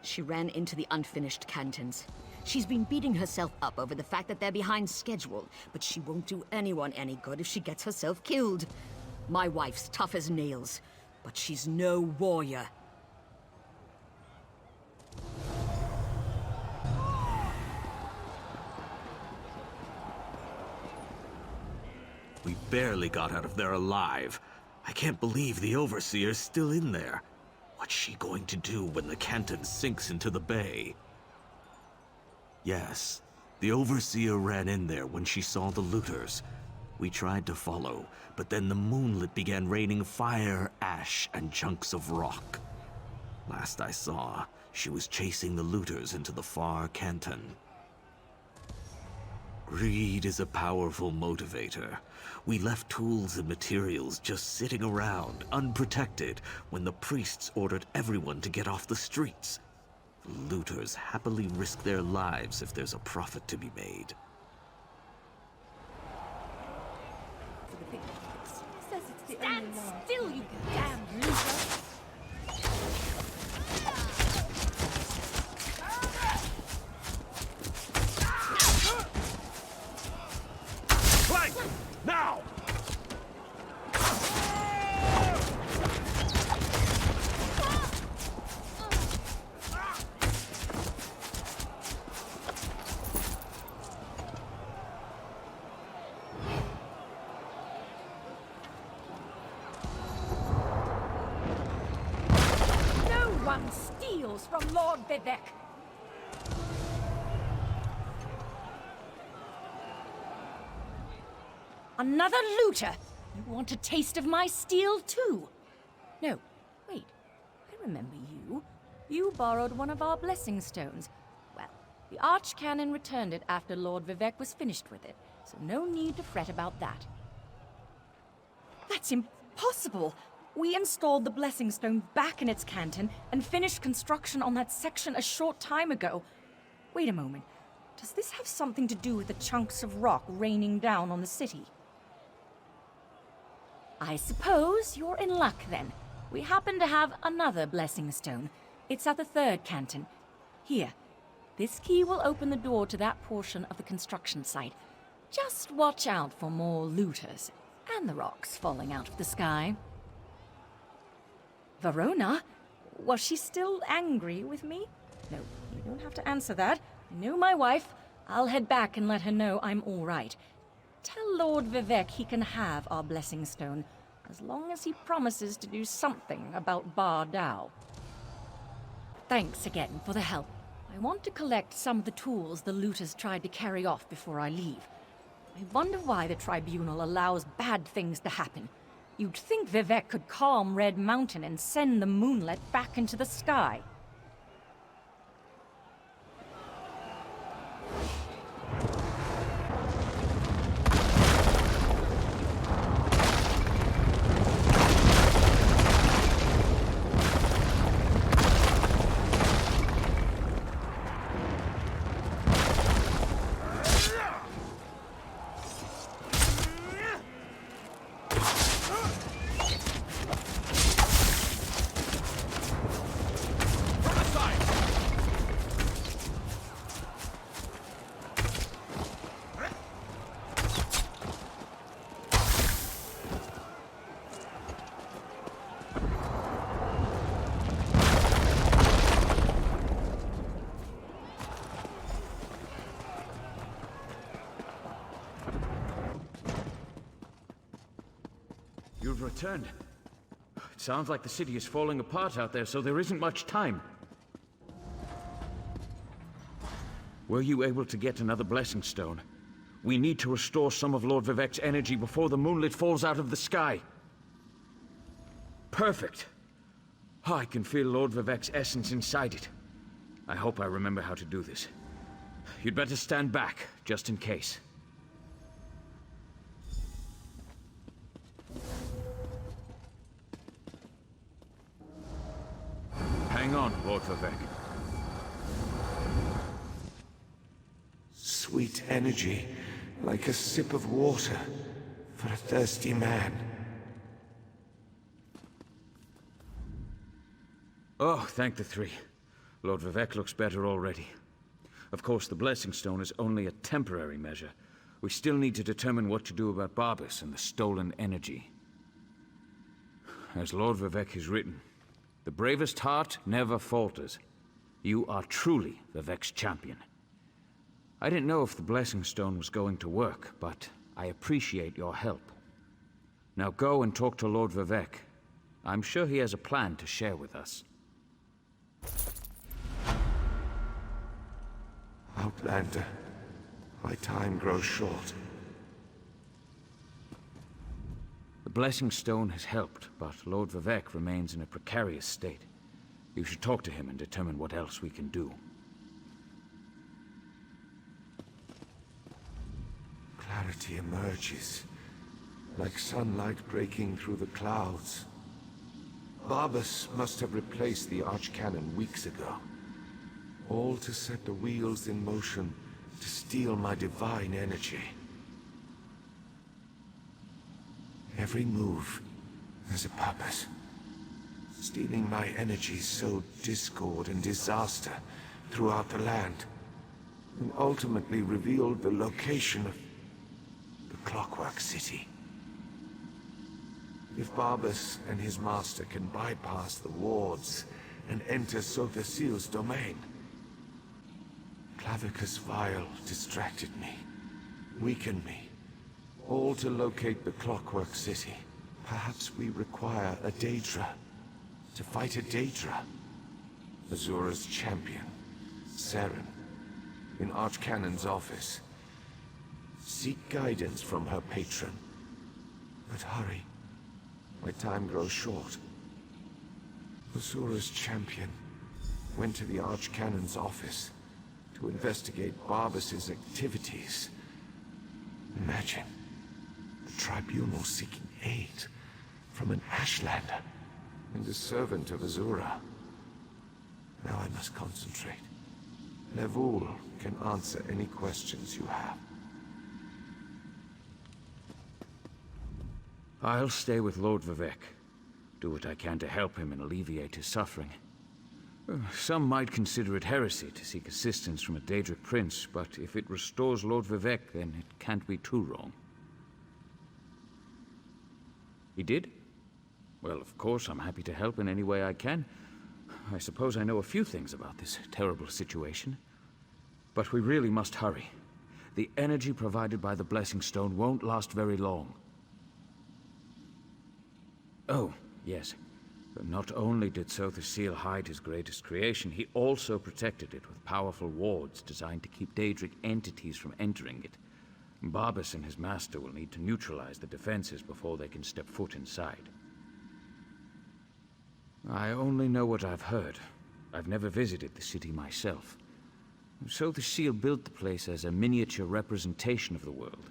She ran into the unfinished cantons. She's been beating herself up over the fact that they're behind schedule, but she won't do anyone any good if she gets herself killed. My wife's tough as nails, but she's no warrior. We barely got out of there alive. I can't believe the Overseer's still in there. What's she going to do when the canton sinks into the bay? Yes, the Overseer ran in there when she saw the looters. We tried to follow, but then the moonlit began raining fire, ash, and chunks of rock. Last I saw, she was chasing the looters into the far canton. Greed is a powerful motivator. We left tools and materials just sitting around, unprotected, when the priests ordered everyone to get off the streets. The looters happily risk their lives if there's a profit to be made. Stand still, you damn loser! Flank! Now! seals from Lord Vivec. Another looter! You want a taste of my steel, too? No, wait. I remember you. You borrowed one of our blessing stones. Well, the Archcanon returned it after Lord Vivec was finished with it, so no need to fret about that. That's impossible! We installed the blessing stone back in its canton and finished construction on that section a short time ago. Wait a moment. Does this have something to do with the chunks of rock raining down on the city? I suppose you're in luck, then. We happen to have another blessing stone. It's at the third canton. Here. This key will open the door to that portion of the construction site. Just watch out for more looters, and the rocks falling out of the sky. Verona? Was she still angry with me? No, you don't have to answer that. I know my wife. I'll head back and let her know I'm all right. Tell Lord Vivec he can have our blessing stone, as long as he promises to do something about Bar Dao. Thanks again for the help. I want to collect some of the tools the looters tried to carry off before I leave. I wonder why the Tribunal allows bad things to happen. You'd think Vivec could calm Red Mountain and send the moonlit back into the sky. You've returned. It sounds like the city is falling apart out there, so there isn't much time. Were you able to get another blessing stone? We need to restore some of Lord Vivec's energy before the moonlit falls out of the sky. Perfect. I can feel Lord Vivec's essence inside it. I hope I remember how to do this. You'd better stand back, just in case. Hang on, Lord Vivec. Sweet energy, like a sip of water for a thirsty man. Oh, thank the three. Lord Vivec looks better already. Of course, the Blessing Stone is only a temporary measure. We still need to determine what to do about Barbas and the stolen energy. As Lord Vivec has written, the bravest heart never falters. You are truly Vivec's champion. I didn't know if the Blessing Stone was going to work, but I appreciate your help. Now go and talk to Lord Vivec. I'm sure he has a plan to share with us. Outlander, my time grows short. The Blessing Stone has helped, but Lord Vivec remains in a precarious state. You should talk to him and determine what else we can do. Clarity emerges, like sunlight breaking through the clouds. Barbas must have replaced the Archcanon weeks ago. All to set the wheels in motion to steal my divine energy. Every move has a purpose. Stealing my energy sowed discord and disaster throughout the land, and ultimately revealed the location of the Clockwork City. If Barbas and his master can bypass the wards and enter Sotha Sil's domain, Clavicus Vile distracted me, weakened me, all to locate the Clockwork City. Perhaps we require a Daedra, to fight a Daedra, Azura's champion, Saren, in Archcanon's office. Seek guidance from her patron. But hurry. My time grows short. Azura's champion went to the Archcanon's office to investigate Barbas's activities. Imagine the Tribunal seeking aid from an Ashlander and a servant of Azura. Now I must concentrate. Levul can answer any questions you have. I'll stay with Lord Vivec. Do what I can to help him and alleviate his suffering. Some might consider it heresy to seek assistance from a Daedric prince, but if it restores Lord Vivec, then it can't be too wrong. He did? Well, of course, I'm happy to help in any way I can. I suppose I know a few things about this terrible situation. But we really must hurry. The energy provided by the Blessing Stone won't last very long. Oh, yes. Not only did Sotha Sil hide his greatest creation, he also protected it with powerful wards designed to keep Daedric entities from entering it. Barbas and his master will need to neutralize the defenses before they can step foot inside. I only know what I've heard. I've never visited the city myself. Sotha Sil built the place as a miniature representation of the world,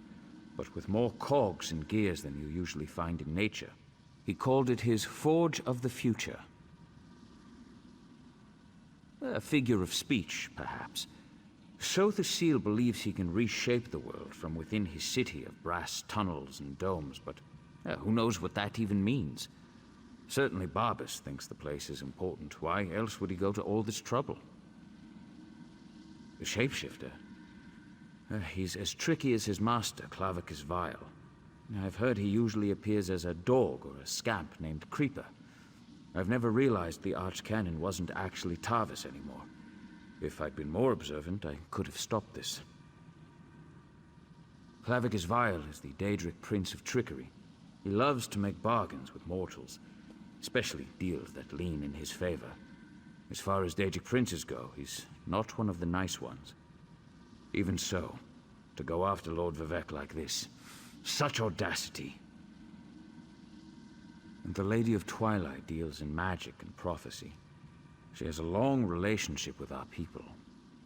but with more cogs and gears than you usually find in nature. He called it his Forge of the Future. A figure of speech, perhaps. Sotha Sil believes he can reshape the world from within his city of brass tunnels and domes, but who knows what that even means? Certainly Barbas thinks the place is important. Why else would he go to all this trouble? The shapeshifter? He's as tricky as his master, Clavicus Vile. I've heard he usually appears as a dog or a scamp named Creeper. I've never realized the Archcanon wasn't actually Tarvis anymore. If I'd been more observant, I could have stopped this. Clavicus Vile is the Daedric Prince of Trickery. He loves to make bargains with mortals, especially deals that lean in his favor. As far as Daedric princes go, he's not one of the nice ones. Even so, to go after Lord Vivec like this, such audacity. And the Lady of Twilight deals in magic and prophecy. She has a long relationship with our people,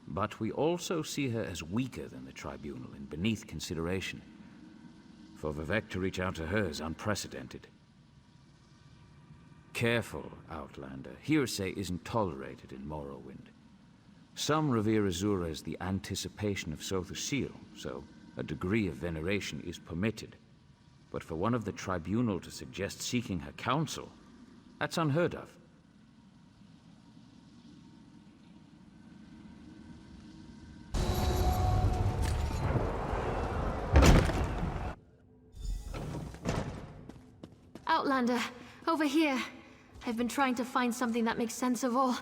but we also see her as weaker than the Tribunal and beneath consideration. For Vivec to reach out to her is unprecedented. Careful, Outlander. Hearsay isn't tolerated in Morrowind. Some revere Azura as the anticipation of Sotha Sil, so a degree of veneration is permitted. But for one of the Tribunal to suggest seeking her counsel, that's unheard of. Outlander, over here. I've been trying to find something that makes sense of all.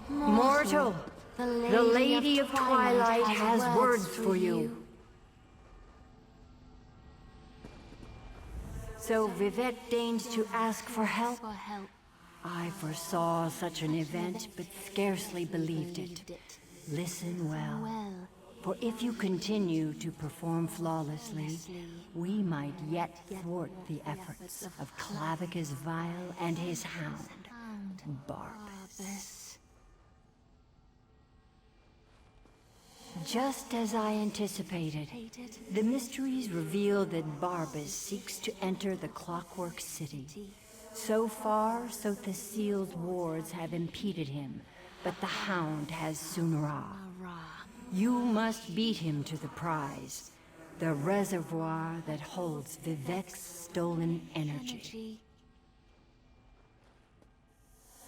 Mortal, the Lady of Twilight has words for you. So Vivec deigns to ask for help? I foresaw such an event, but scarcely believed it. Listen well, for if you continue to perform flawlessly, we might yet thwart the efforts of Clavicus Vile and his hound, Barbas. Just as I anticipated, the mysteries reveal that Barbas seeks to enter the Clockwork City. So far, Sotha Sil's wards have impeded him, but the Hound has Sunra. You must beat him to the prize, the reservoir that holds Vivec's stolen energy.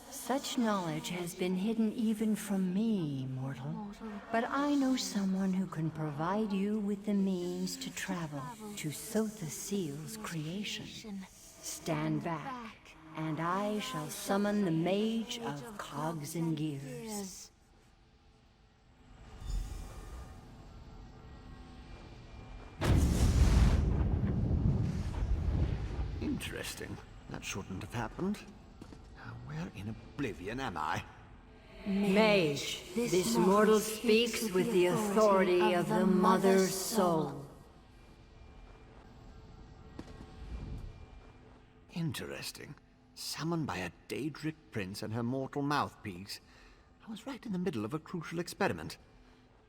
Such knowledge has been hidden even from me, mortal. But I know someone who can provide you with the means to travel to Sotha Sil's creation. Stand back, and I shall summon the Mage of Cogs and Gears. Interesting. That shouldn't have happened. Now, where in oblivion am I? Mage, this mortal speaks with the authority of the Mother's soul. Interesting. Summoned by a Daedric Prince and her mortal mouthpiece. I was right in the middle of a crucial experiment.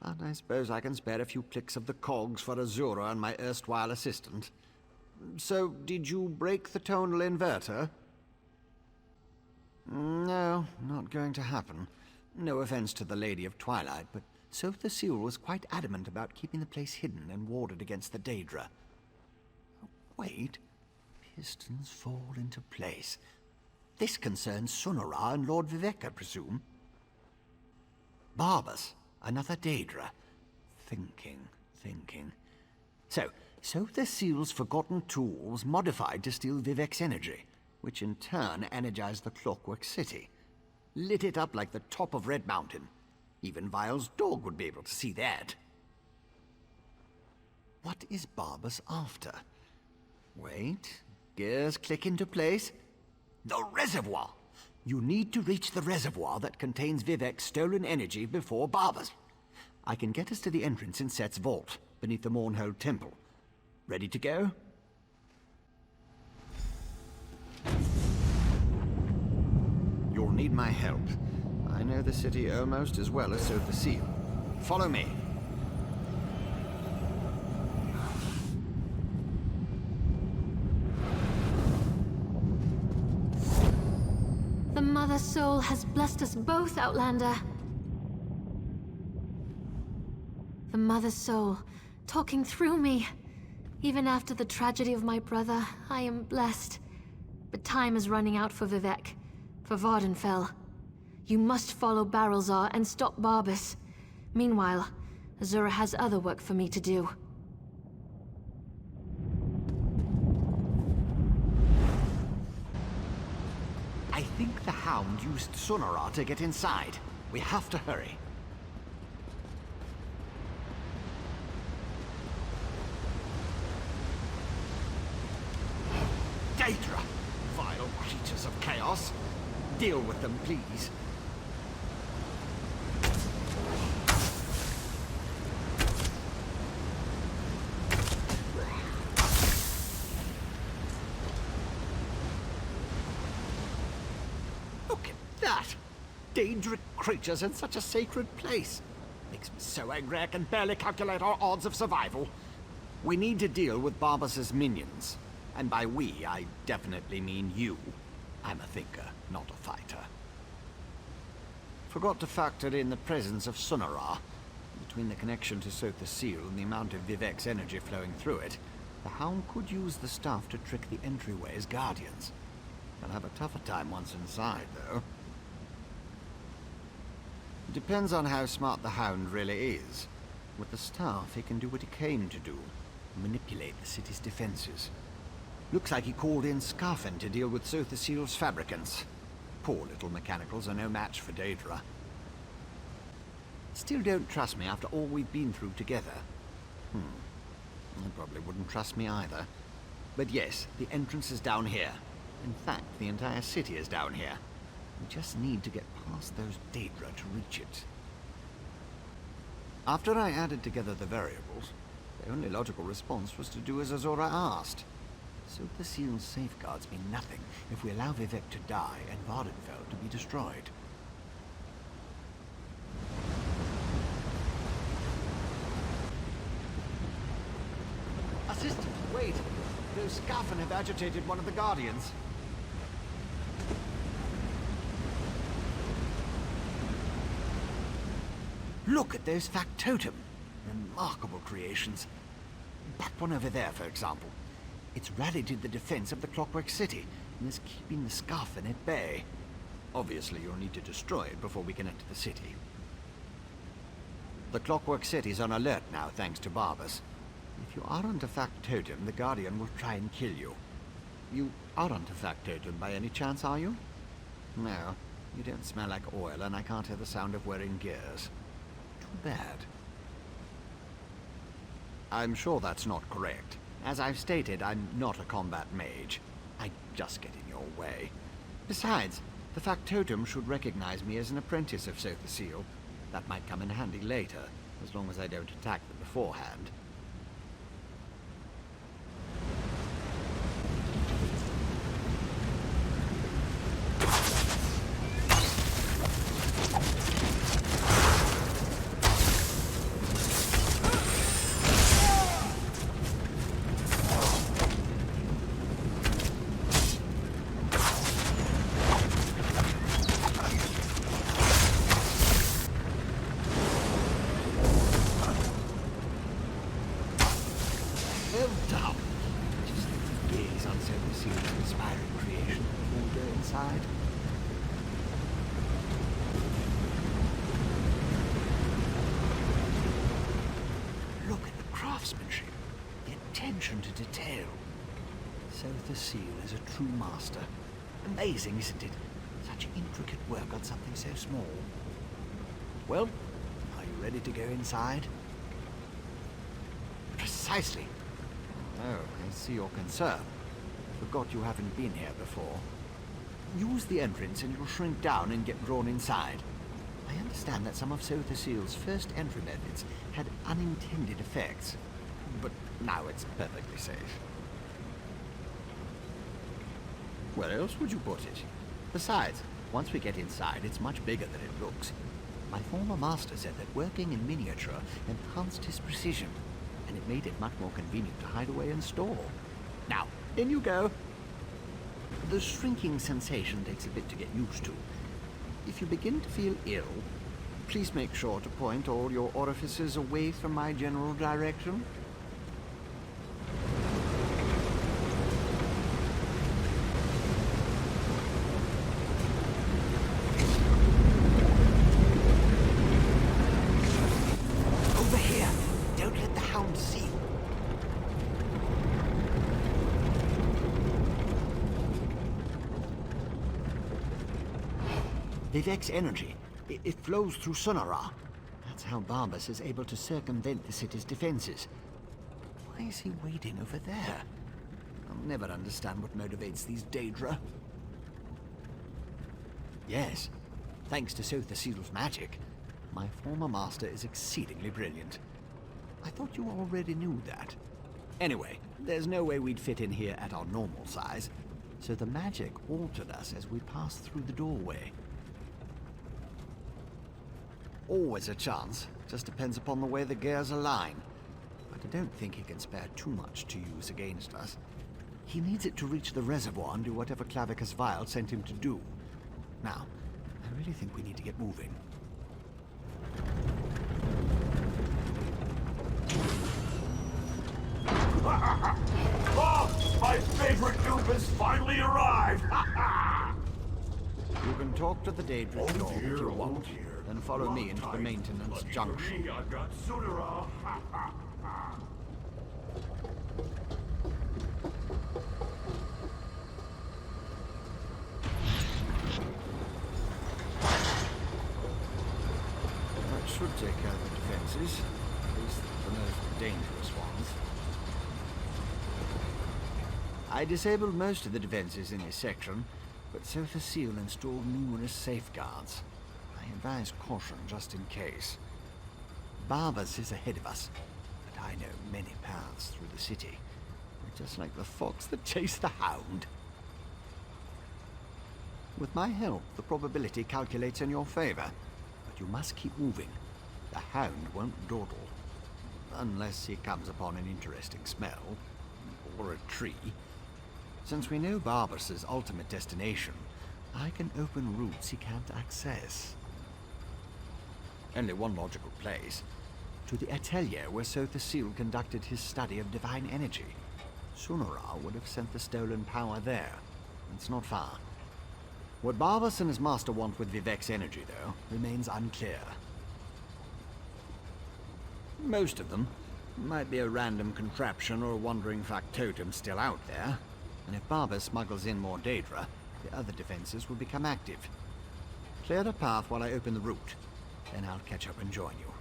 But I suppose I can spare a few clicks of the cogs for Azura and my erstwhile assistant. So, did you break the tonal inverter? No, not going to happen. No offense to the Lady of Twilight, but Sotha Sil was quite adamant about keeping the place hidden and warded against the Daedra. Wait. Pistons fall into place. This concerns Sunara and Lord Vivec, I presume. Barbas, another Daedra. Thinking. So, Sotha Sil's forgotten tool was modified to steal Vivec's energy, which in turn energized the Clockwork City. Lit it up like the top of Red Mountain. Even Vile's dog would be able to see that. What is Barbas after? Wait, gears click into place. The reservoir! You need to reach the reservoir that contains Vivec's stolen energy before Barbas. I can get us to the entrance in Set's vault, beneath the Mornhold Temple. Ready to go? You'll need my help. I know the city almost as well as Sotha Sil. Follow me. The Mother Soul has blessed us both, Outlander. The Mother Soul, talking through me. Even after the tragedy of my brother, I am blessed. But time is running out for Vivec, for Vvardenfell. You must follow Barrelzar and stop Barbas. Meanwhile, Azura has other work for me to do. I think the Hound used Sunara to get inside. We have to hurry. Daedra! Vile creatures of chaos. Deal with them, please. Look at that! Daedric creatures in such a sacred place. Makes me so angry I can barely calculate our odds of survival. We need to deal with Barbas's minions. And by we, I definitely mean you. I'm a thinker, not a fighter. Forgot to factor in the presence of Sunara. Between the connection to Sotha Sil and the amount of Vivec's energy flowing through it, the Hound could use the stuff to trick the entryway's guardians. They'll have a tougher time once inside, though. It depends on how smart the Hound really is. With the staff, he can do what he came to do. Manipulate the city's defenses. Looks like he called in Scarfen to deal with Sotha Sil's fabricants. Poor little mechanicals are no match for Daedra. Still don't trust me after all we've been through together. They probably wouldn't trust me either. But yes, the entrance is down here. In fact, the entire city is down here. We just need to get past those Daedra to reach it. After I added together the variables, the only logical response was to do as Azura asked. Sotha Sil's safeguards mean nothing if we allow Vivec to die and Vvardenfell to be destroyed. Assistant, wait! Those Scarfen have agitated one of the Guardians. Look at those factotum! Remarkable creations. That one over there, for example. It's rallied to the defense of the Clockwork City and is keeping the Scarfen at bay. Obviously, you'll need to destroy it before we can enter the city. The Clockwork City's on alert now, thanks to Barbas. If you aren't a factotum, the Guardian will try and kill you. You aren't a factotum by any chance, are you? No, you don't smell like oil, and I can't hear the sound of wearing gears. Too bad. I'm sure that's not correct. As I've stated, I'm not a combat mage. I just get in your way. Besides, the factotum should recognize me as an apprentice of Sotha Sil. That might come in handy later, as long as I don't attack them beforehand. To detail. Sotha Sil is a true master. Amazing, isn't it? Such intricate work on something so small. Well, are you ready to go inside? Precisely. Oh, I see your concern. Forgot you haven't been here before. Use the entrance and you'll shrink down and get drawn inside. I understand that some of Sotha Sil's first entry methods had unintended effects. But now it's perfectly safe. Where else would you put it? Besides, once we get inside, it's much bigger than it looks. My former master said that working in miniature enhanced his precision, and it made it much more convenient to hide away and store. Now, in you go. The shrinking sensation takes a bit to get used to. If you begin to feel ill, please make sure to point all your orifices away from my general direction. Vivec's energy. It flows through Sunara. That's how Barbas is able to circumvent the city's defenses. Why is he waiting over there? I'll never understand what motivates these Daedra. Yes, thanks to Sotha Sil's magic, my former master is exceedingly brilliant. I thought you already knew that. Anyway, there's no way we'd fit in here at our normal size, so the magic altered us as we passed through the doorway. Always a chance. Just depends upon the way the gears align. But I don't think he can spare too much to use against us. He needs it to reach the reservoir and do whatever Clavicus Vile sent him to do. Now, I really think we need to get moving. Oh, my favorite noob has finally arrived! You can talk to the Daedric dog if you want. Then follow me into the maintenance junction. I've got Sunara. That should take out the defenses, at least the most dangerous ones. I disabled most of the defenses in this section, but Sotha Sil installed numerous safeguards. I advise caution just in case. Barbas is ahead of us, but I know many paths through the city. We're just like the fox that chased the hound. With my help, the probability calculates in your favor, but you must keep moving. The hound won't dawdle, unless he comes upon an interesting smell, or a tree. Since we know Barbas's ultimate destination, I can open routes he can't access. Only one logical place. To the atelier where Sotha Sil conducted his study of divine energy. Sunara would have sent the stolen power there. It's not far. What Barbas and his master want with Vivec's energy, though, remains unclear. Most of them might be a random contraption or a wandering factotum still out there. And if Barbas smuggles in more Daedra, the other defenses will become active. Clear a path while I open the route. Then I'll catch up and join you.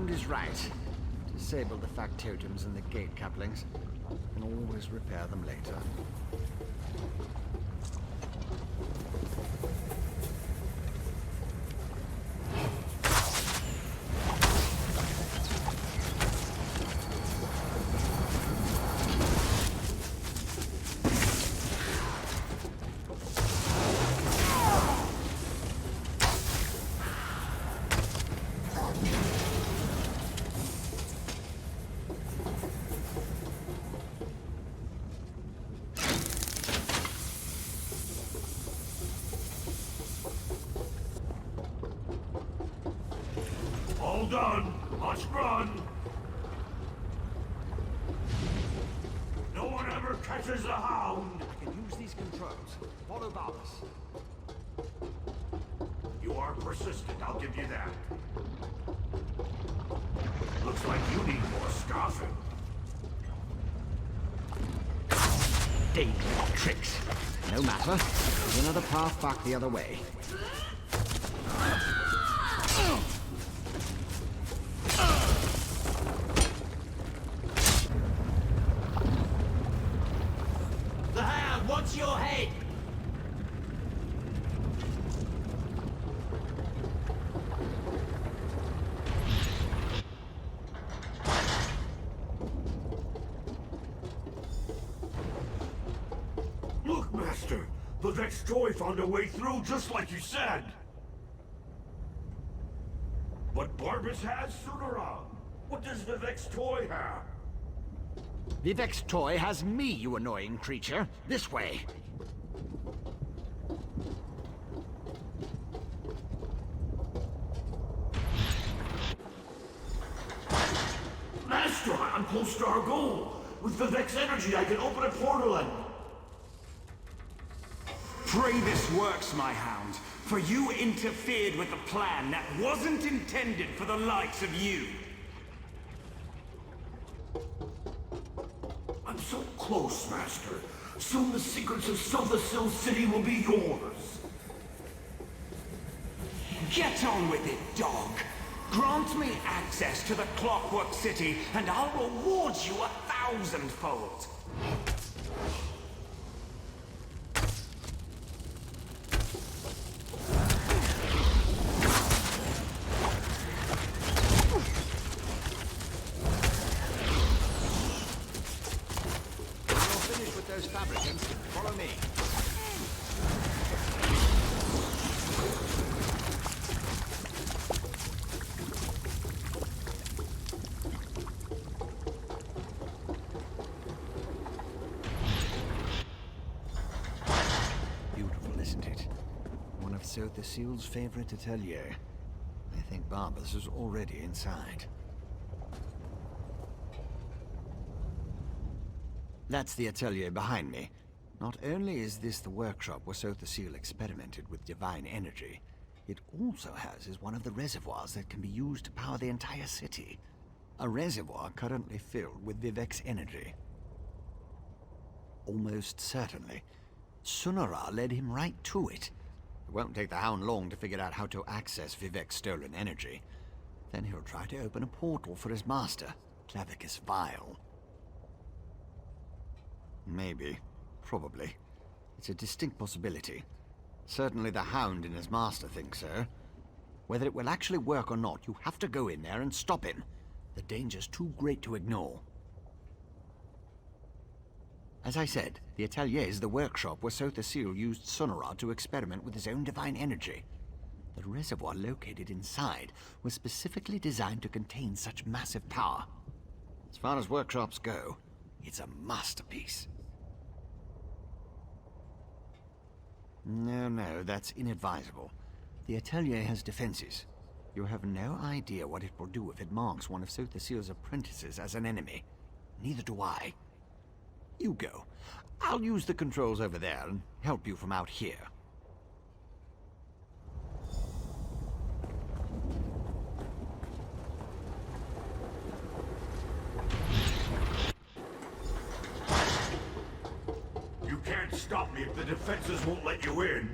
Hound is right. Disable the factotums and the gate couplings. And always repair them later. All done. Let's run. No one ever catches the Hound. I can use these controls. Follow Barbas. You are persistent, I'll give you that. Looks like you need more scoffing. Daedric tricks. No matter. There's another path back the other way. The Hound wants your head! Look, Master! The Vivec's toy found a way through just like you said! But Barbas has Sotha. What does Vivec's toy have? Vivec's toy has me, you annoying creature. This way. Master, I'm close to our goal. With Vivec's energy, I can open a portal and... Pray this works, my Hound, for you interfered with a plan that wasn't intended for the likes of you. I'm so close, Master. Soon the secrets of Sotha Sil City will be yours. Get on with it, dog. Grant me access to the Clockwork City, and I'll reward you 1,000-fold. Those fabricants, follow me. Beautiful, isn't it? One of Sotha Sil's favorite atelier. I think Barbas is already inside. That's the atelier behind me. Not only is this the workshop where Sotha Sil experimented with divine energy, it also houses one of the reservoirs that can be used to power the entire city. A reservoir currently filled with Vivec's energy. Almost certainly, Sotha led him right to it. It won't take the Hound long to figure out how to access Vivec's stolen energy. Then he'll try to open a portal for his master, Clavicus Vile. Maybe. Probably. It's a distinct possibility. Certainly the Hound and his master think so. Whether it will actually work or not, you have to go in there and stop him. The danger's too great to ignore. As I said, the atelier is the workshop where Sotha Sil used Sotha to experiment with his own divine energy. The reservoir located inside was specifically designed to contain such massive power. As far as workshops go, it's a masterpiece. No, that's inadvisable. The atelier has defenses. You have no idea what it will do if it marks one of Sotha Sil's apprentices as an enemy. Neither do I. You go. I'll use the controls over there and help you from out here. You can't stop me if the defenses won't let you in.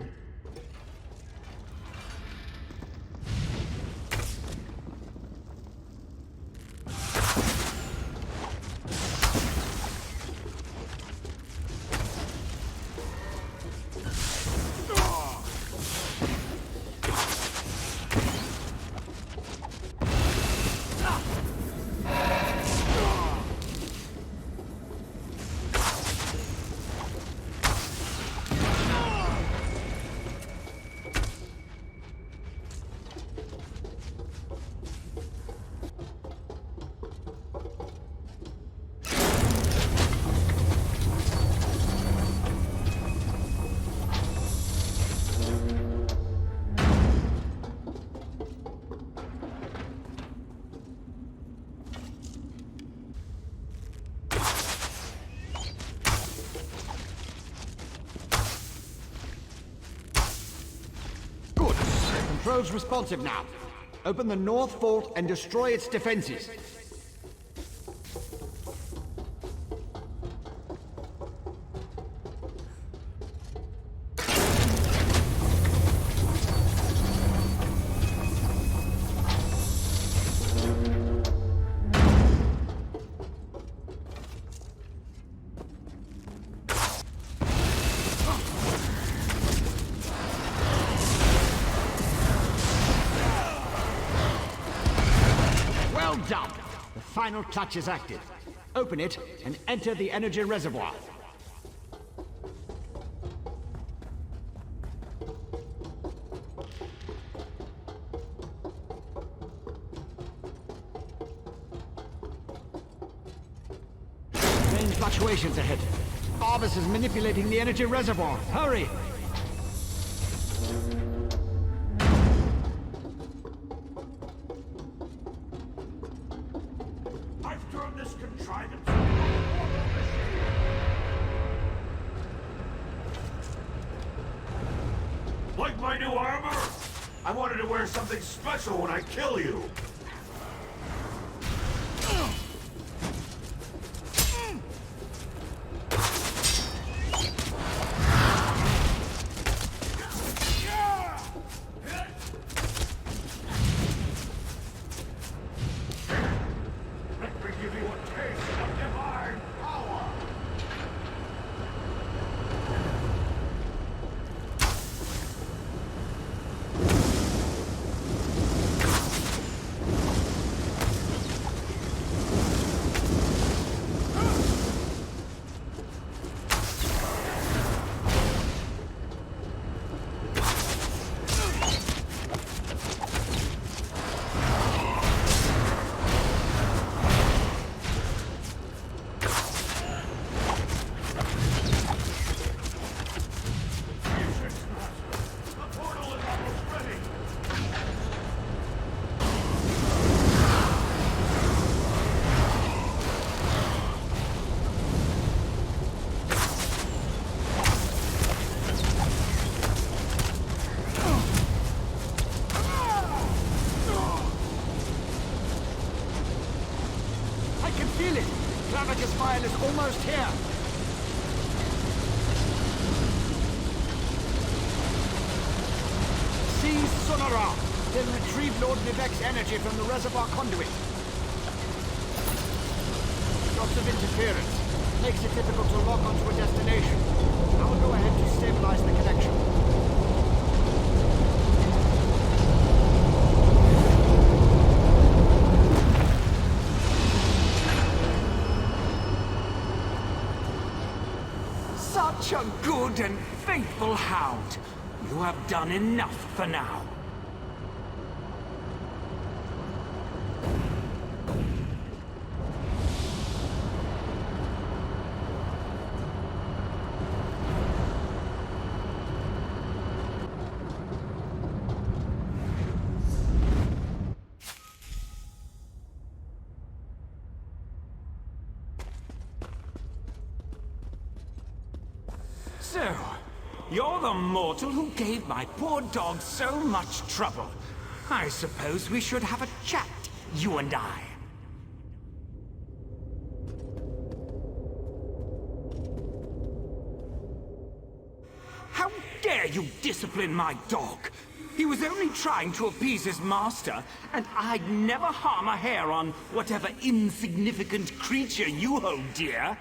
Controls responsive now. Open the north fort and destroy its defenses. Well done! The final clutch is active. Open it and enter the energy reservoir. Main fluctuations ahead. Arbus is manipulating the energy reservoir. Hurry! I've turned this contrivance. Like my new armor? I wanted to wear something special when I kill you. Let me give you a taste of divine power. I can feel it! Clavicus file is almost here! Seize Sonara! Then retrieve Lord Vivec's energy from the reservoir conduit. Lots of interference. Makes it difficult to lock onto a destination. I will go ahead to stabilize the connection. Such a good and faithful hound. You have done enough for now. So, you're the mortal who gave my poor dog so much trouble. I suppose we should have a chat, you and I. How dare you discipline my dog? He was only trying to appease his master, and I'd never harm a hair on whatever insignificant creature you hold dear.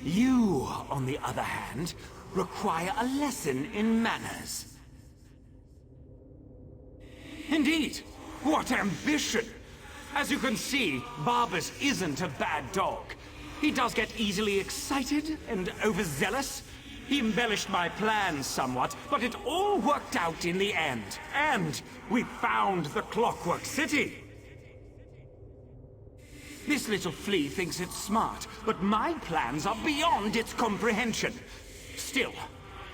You, on the other hand, require a lesson in manners. Indeed, what ambition! As you can see, Barbas isn't a bad dog. He does get easily excited and overzealous. He embellished my plans somewhat, but it all worked out in the end. And we found the Clockwork City. This little flea thinks it's smart, but my plans are beyond its comprehension. Still,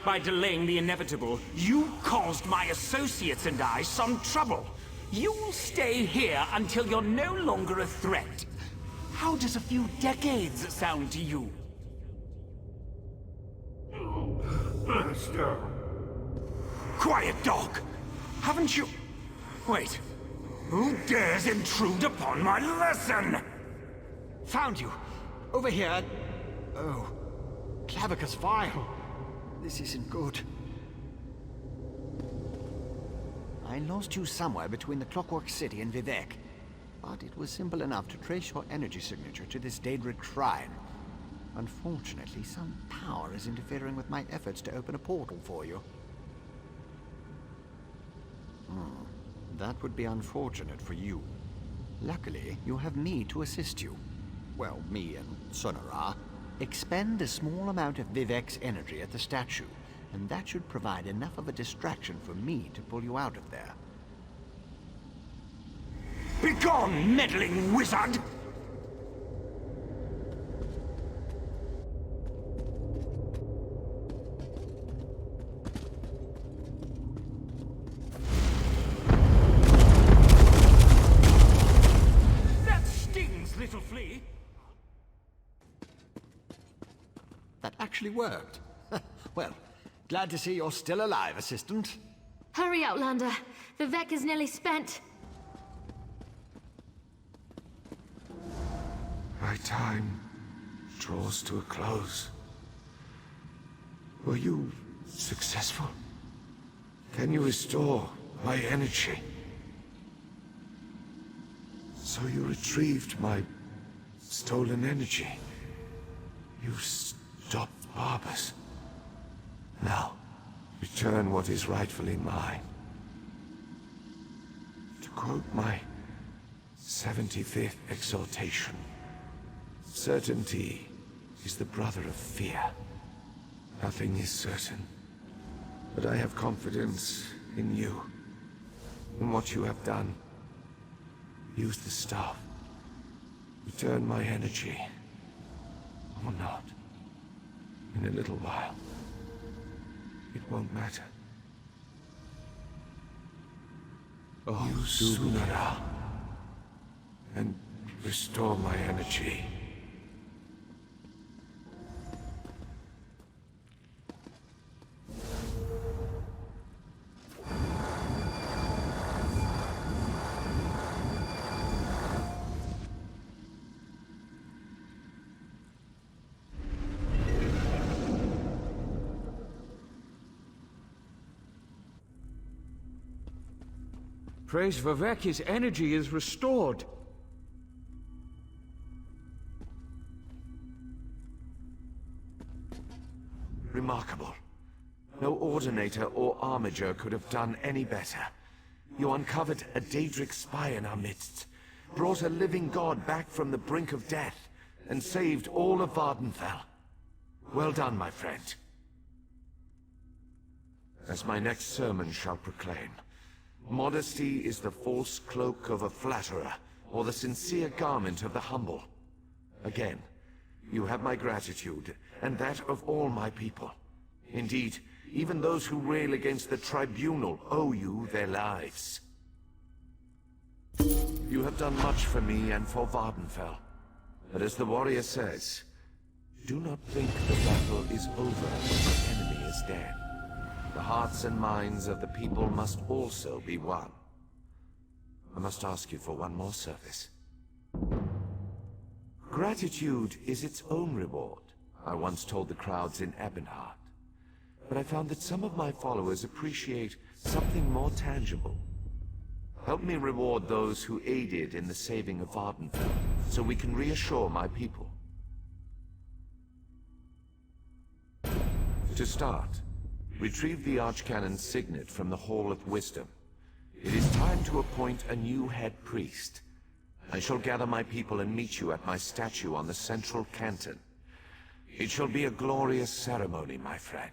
by delaying the inevitable, you caused my associates and I some trouble. You'll stay here until you're no longer a threat. How does a few decades sound to you? Master. Quiet, dog! Haven't you... Wait. Who dares intrude upon my lesson? Found you! Over here! Oh. Clavicus Vile! This isn't good. I lost you somewhere between the Clockwork City and Vivec, but it was simple enough to trace your energy signature to this Daedric shrine. Unfortunately, some power is interfering with my efforts to open a portal for you. That would be unfortunate for you. Luckily, you have me to assist you. Well, me and Sonara. Expend a small amount of Vivec's energy at the statue, and that should provide enough of a distraction for me to pull you out of there. Begone, meddling wizard! That stings, little flea! That actually worked. Well, glad to see you're still alive, Assistant. Hurry, Outlander. Vivec is nearly spent. My time draws to a close. Were you successful? Can you restore my energy? So you retrieved my stolen energy. You stopped Barbers. Now, return what is rightfully mine. To quote my 75th exhortation, certainty is the brother of fear. Nothing is certain, but I have confidence in you, in what you have done. Use the staff. Return my energy, or not. In a little while, it won't matter. Oh, Use Sonara and restore my energy. Praise Vivec, his energy is restored. Remarkable. No ordinator or armiger could have done any better. You uncovered a Daedric spy in our midst, brought a living god back from the brink of death, and saved all of Vvardenfell. Well done, my friend. As my next sermon shall proclaim, modesty is the false cloak of a flatterer, or the sincere garment of the humble. Again, you have my gratitude, and that of all my people. Indeed, even those who rail against the Tribunal owe you their lives. You have done much for me and for Vvardenfell. But as the warrior says, do not think the battle is over when the enemy is dead. The hearts and minds of the people must also be won. I must ask you for one more service. Gratitude is its own reward, I once told the crowds in Ebonheart. But I found that some of my followers appreciate something more tangible. Help me reward those who aided in the saving of Vvardenfell, so we can reassure my people. To start, retrieve the Archcanon's signet from the Hall of Wisdom. It is time to appoint a new head priest. I shall gather my people and meet you at my statue on the central canton. It shall be a glorious ceremony, my friend.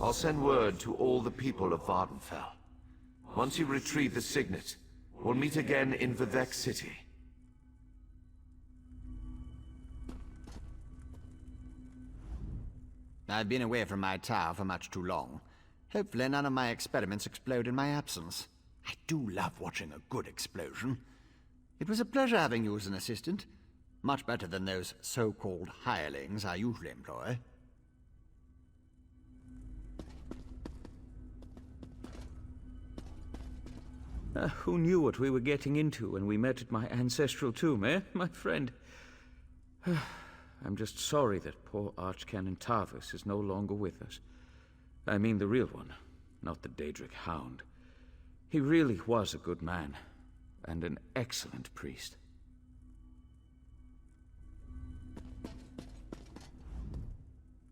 I'll send word to all the people of Vvardenfell. Once you retrieve the signet, we'll meet again in Vivec City. I've been away from my tower for much too long. Hopefully none of my experiments explode in my absence. I do love watching a good explosion. It was a pleasure having you as an assistant. Much better than those so-called hirelings I usually employ. Who knew what we were getting into when we met at my ancestral tomb, eh, my friend? I'm just sorry that poor Archcanon Tarvus is no longer with us. I mean the real one, not the Daedric Hound. He really was a good man, and an excellent priest.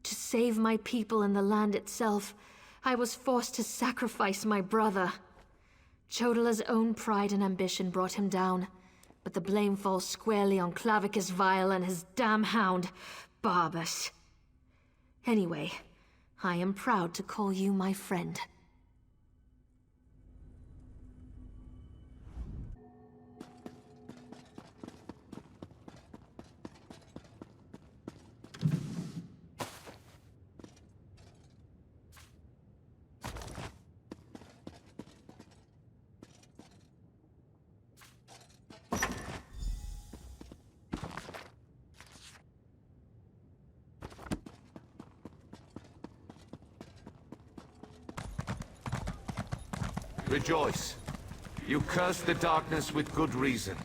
To save my people and the land itself, I was forced to sacrifice my brother. Chodala's own pride and ambition brought him down, but the blame falls squarely on Clavicus Vile and his damn hound, Barbas. Anyway, I am proud to call you my friend. Rejoice. You cursed the darkness with good reason.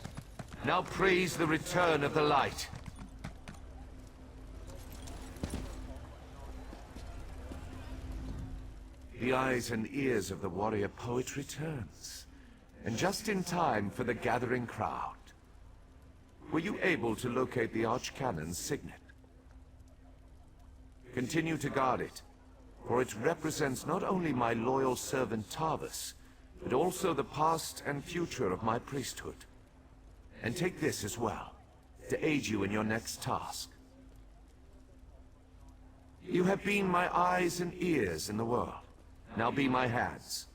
Now praise the return of the light. The eyes and ears of the warrior-poet returns. And just in time for the gathering crowd. Were you able to locate the Archcanon's signet? Continue to guard it, for it represents not only my loyal servant Tarvus, but also the past and future of my priesthood. And take this as well, to aid you in your next task. You have been my eyes and ears in the world. Now be my hands.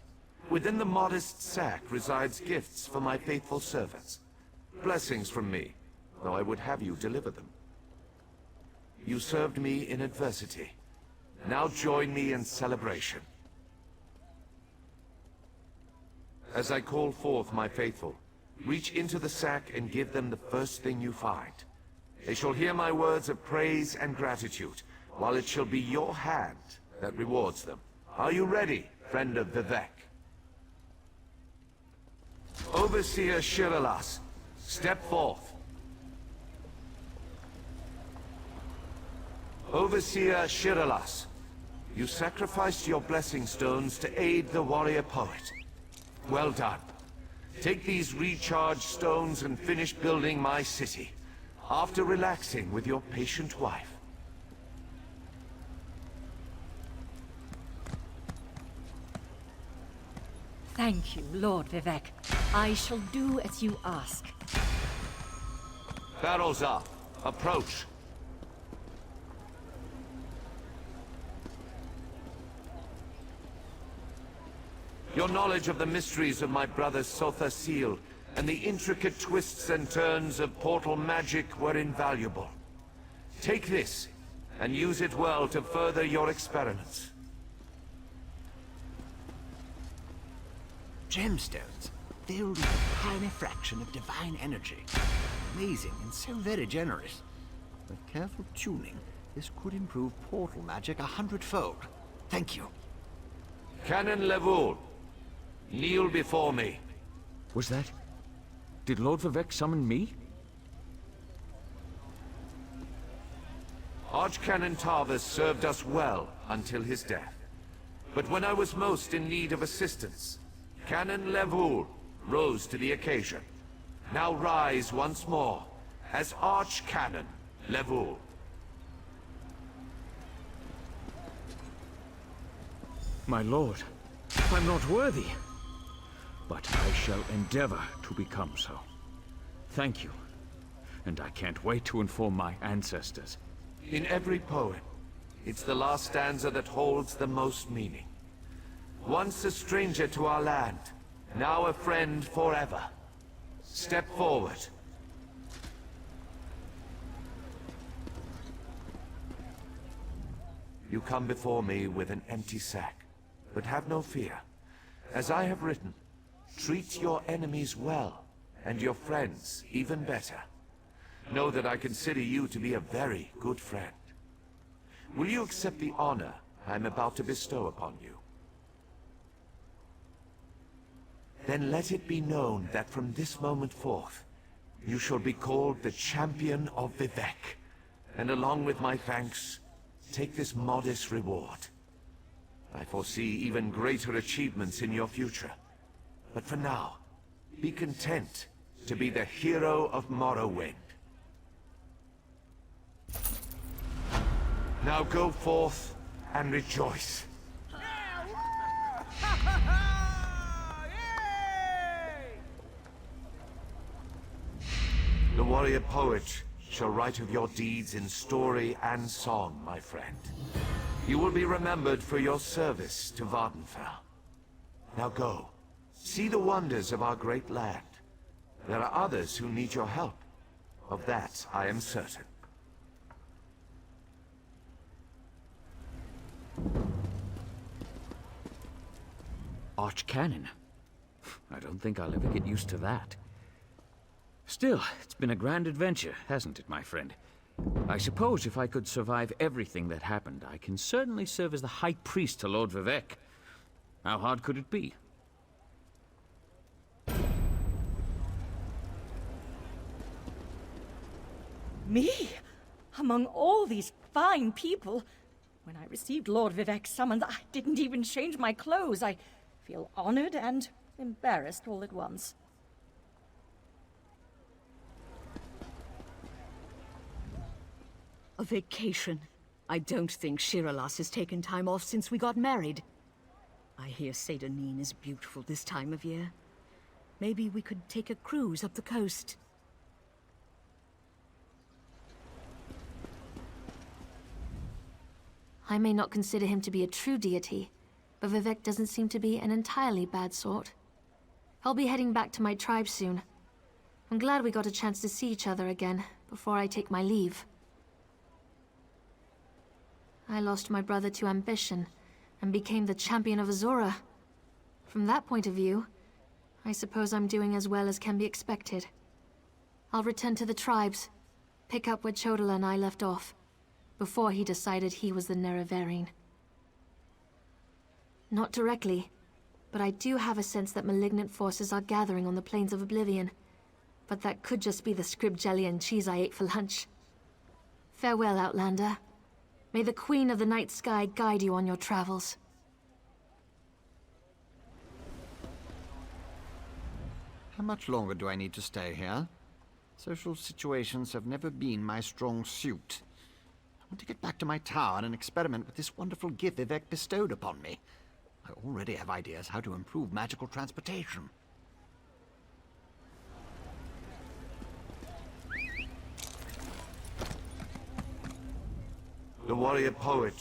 Within the modest sack resides gifts for my faithful servants. Blessings from me, though I would have you deliver them. You served me in adversity. Now join me in celebration. As I call forth my faithful, reach into the sack and give them the first thing you find. They shall hear my words of praise and gratitude, while it shall be your hand that rewards them. Are you ready, friend of Vivec? Overseer Shiralas, step forth. Overseer Shiralas, you sacrificed your blessing stones to aid the warrior-poet. Well done. Take these recharged stones and finish building my city, after relaxing with your patient wife. Thank you, Lord Vivec. I shall do as you ask. Barrels up. Approach. Your knowledge of the mysteries of my brother Sotha Sil and the intricate twists and turns of portal magic were invaluable. Take this, and use it well to further your experiments. Gemstones, filled with a tiny fraction of divine energy. Amazing and so very generous. With careful tuning, this could improve portal magic 100-fold. Thank you. Canon Levoul, kneel before me. Was that? Did Lord Vivec summon me? Archcanon Tarvus served us well until his death. But when I was most in need of assistance, Canon Levoul rose to the occasion. Now rise once more as Archcanon Levoul. My lord, I'm not worthy. But I shall endeavor to become so. Thank you. And I can't wait to inform my ancestors. In every poem, it's the last stanza that holds the most meaning. Once a stranger to our land, now a friend forever. Step forward. You come before me with an empty sack, but have no fear. As I have written, treat your enemies well, and your friends even better. know that I consider you to be a very good friend. Will you accept the honor I'm about to bestow upon you? Then let it be known that from this moment forth, you shall be called the Champion of Vivec, and along with my thanks, take this modest reward. I foresee even greater achievements in your future, but for now, be content to be the hero of Morrowind. Now go forth and rejoice. The warrior-poet shall write of your deeds in story and song, my friend. You will be remembered for your service to Vvardenfell. Now go, see the wonders of our great land. There are others who need your help. Of that, I am certain. Archcanon? I don't think I'll ever get used to that. Still, it's been a grand adventure, hasn't it, my friend? I suppose if I could survive everything that happened, I can certainly serve as the High Priest to Lord Vivec. How hard could it be? Me? Among all these fine people? When I received Lord Vivec's summons, I didn't even change my clothes. I feel honored and embarrassed all at once. A vacation. I don't think Shiralas has taken time off since we got married. I hear Saint Neen is beautiful this time of year. Maybe we could take a cruise up the coast. I may not consider him to be a true deity, but Vivek doesn't seem to be an entirely bad sort. I'll be heading back to my tribe soon. I'm glad we got a chance to see each other again before I take my leave. I lost my brother to ambition and became the champion of Azora. From that point of view, I suppose I'm doing as well as can be expected. I'll return to the tribes, pick up where Chodola and I left off, before he decided he was the Nerevarine. Not directly, but I do have a sense that malignant forces are gathering on the plains of Oblivion. But that could just be the scrib jelly and cheese I ate for lunch. Farewell, Outlander. May the Queen of the Night Sky guide you on your travels. How much longer do I need to stay here? Social situations have never been my strong suit. I want to get back to my tower and experiment with this wonderful gift Vivec bestowed upon me. I already have ideas how to improve magical transportation. The warrior-poet